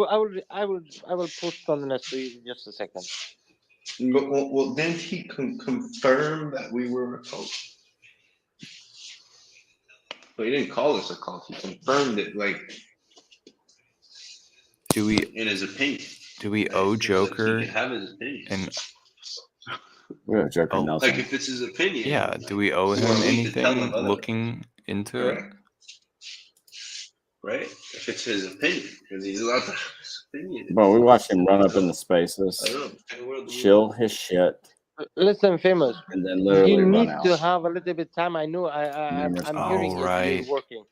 will post something else to you in just a second. Well, didn't he confirm that we were a cult? But he didn't call us a cult. He confirmed it, like, Do we in his opinion. Do we owe Joker? He can have his opinion. And We have Joker Nelson. Like, if it's his opinion. yeah, do we owe him anything looking into Correct. it? Right? If it's his opinion, because he's allowed to have his opinion. Bro, we watched him run up in the spaces, I don't know. chill his shit, Listen, Famous. and then literally You run need out. to have a little bit time. I know I'm hearing right. you're working.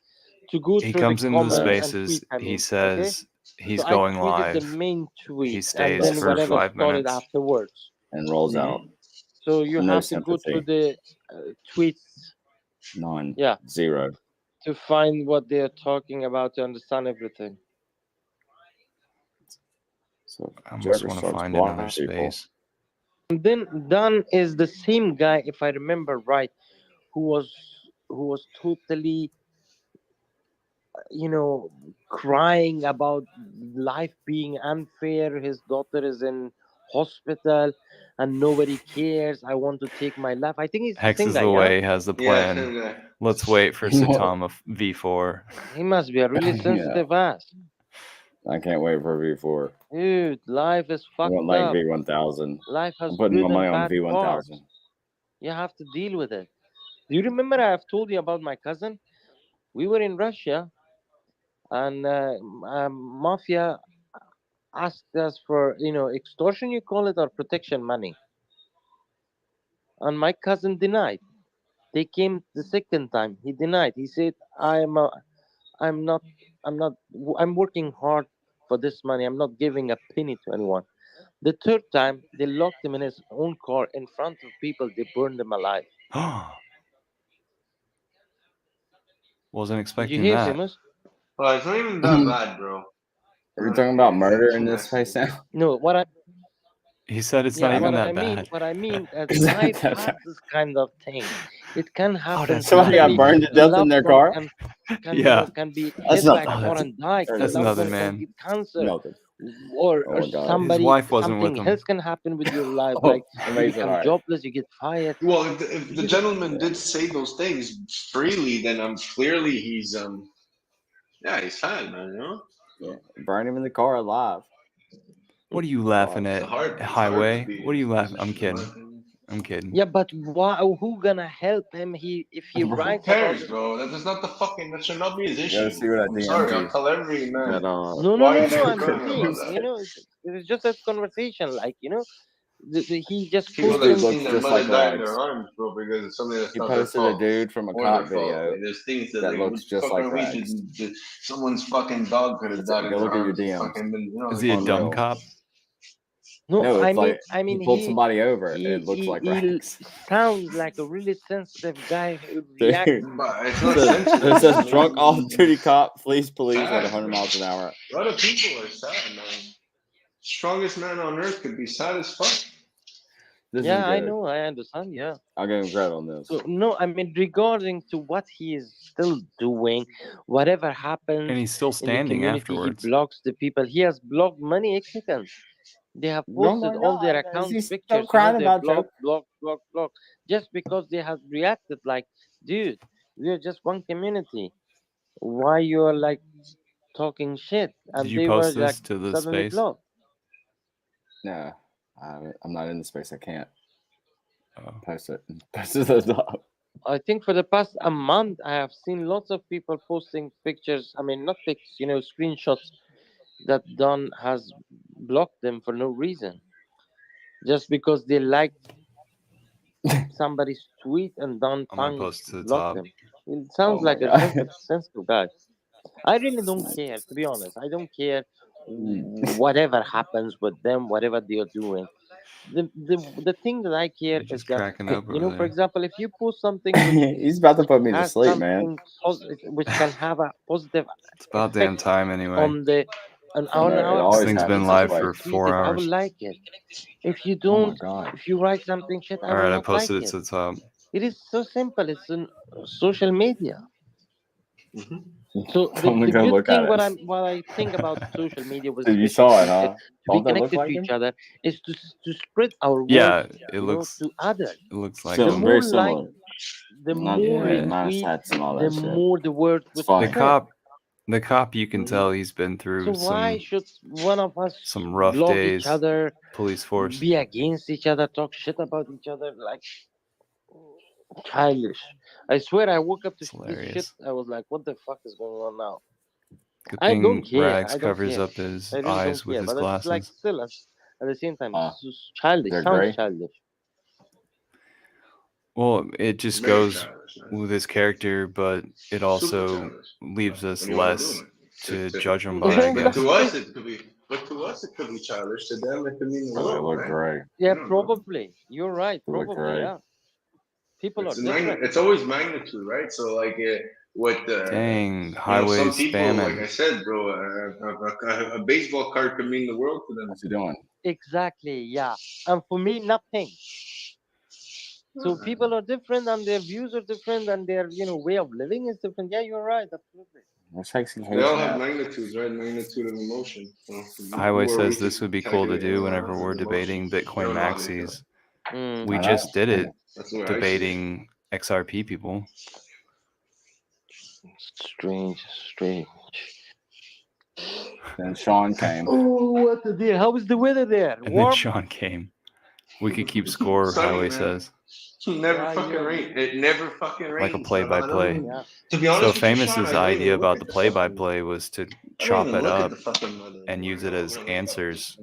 To go He through comes the into the comments and spaces. tweet, He says he's so going I tweeted live. the main tweet He and stays then for whatever 5 started minutes. afterwards. And rolls out. So you No have to go sympathy. through the tweets. None. Yeah. Zero. To find what they're talking about to understand everything. So I almost Joker want to starts find blocking another people. space. And then Dan is the same guy, if I remember right, who was totally, crying about life being unfair. His daughter is in hospital and nobody cares. I want to take my life. I think he's the Hex same is guy, the yeah? way, has the Yeah, plan. same guy. Let's wait for Saitama V4. He must be a really sensitive ass. I can't wait for V4. Dude, life is I fucked want like up. V1000. Life has I'm putting good my money and on bad V1000. parts. You have to deal with it. Do you remember I've told you about my cousin? We were in Russia and mafia asked us for, extortion, you call it, or protection money. And my cousin denied. They came the second time. He denied. He said, I'm working hard for this money. I'm not giving a penny to anyone. The third time, they locked him in his own car in front of people. They burned him alive. Wasn't Did you expecting hear, that. Famous? Well, it's not even that bad, bro. Are you talking about murder in this face now? No, He said it's not even that bad. What I mean is It's not life that has bad. this kind of thing. It can happen. that's Somebody got nothing. burned to death in Loved their one car? can Yeah. be That's hit by a nothing. car and die. That's Loved nothing, one can man. get cancer. Nothing. or Oh my God. somebody, His wife wasn't with something him. else can happen with your life. Oh, Like you amazing. become All right. jobless, you get fired. Well, if the gentleman did say those things freely, then clearly he's he's fine, man. You know. Yeah. Burn him in the car alive. What are you laughing It's at, hard to Highway? be What are in you his laughing? I'm position, in my kidding. opinion. I'm kidding. Yeah, but why? Who gonna help him? If he Bro, Who writes about cares, it. bro? That's not the fucking. That should not be his You gotta issue. see what I I'm DM'd sorry. I'll you. tell every man That No. why they're I'm burning saying, about that. it's just a conversation. Like he just People this that dude have posting. seen looks their just like mother die in their Rags. arms, bro, because it's something that's He not their posted a fault dude from a or their cop fault. video Like, there's things that that like, looks what just like fucking Rags. reason someone's fucking dog could have died in Go their look at your arms and DMs. fucking been, you know. Is Like, he a dumb Unreal. cop? No, it's like I mean, he pulled somebody over and he it looks like he Rags. sounds like a really sensitive guy who Dude, reacts. but it's it not says, sensitive. it says I drunk mean, off-duty cop flees police at sad, 100 bro. miles an hour. A lot of people are sad, man. Strongest man on earth could be sad as fuck. This Yeah, is I good. know, I understand. Yeah. I'll give him credit on this. So no, I mean regarding to what he is still doing, whatever happens And he's still in the standing community, afterwards. he blocks the people. He has blocked many Mexicans. They have Oh posted my all their God, accounts he's still pictures. crying They about Joe. block, just because they have reacted. Like, dude, we're just one community. Why you're like talking shit? Did And you they were post like this to the suddenly space? blocked. No, I'm not in the space. I can't Oh. post it. Post it to the top. I think for the past a month, I have seen lots of people posting pictures. I mean, not pictures, screenshots that Don has blocked them for no reason, just because they liked somebody's tweet and Don I'm gonna Pang post to the blocked top. them. It Oh sounds my like a God. sensitive guy. I really don't care, to be honest. I don't care whatever happens with them, whatever they are doing. The thing that I care You're is just that cracking up over for there. example, if you post something which He's about to put me to has sleep, man. something which can have a positive It's about damn effect time anyway. on the on I know, it our This always thing's been happens community, this live if way. you for tweet 4 it, I will hours. like it. If you Oh my don't, God. if you write something shit, I All will right, I not like posted it it. to the top. It is so simple. It's on social media. Mm-hmm. So I'm the gonna go good look thing, at it. what I think about social media with Dude, you social saw it, media huh? to be Don't that look connected like to him? each other is to spread our words, Yeah, it looks to others. like The him. more Very like, similar. the Not more yeah, minus retweet, hats and all the that shit. more the word It's would funny. The cop, you can tell he's been So through why should one of us some rough block each days. other, Police force. be against each other, talk shit about each other? Like, childish. I swear, I woke up to It's this shit. hilarious. I was like, what the fuck is going on now? Good I don't thing care. Rags I don't covers care. up his I really don't eyes with care. his But it's like glasses. still at the same time, it's just childish. They're Sounds gray. childish. Well, it just Very goes childish, man. with his character, but it Super also childish. leaves us When you want to less do to it. judge him by, I But guess. to us, it could be. But to us, it could be childish. To them, it could mean the Bro, they world, look right? gray. Yeah, I don't know. probably. You're right. They look Probably, gray. yeah. People are different. It's always magnitude, right? So like what Dang, some Highway people, like I spamming. said, bro, a baseball card could mean the world to them. What's he doing? Exactly, yeah. And for me, nothing. So people are different, and their views are different, and their way of living is different. Yeah, you're right. Absolutely. What's Hexxed They all hating have at? magnitudes, right? Magnitude of emotion. So Highway who are we says this to would be cool to calculate do anyone whenever else's we're emotion? debating They Bitcoin don't know how they feel. maxis. We I just know. did it That's the way I see it. debating XRP people. Strange. Then Sean came. Oh, what the deal? How is the weather there? And then Warm? Sean came. We could keep score, Sunny, Highway man. says. Never Yeah, fucking rain. It never fucking rains. Like a man. I play-by-play. don't even, Yeah. to be So honest with you, Sean, Famous's I don't idea even look about at the the fucking. play-by-play was to I don't chop even it look at up the fucking weather. and use it as answers.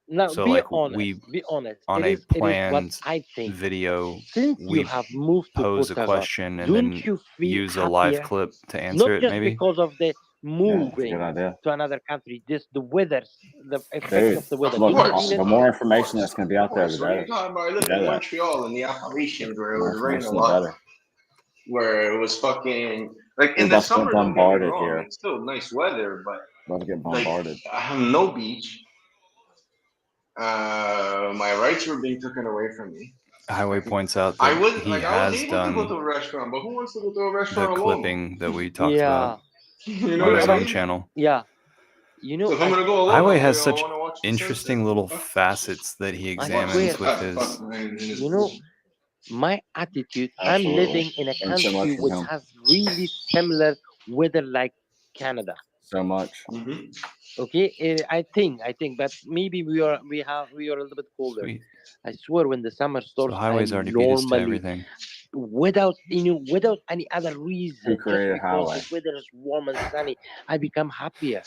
Now, So be like honest. Be honest. on It a is what planned I think. video, Since you we have moved to pose a Portugal, question and don't then you feel use a live happier? clip to answer Not it, just maybe? because of the Yeah, that's a moving good idea. to another country, just the weather, the effect Dude, of the weather. look, Don't you feel the it? more information that's going to be out there, Of the course. What are better. you talking about? I lived You know in that. Montreal in the Appalachians where The it more was raining a information, the lot. better. Where it was fucking like We're in the about to get summer. Don't get me bombarded wrong, here. it's still nice weather, but About to get like bombarded. I have no beach. My rights were being taken away from me. Highway points out I that was he I was has able to go to done a restaurant, but who wants to go to a the restaurant alone? clipping that we talked Yeah. about You know on what his I own mean? channel. Yeah. You know, So if I'm gonna go alone, Highway I'll has I such want to watch the interesting sunset. little facets that he I examines swear, with his. you know, my attitude, I'm Absolutely. living in a Learned so much country from which him. has really similar weather like Canada. So much. Okay, I think, but maybe we are a little bit colder. Sweet. I swear, when the summer So starts, Highway's I'm already beat us to normally, everything. without any other reason, Who just created because Highway? the weather is warm and sunny, I become happier.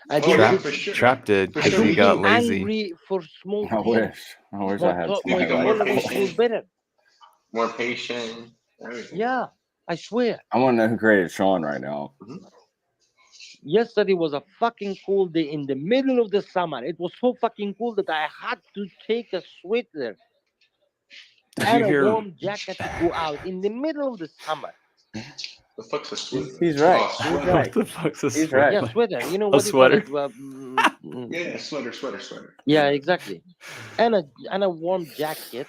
I Oh don't yeah, get for sure. Trap did For I because sure. he don't get got lazy. angry for small I things. wish My I had my You become more tolerance goes patient. better. More patient. Everything. Yeah, I swear. I want to know who created Sean right now. Yesterday was a fucking cold day in the middle of the summer. It was so fucking cold that I had to take a sweater Did and you a hear? warm jacket to go out in the middle of the summer. The fuck's a sweater? He's right. Oh, He's sweater. right. What the fuck's a He's sweater? right. Yeah, sweater. You know A what do you call sweater? it? Yeah, sweater. Yeah, exactly. And a warm jacket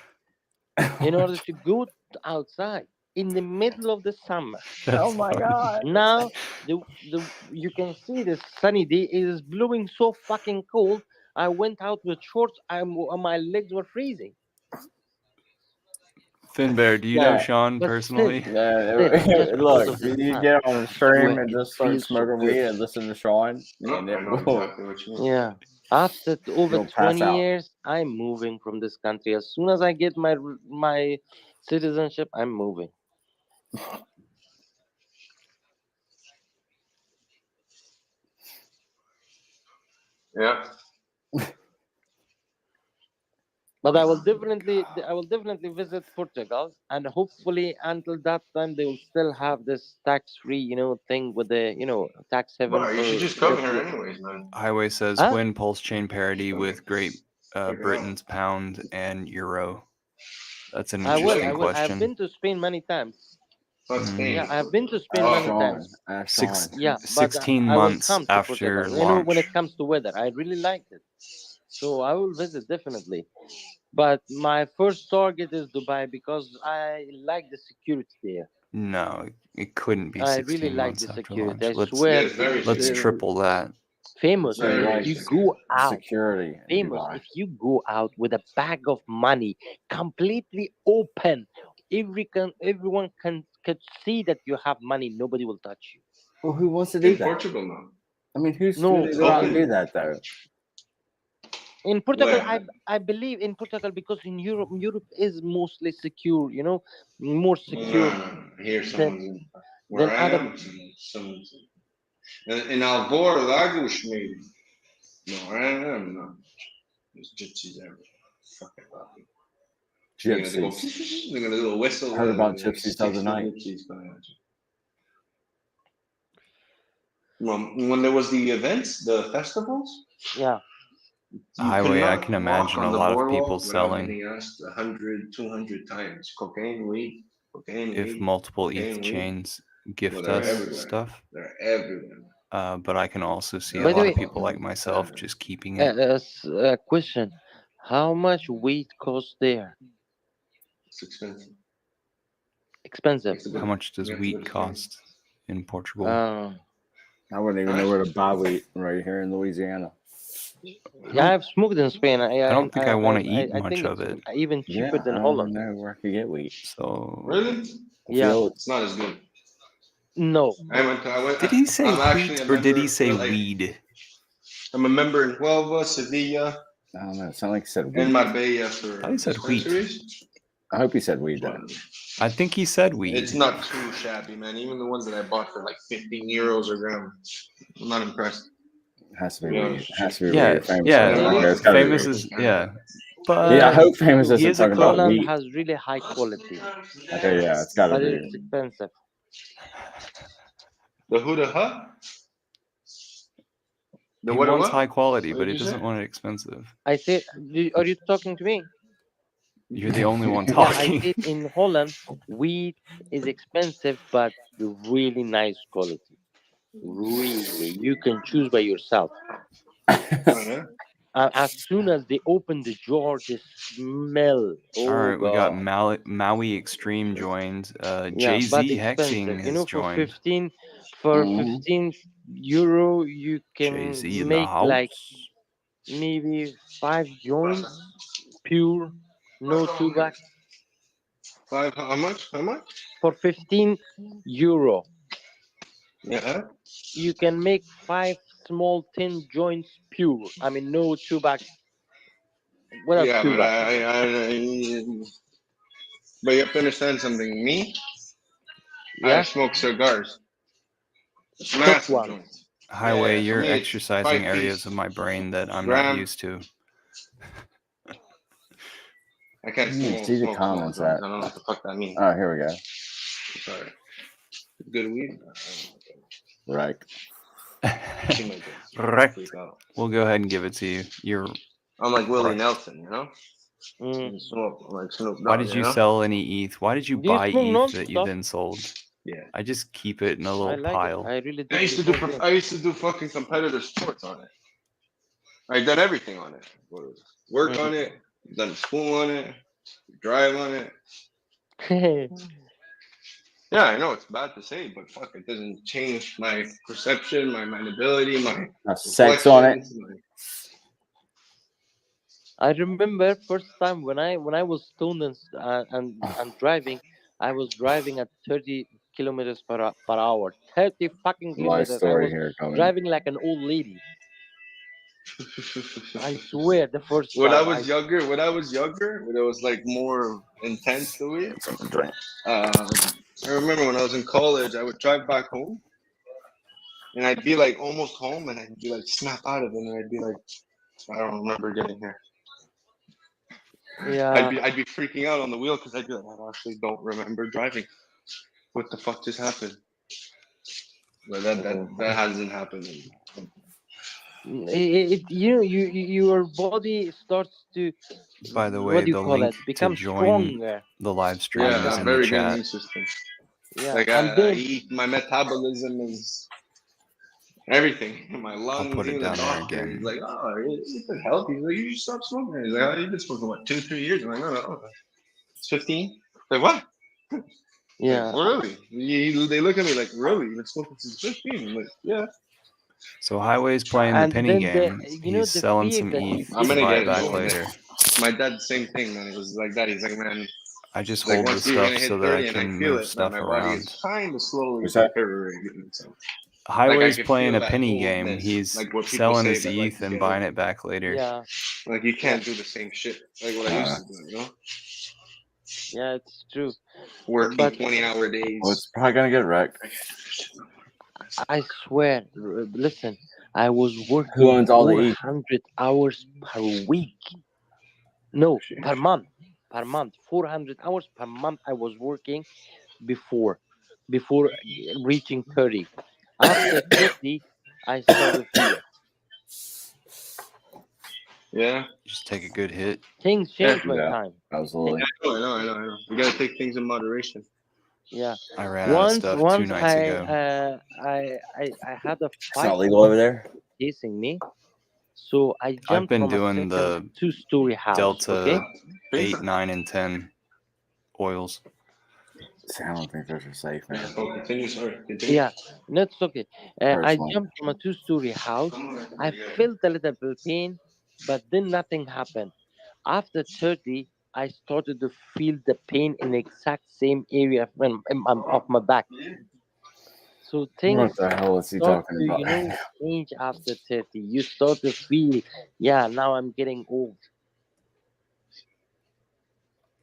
in order to go outside in the middle of the summer. That's funny. God. Now the you can see the sunny day. It is blowing so fucking cold. I went out with shorts. My legs were freezing. Finbear, do you know Yeah. Sean But personally? still, just because Look, of the you sun, get on a I stream swear and it just start feels so smoking good. weed and listen to Sean, No, and I it know will. exactly what you mean. Yeah. After over You'll pass 20 out. years, I'm moving from this country. As soon as I get my citizenship, I'm moving. Yeah. But I will definitely visit Portugal, and hopefully until that time they will still have this tax-free, thing with the, tax heaven Well, you for should just come here people. anyways, man. Highway says Huh? when pulse chain parity with Great Check it Britain's pound and euro. That's an I will. interesting I've question. been to Spain many times. Not Spain. Yeah, I've been to Spain Ask many Sean. times. Ask Six, Sean. Yeah, but 16 I will months come to after Portugal. When launch. it comes to weather, I really liked it, so I will visit definitely. But my first target is Dubai because I like the security there. No, it couldn't be I really 16 like months the after security. launch. I swear, Yeah, it's very Let's secure. triple that. famous. So he Very If you likes go out, security in famous. Dubai. If you go out with a bag of money completely open, everyone could see that you have money. Nobody will touch you. Well, who wants to do In that? Portugal now. I mean, who's No, going to go out and open. do that though? in Portugal, Where? I believe in Portugal because in Europe is mostly secure. More secure Here, than someone's where I other. am. Someone's in Alvor Lagos, maybe. No, I am not. There's gypsies everywhere. Fucking lovely. Gypsies. They're gonna do a whistle. I heard about and gypsies the 60 other night. gypsies coming at you. Well, when there was the events, the festivals, Yeah. you could Highway, I not can walk imagine on a the lot of boardwalk people without selling. getting asked 100, 200 times. Cocaine, weed, If multiple ETH cocaine, weed. chains gift Well, they're us everywhere. stuff. They're everywhere. But I can also see By a the lot way, of people like myself just keeping it. a question: how much weight costs there? It's expensive. Expensive. How much does wheat cost in Portugal? I wouldn't even know where to buy wheat right here in Louisiana. Yeah, I've smoked in Spain. I don't think I want to eat I much think of it's it. even cheaper Yeah, than I Holland. don't know where I could get wheat. So Really? Yeah. It's not as good. No. Did he say I'm actually wheat a or did he member, say like, weed? I'm a member in Huelva, Sevilla, I don't know. It sounded like he said and wheat. Marbella for I thought he said wheat. dispensaries. I hope he said weed though. I think he said weed. It's not too shabby, man. Even the ones that I bought for like 15 euros a gram, I'm not impressed. It has to be Yeah. weed. It has to be Yeah, weed. Famous yeah. talking about it. It's gotta be Famous weed. is yeah. Yeah, I But hope Famous he isn't is a talking about Holland wheat. has really high quality, Okay, yeah, it's gotta but be. it's expensive. The who the huh? The he what wants what? high quality, What but did he you doesn't say? want it expensive. I said, are you talking to me? You're the only one Yeah, I talking. said in Holland, wheat is expensive, but really nice quality. Really, you can choose by yourself. As soon as they open the jar, the smell. All Oh right, we got God. Maui Extreme joined. Yeah, Jay but Z expensive. Hexing has For joined. For 15 euro, you can Jay-Z in the make like house. maybe 5 joints, pure, no tobacco. How much? How much? For 15 euro, Yeah. you can make 5 small 10 joints pure. I mean, no tobacco. Without Yeah, but tobacco. but you have to understand something. Me, Yeah. I smoke cigars. Cook Massive one. joints. Highway, For you're me, it's exercising 5 areas piece of my brain that I'm not gram. used to. I can't See the smoke comments joints. at. I don't know what the fuck that means. Oh, here we go. Sorry. Good weed. Right. Right. We'll go ahead and give it to you. You're. I'm like Willie right. Nelson, you know. Smoke like Snoop Why Dogg, did you you know? sell any ETH? Why did you Do you buy smoke ETH that you non-stop? then sold? Yeah. I just keep it in a I little like it. pile. I really do. I used to do fucking competitive sports on it. I done everything on it. Work on it, done school on it, drive on it. Yeah, I know it's bad to say, but fuck, it doesn't change my perception, my mindability, my sex on it. reflections. I remember first time when I was stoned and driving, I was driving at 30 kilometers per hour. 30 fucking Life kilometers. I story was here coming. driving like an old lady. I swear, the first When time. I was younger, when it was like more intense the way. I remember when I was in college, I would drive back home, and I'd be like almost home, and I'd be like snap out of it, and I'd be like, I don't remember getting here. Yeah. I'd be freaking out on the wheel because I'd be like, I actually don't remember driving. What the fuck just happened? But that hasn't happened. Your body starts to, By the way, what do you the call link it, to become join stronger. the live stream Yeah, is in the very good chat. immune system. Yeah, like and I then eat, my metabolism is everything. My lungs, I'll put it even the down there doctor, he's again. like, oh, you've been healthy. He's like, you should stop smoking. He's like, oh, you've been smoking what, 2-3 years? I'm like, no, it's 15. Like what? Yeah. Like, really? They look at me like, really? You've been smoking since 15? I'm like, yeah. So Highway's playing the and penny then game. He's the selling fear some that you ETH I'm to gonna buy get it it back going. later. My dad, same thing, man. It was like that. He's like, man, I just like hold the once you're gonna stuff so hit that I 30 and I can feel move it, man, stuff my body around. is kind of slowly What's that? deteriorating itself. Highway's could playing feel a that penny game. oldness, He's like what people selling say his that, like, ETH you and get buying old. it back later. Yeah. Like you can't do the same shit like what I used to do, you know? Yeah, it's true. Working But 20-hour days. Well, it's probably gonna get wrecked. I swear, listen, I was Who working owns all the ETH? 400 hours per week. No, per month. Per month. 400 hours per month I was working before reaching 30. After 30, I started fear. Yeah. Just take a good hit. Things change my Yeah, time. absolutely. I know. You gotta take things in moderation. Yeah. I ran out of stuff 2 nights ago. I had a It's fight not legal over there. chasing me. So I I've jumped been from a doing the second 2-story house. Delta Okay. 8, 9, and 10 oils. See, I don't think those are safe, man. Continue, sorry. Continue. Yeah, no, it's okay. I Personally. jumped from a 2-story house. I felt a little bit pain, but then nothing happened. After 30, I started to feel the pain in the exact same area of my back. So things What the hell is he start talking to, about? change after 30. You start to feel, yeah, now I'm getting old.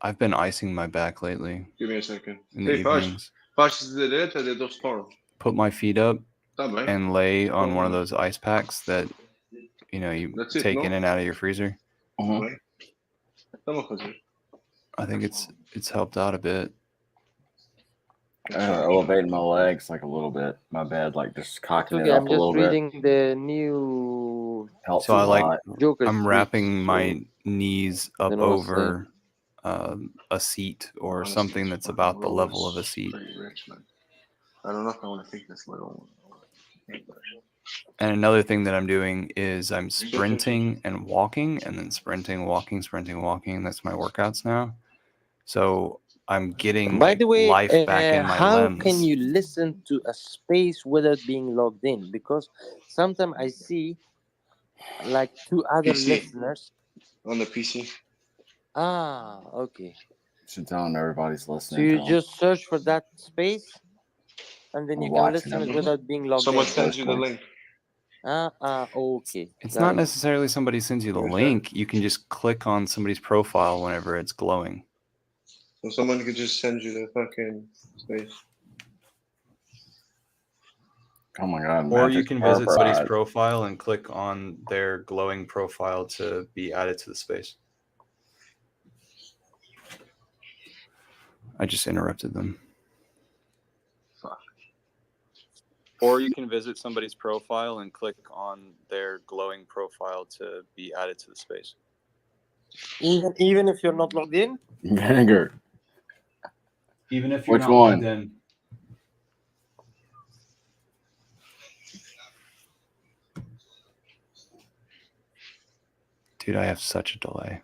I've been icing my back lately. Give me a second. In the evenings. Faz direita de dos paros. Put my feet up bem. and lay on one of those ice packs that you That's it, take no? in and out of your freezer. Bem. Estamos a fazer. I think it's helped out a bit. Elevating my legs like a little bit. My bed, like just cocking Okay, it up I'm a just little reading bit. the new Helps So a lot. I'm wrapping my knees up don't know what's over a seat or something that's about the level of a seat. Pretty rich, man. I don't know if I want to take this little one. And another thing that I'm doing is I'm sprinting and walking, and then sprinting, walking. That's my workouts now. So I'm getting By the way, life back in my how limbs. can you listen to a space without being logged in? Because sometimes I see like 2 other PC. listeners On the PC. Ah, okay. Should tell them everybody's So listening. you to 'em. just search for that space, and then We're you can watching listen it them. without being logged Someone in. sends you the link. Okay. It's Got not it. necessarily somebody sends you the link. You can just click on somebody's profile whenever it's glowing. So someone could just send you the fucking space. Oh my god! Or you Magic can visit carpet somebody's ride. profile and click on their glowing profile to be added to the space. I just interrupted them. Fuck. Or you can visit somebody's profile and click on their glowing profile to be added to the space. Even if you're not logged in? Vinegar. Even if you're Which not logged one? in. Dude, I have such a delay.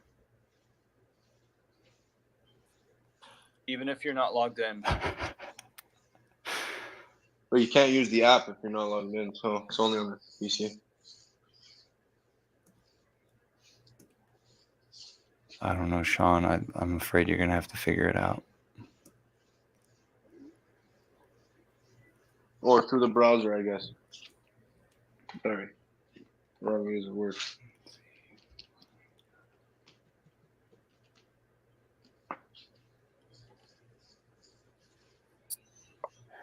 Even if you're not logged in. But you can't use the app if you're not logged in, so it's only on the PC. I don't know, Sean. I'm afraid you're going to have to figure it out. Or through the browser, I guess. Sorry. Wrong use of word.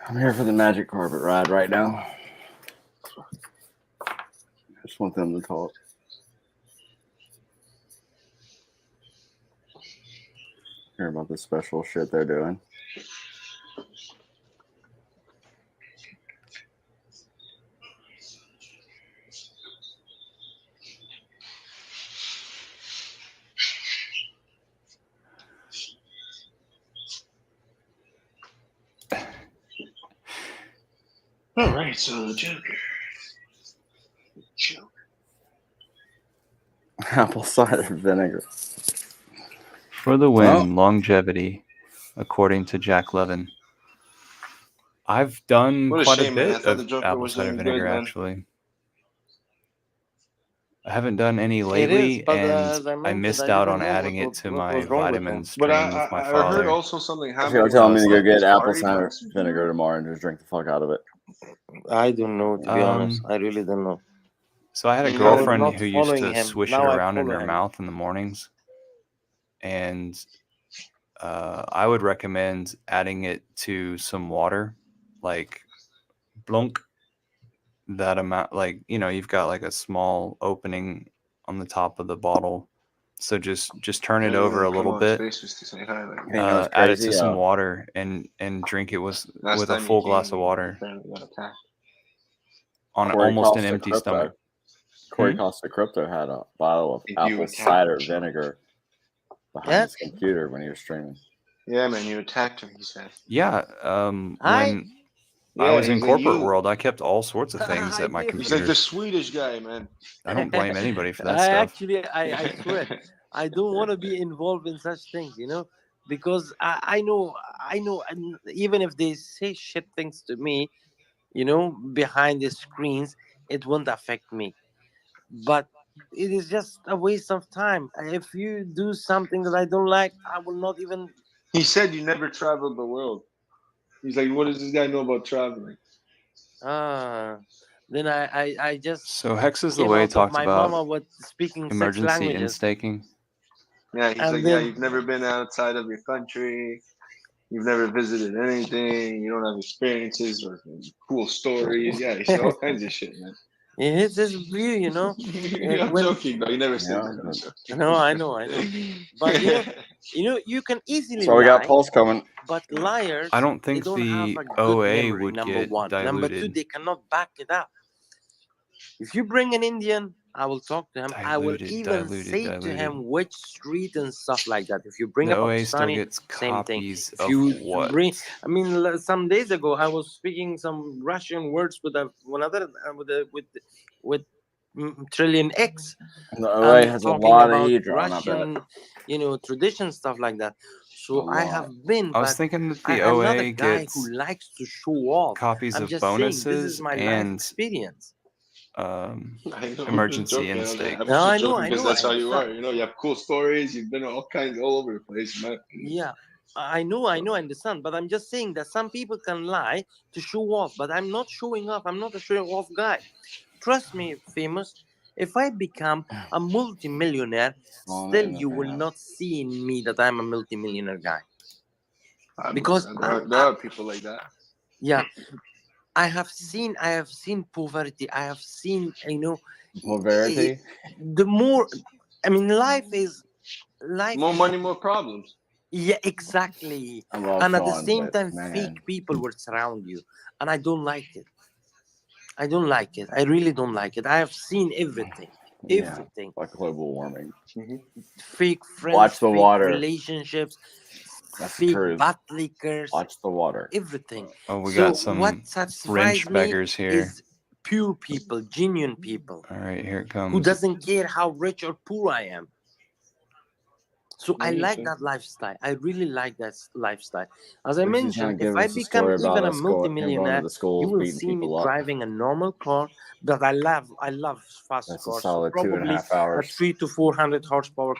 I'm here for the magic carpet ride right now. I just want them to talk. Hear about the special shit they're doing. All right, so the Joker. Apple cider vinegar. For the win, longevity, according to Jack Levin. I've done What a quite a shame, man. I bit thought the of Joker apple was cider doing vinegar, good, man. actually. I haven't done any It is, lately, but and as I I mentioned, missed I out didn't on know adding it to what my was wrong with him. vitamins But training with my I father. heard also something You're happening. telling me with to go like get these apple party cider bastards, vinegar man. tomorrow and just drink the fuck out of it. I don't know, to be honest. I really don't know. So I had a I was girlfriend not who used following to him. swish it Now I around in follow her him. mouth in the mornings. And I would recommend adding it to some water, like blunk that amount. Like, you know, you've got like a small opening on the top of the bottle. So just turn it over a Come little on, bit. space just to say hi. Like, You know what's Add it crazy? to some water and drink it with last a time full you glass came, of water apparently got attacked. on Corey almost an Costa empty Crypto. stomach. Corey Costa Crypto had a bottle of You apple attacked cider him. vinegar behind Yeah? his computer when he was streaming. Yeah, man, you attacked him, he said. Yeah, when I Yeah, was in he's like, corporate you. world, I kept all sorts of things I at my did. He's like the computer. Swedish guy, man. I don't blame anybody for that I stuff. actually, I swear, I don't want to be involved in such things, you know, because I know, and even if they say shit things to me, you know, behind the screens, it won't affect me. But it is just a waste of time. If you do something that I don't like, I will not even. He said you never traveled the world. He's like, what does this guy know about traveling? Then I just So Hex is the came way out of talked my about mama with speaking 6 emergency languages. instaking. Yeah, he's And like, yeah, then you've never been outside of your country. You've never visited anything. You don't have experiences or cool stories. Yeah, he said all kinds of shit, man. it's his view, you know. I'm joking, though. He never said Yeah, that. I'm joking. No, I know. But you can easily so we got lie, Pulse coming. but liars, I don't they think don't have the a good OA memory. would Number get one, number two, diluted. they cannot back it up. If you bring an Indian, I will talk to him. I will even say to him which street and stuff like that. If you bring The a OA still Pakistani, gets same thing. copies If of you what? bring, I mean, some days ago I was speaking some Russian words with another with Trillion X. The OA I'm has a talking lot of about hedron, I bet. Russian, you know, tradition stuff like that. So I have been, I was but thinking that I, the I'm not a OA guy gets who likes to show off. copies I'm of just saying this is bonuses my life and experience. I know, I'm just emergency joking. instinct. I'm No, just I know, joking I because know, I that's how you are. understand. You know, you have cool stories. You've been all over the place, man. Yeah, I know, I understand. But I'm just saying that some people can lie to show off, but I'm not showing off. I'm not a showing off guy. Trust me, famous. If I become a multimillionaire, still you will not see in me that I'm a multimillionaire guy. Because there are people like that. yeah, I have seen poverty. I have seen, Poverty. The more, I mean, life More money, more problems. Yeah, exactly. I love And at the Sean, same but time, man, fake people will surround you, and I don't like it. I don't like it. I really don't like it. I have seen everything, everything. like global warming. Fake friends, Watch the fake water. relationships, That's the fake truth. butt lickers. Watch the water. Everything. Oh, we So got some what satisfies wrench me beggars here. is pure people, genuine people. All right, here it Who comes. doesn't care how rich or poor I am. So I like that lifestyle. I really like that lifestyle. As I mentioned, if I become even a multimillionaire, you will see me driving a normal car that I love. I love fast That's cars. a solid So probably 2.5 hours. a 300 to 400 horsepower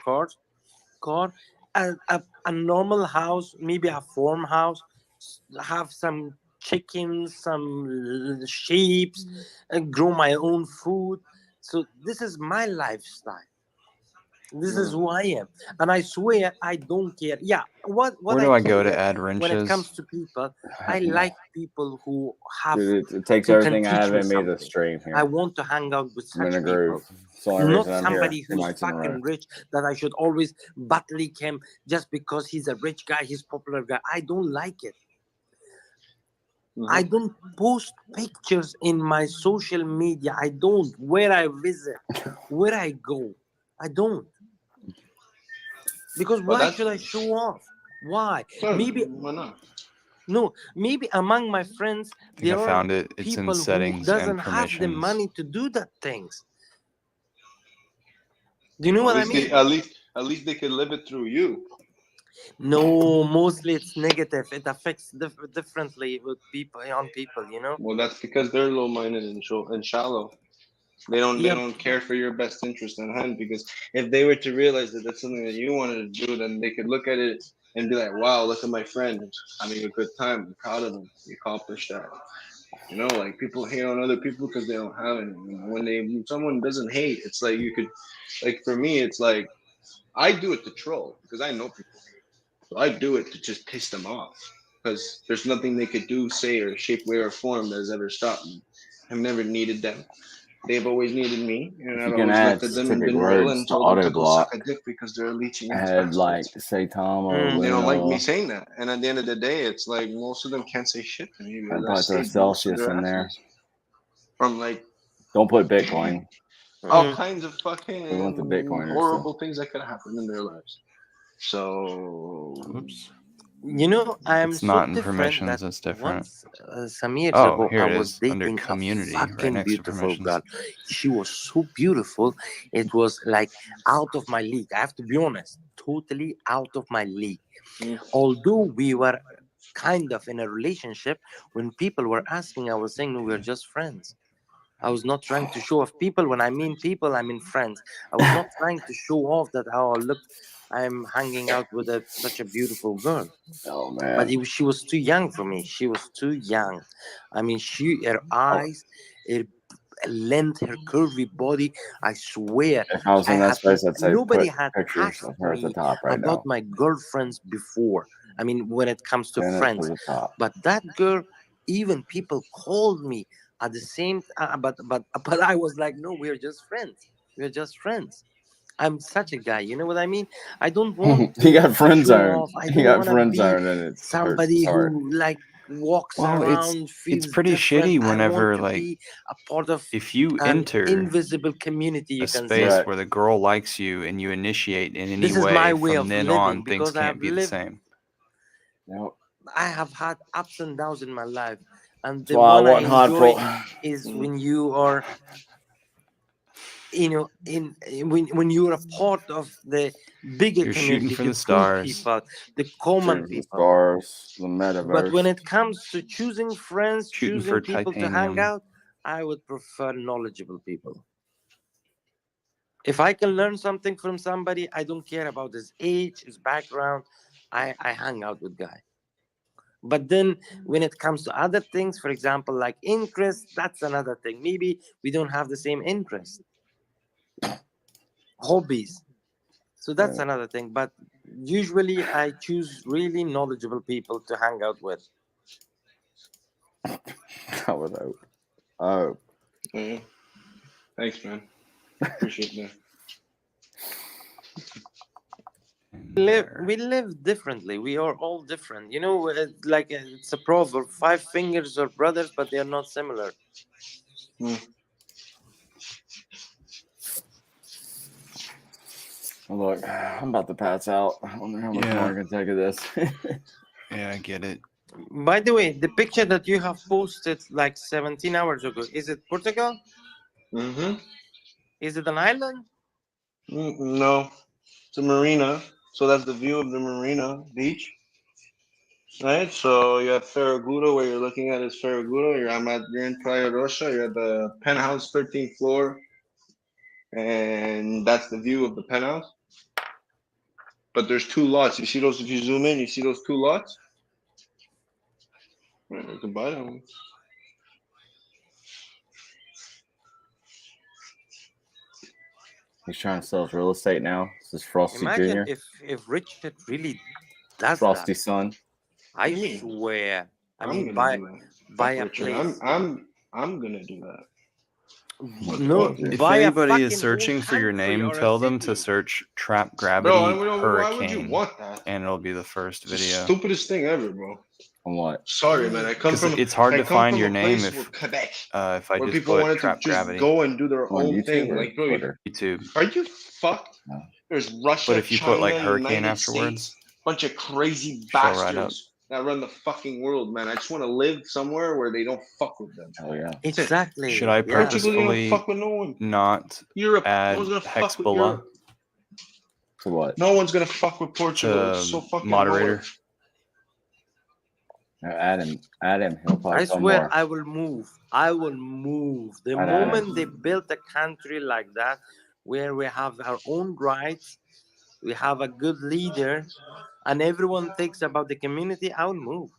car, a normal house, maybe a farmhouse, have some chickens, some sheep, and grow my own food. So this is my lifestyle. This is who I am, and I swear I don't care. Yeah, what Where do I go to care add when it comes wrenches? to people, I like people who have Dude, it takes who everything can I teach have me in me to something. stream here. I want to hang out with I'm in such a groove. people, It's the only not reason I'm somebody here 2 who's nights in a row. fucking rich that I should always butt lick him just because he's a rich guy, he's popular guy. I don't like it. I don't post pictures in my social media. I don't. Where I visit, where I go, I don't. Because why should I show off? Why? Maybe why not? no. Maybe among my friends I think I there are found it. It's in people who settings doesn't and have the permissions. money to do that things. Do you know what I mean? At least they can live it through you. No, mostly it's negative. It affects differently with people on people. You know. Well, that's because they're low-minded and shallow. They don't care for your best interest in hand, because if they were to realize that that's something that you wanted to do, then they could look at it and be like, wow, look at my friend having a good time. I'm proud of him. He accomplished that. You know, like people hate on other people because they don't have anything. When someone doesn't hate, it's like you could, like for me, it's like I do it to troll because I know people hate. So I do it to just piss them off because there's nothing they could do, say, or shape, way, or form that has ever stopped me. I've never needed them. They've always needed me, and If I've you can always add looked at them and specific been real words and to told them auto to go suck block, a dick because they're leeching ass add like bastards. Saitama, They don't like me Luna. saying that, and at the end of the day, it's like most of them can't say shit to me I'd because I probably throw saved most of Celsius their in there. asses from like Don't put Bitcoin. all kinds of We want the fucking Bitcoiners horrible things that could have happened in their lives. So, oops. You know, I am It's so not in different permissions. that It's different. once some years Oh, ago, here I it was is under dating a community, right fucking next to beautiful permissions. girl. She was so beautiful. It was like out of my league. I have to be honest, totally out of my league. Although we were kind of in a relationship, when people were asking, I was saying, no, we're just friends. I was not trying to show off people. When I mean people, I mean friends. I was not trying to show off that, oh, look, I'm hanging out with such a beautiful girl. Oh man! But she was too young for me. She was too young. I mean, her eyes, her length, her curvy body. I swear, If I was in that space, I'd say nobody put had pictures asked of her at the me top right about now. my girlfriends before. I mean, when it comes to Pin it friends. to the top. But that girl, even people called me at the same time. But I was like, no, we're just friends. We're just friends. I'm such a guy, you know what I mean? I don't want He to got friend show zoned. off. I He don't got want to friend be zoned, and it hurts somebody his heart. who like walks Well, around, it's feels pretty different. shitty I want whenever to like be a part of if you an enter invisible community, you a can space say. where the girl likes you and you initiate in any This is my way, way from of then living on, things because can't be the same. I have had ups and downs in my life, and That's the why I one I wasn't hot enjoy for. is when you are when you're a part of the bigger You're shooting community, for the the cool stars. people, the common Shooting for the people. stars, the But when metaverse. it comes to choosing friends, Shooting choosing for people to hang titanium. out, I would prefer knowledgeable people. If I can learn something from somebody, I don't care about his age, his background. I hang out with guy. But then when it comes to other things, for example, like interest, that's another thing. Maybe we don't have the same interest. Hobbies. So that's another thing. But usually I choose really knowledgeable people to hang out with. I would hope. Oh. Yeah. Thanks, man. Appreciate that. We live differently. We are all different. Like it's a proverb: 5 fingers are brothers, but they are not similar. Look, I'm about to pass out. I don't know how much more I can take of this. Yeah, I get it. By the way, the picture that you have posted like 17 hours ago, is it Portugal? Mm-hmm. Is it an island? No, it's a marina. So that's the view of the marina beach. Right, so you have Ferragudo, where you're looking at is Ferragudo. You're in Playa Rosa. You're at the penthouse, 13th floor, and that's the view of the penthouse. But there's 2 lots. You see those? If you zoom in, you see those 2 lots. Right, you can buy that one. He's trying to sell his real estate now. This is Frosty Imagine Jr. if Richard really does Frosty that. son. I swear. I I'm mean, gonna do that. buy Fuck a Richard. place. I'm gonna do that. No, If buy a anybody is fucking searching whole for your country name, or a tell them to city. search Trap Gravity Why would you Hurricane, want that? and it'll be the first It's the video. stupidest thing ever, bro. On what? Sorry, man. I come Because from. it's hard I to come find from your a name place where Quebec, if I where just people put wanted to Trap just Gravity. go and do their On own YouTube thing. or Like, bro, Twitter? YouTube. are you fucked? No. There's Russia, But if you China, put like Hurricane United afterwards, States, bunch of crazy show right up. bastards that run the fucking world, man. I just want to live somewhere where they don't fuck with them. Oh yeah. Exactly. Should I Yeah. Portugal, you don't purposefully fuck with no one. not Europe, add no one's gonna fuck with Europe. Hexxed To what? No one's gonna fuck with Portugal. It's so to fucking moderator? hard. No, add him. He'll probably I come swear more. I will move. I will move. The Add moment him. they build a country like that, where we have our own rights, we have a good leader, and everyone thinks about the community, I will move.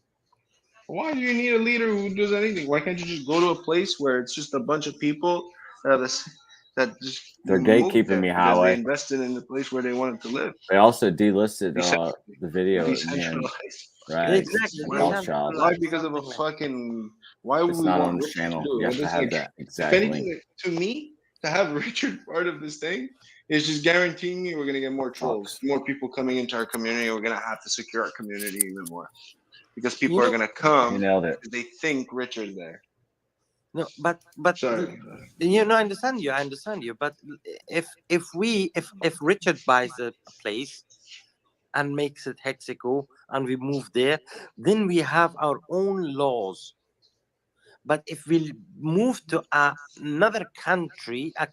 Why do you need a leader who does anything? Why can't you just go to a place where it's just a bunch of people that just They're moved gatekeeping there me, because Highway. they invested in the place where they wanted to live? They also delisted Exactly. the video being Decentralized. Rags Exactly. and Why? Golf Shop. Why? Because of a fucking. Why would It's we not want on his Richard to channel. do it? You have What to is, have like, that if exact anything, link. to me, to have Richard part of this thing is just guaranteeing me we're gonna get more trolls, more people coming into our community. We're gonna have to secure our community even more because people are gonna come. He nailed it. They think Richard's there. No, but Sorry. I understand you. But if Richard buys a place and makes it Hexaco and we move there, then we have our own laws. But if we move to another country, a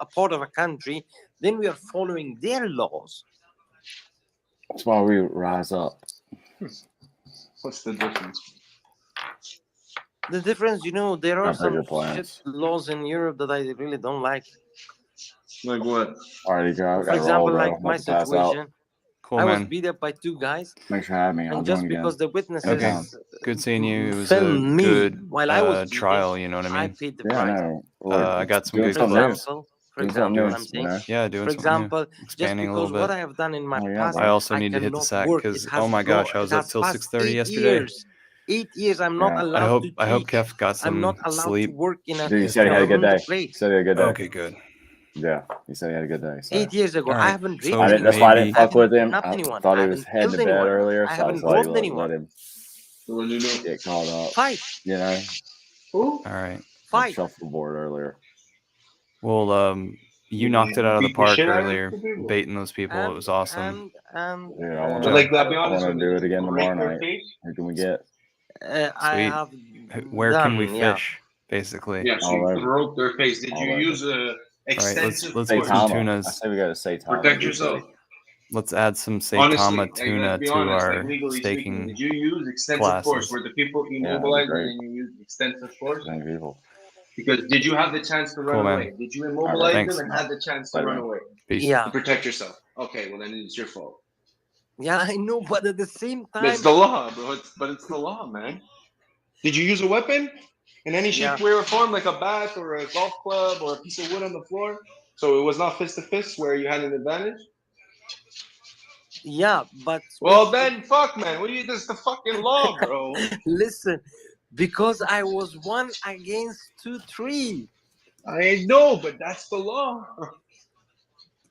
part of a country, then we are following their laws. That's why we rise up. What's the difference? The difference, there are Got some bigger plans. shit laws in Europe that I really don't like. Like what? Alrighty, Joe. For example, like my situation, Cool, I was man. beat up by 2 guys, Thanks for having me. I'll and join just again. because the Okay, witnesses good seeing you. It was filmed a me good while I was beaten, trial. You know what I I mean? paid the Yeah, I price. know. Like, I got some doing good For something new. clips. example, Doing something new, I'm saying, Yeah, doing for something new. example, just Expanding a because little what bit. I have done in my Oh yeah, past, I also I need to hit the cannot sack work. It because has my gosh, I was it up has till passed 6:30 8 yesterday. years. 8 years, I'm not Yeah. allowed to I hope teach. Kev got I'm not some allowed sleep. to work in a Dude, he said he had a good day. place. He said he had a good day. Okay, good. Yeah, he said he had a good day. So 8 years ago, All I right. haven't So raped anyone. that's why I didn't maybe I fuck with haven't him. kidnapped I anyone. thought I he was haven't heading killed to bed anyone. earlier, I so I was haven't like, robbed let anyone. him So what did you do? get caught up. Fight. You know, Who? all right. Fight. shuffleboard earlier. Well, you knocked it out of the Beat the park shit out of earlier, the people? baiting those people. It was awesome. And Dude, I want But to. like, I'll be I honest want with to you. do Did it again you break tomorrow their night. face? Who can we get? I Sweet. have Where can we done, yeah. fish? Basically. Yeah, so All you over. broke their face. Did All you over. use Extensive let's force. get some Saitama. I tunas. say we go to Saitama. Protect yourself. Let's add some Honestly, Saitama like, tuna let's be to honest, our like legally speaking, staking did you use extensive classes. force? Were the people Yeah, that'd be immobilized great. and you used extensive force? Many people. Because did you have the chance to run Cool, man. away? Did you All immobilize right. Thanks. them and had the chance to Bye, run man. away Peace. Yeah, to protect yourself? Okay, well then it's your fault. yeah, I know, but at the same But it's time, the law, bro. But it's the law, man. Did you use a weapon in any shape, yeah, way, or form, like a bat or a golf club or a piece of wood on the floor? So it was not fist to fist where you had an advantage. yeah, but Well, with then, fuck, man. What do you? This is the fucking law, bro. listen, because I was 1-3. I know, but that's the law.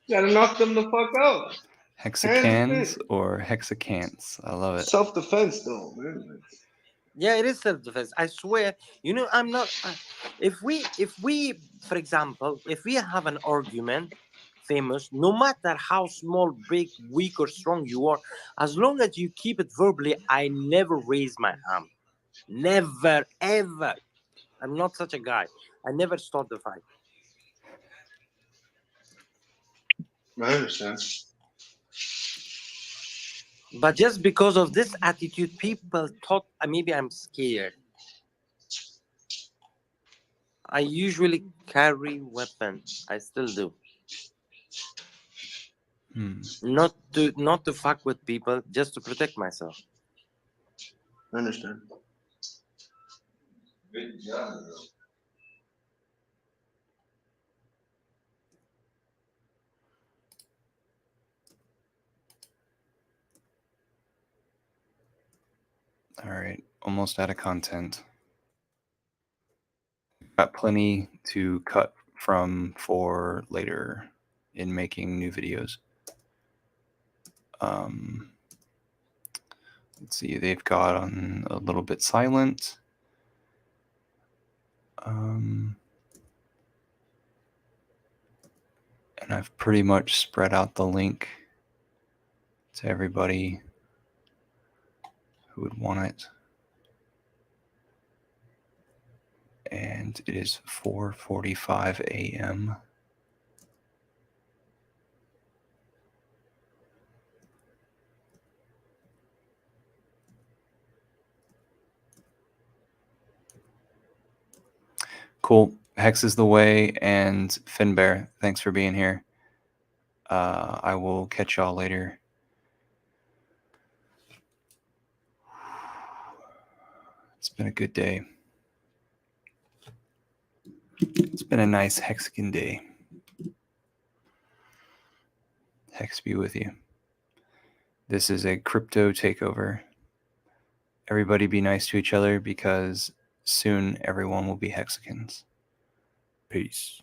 You gotta knock them the fuck out. Hexicans or hexicants? I love it. Self-defense, though, man. Yeah, it is self-defense. I swear. You know, I'm not. If we, for example, if we have an argument, famous, no matter how small, big, weak, or strong you are, as long as you keep it verbally, I never raise my hand. Never, ever. I'm not such a guy. I never start the fight. I understand. But just because of this attitude, people thought maybe I'm scared. I usually carry weapon. I still do. Not to fuck with people, just to protect myself. I understand. Good job, bro. All right, almost out of content. Got plenty to cut from for later in making new videos. Let's see, they've got on a little bit silent. And I've pretty much spread out the link to everybody who would want it. And it is 4:45 a.m. Cool. Hex is the way, and Finbear, thanks for being here. I will catch y'all later. It's been a good day. It's been a nice Hexagon day. Hex be with you. This is a crypto takeover. Everybody be nice to each other because soon everyone will be Hexagons. Peace.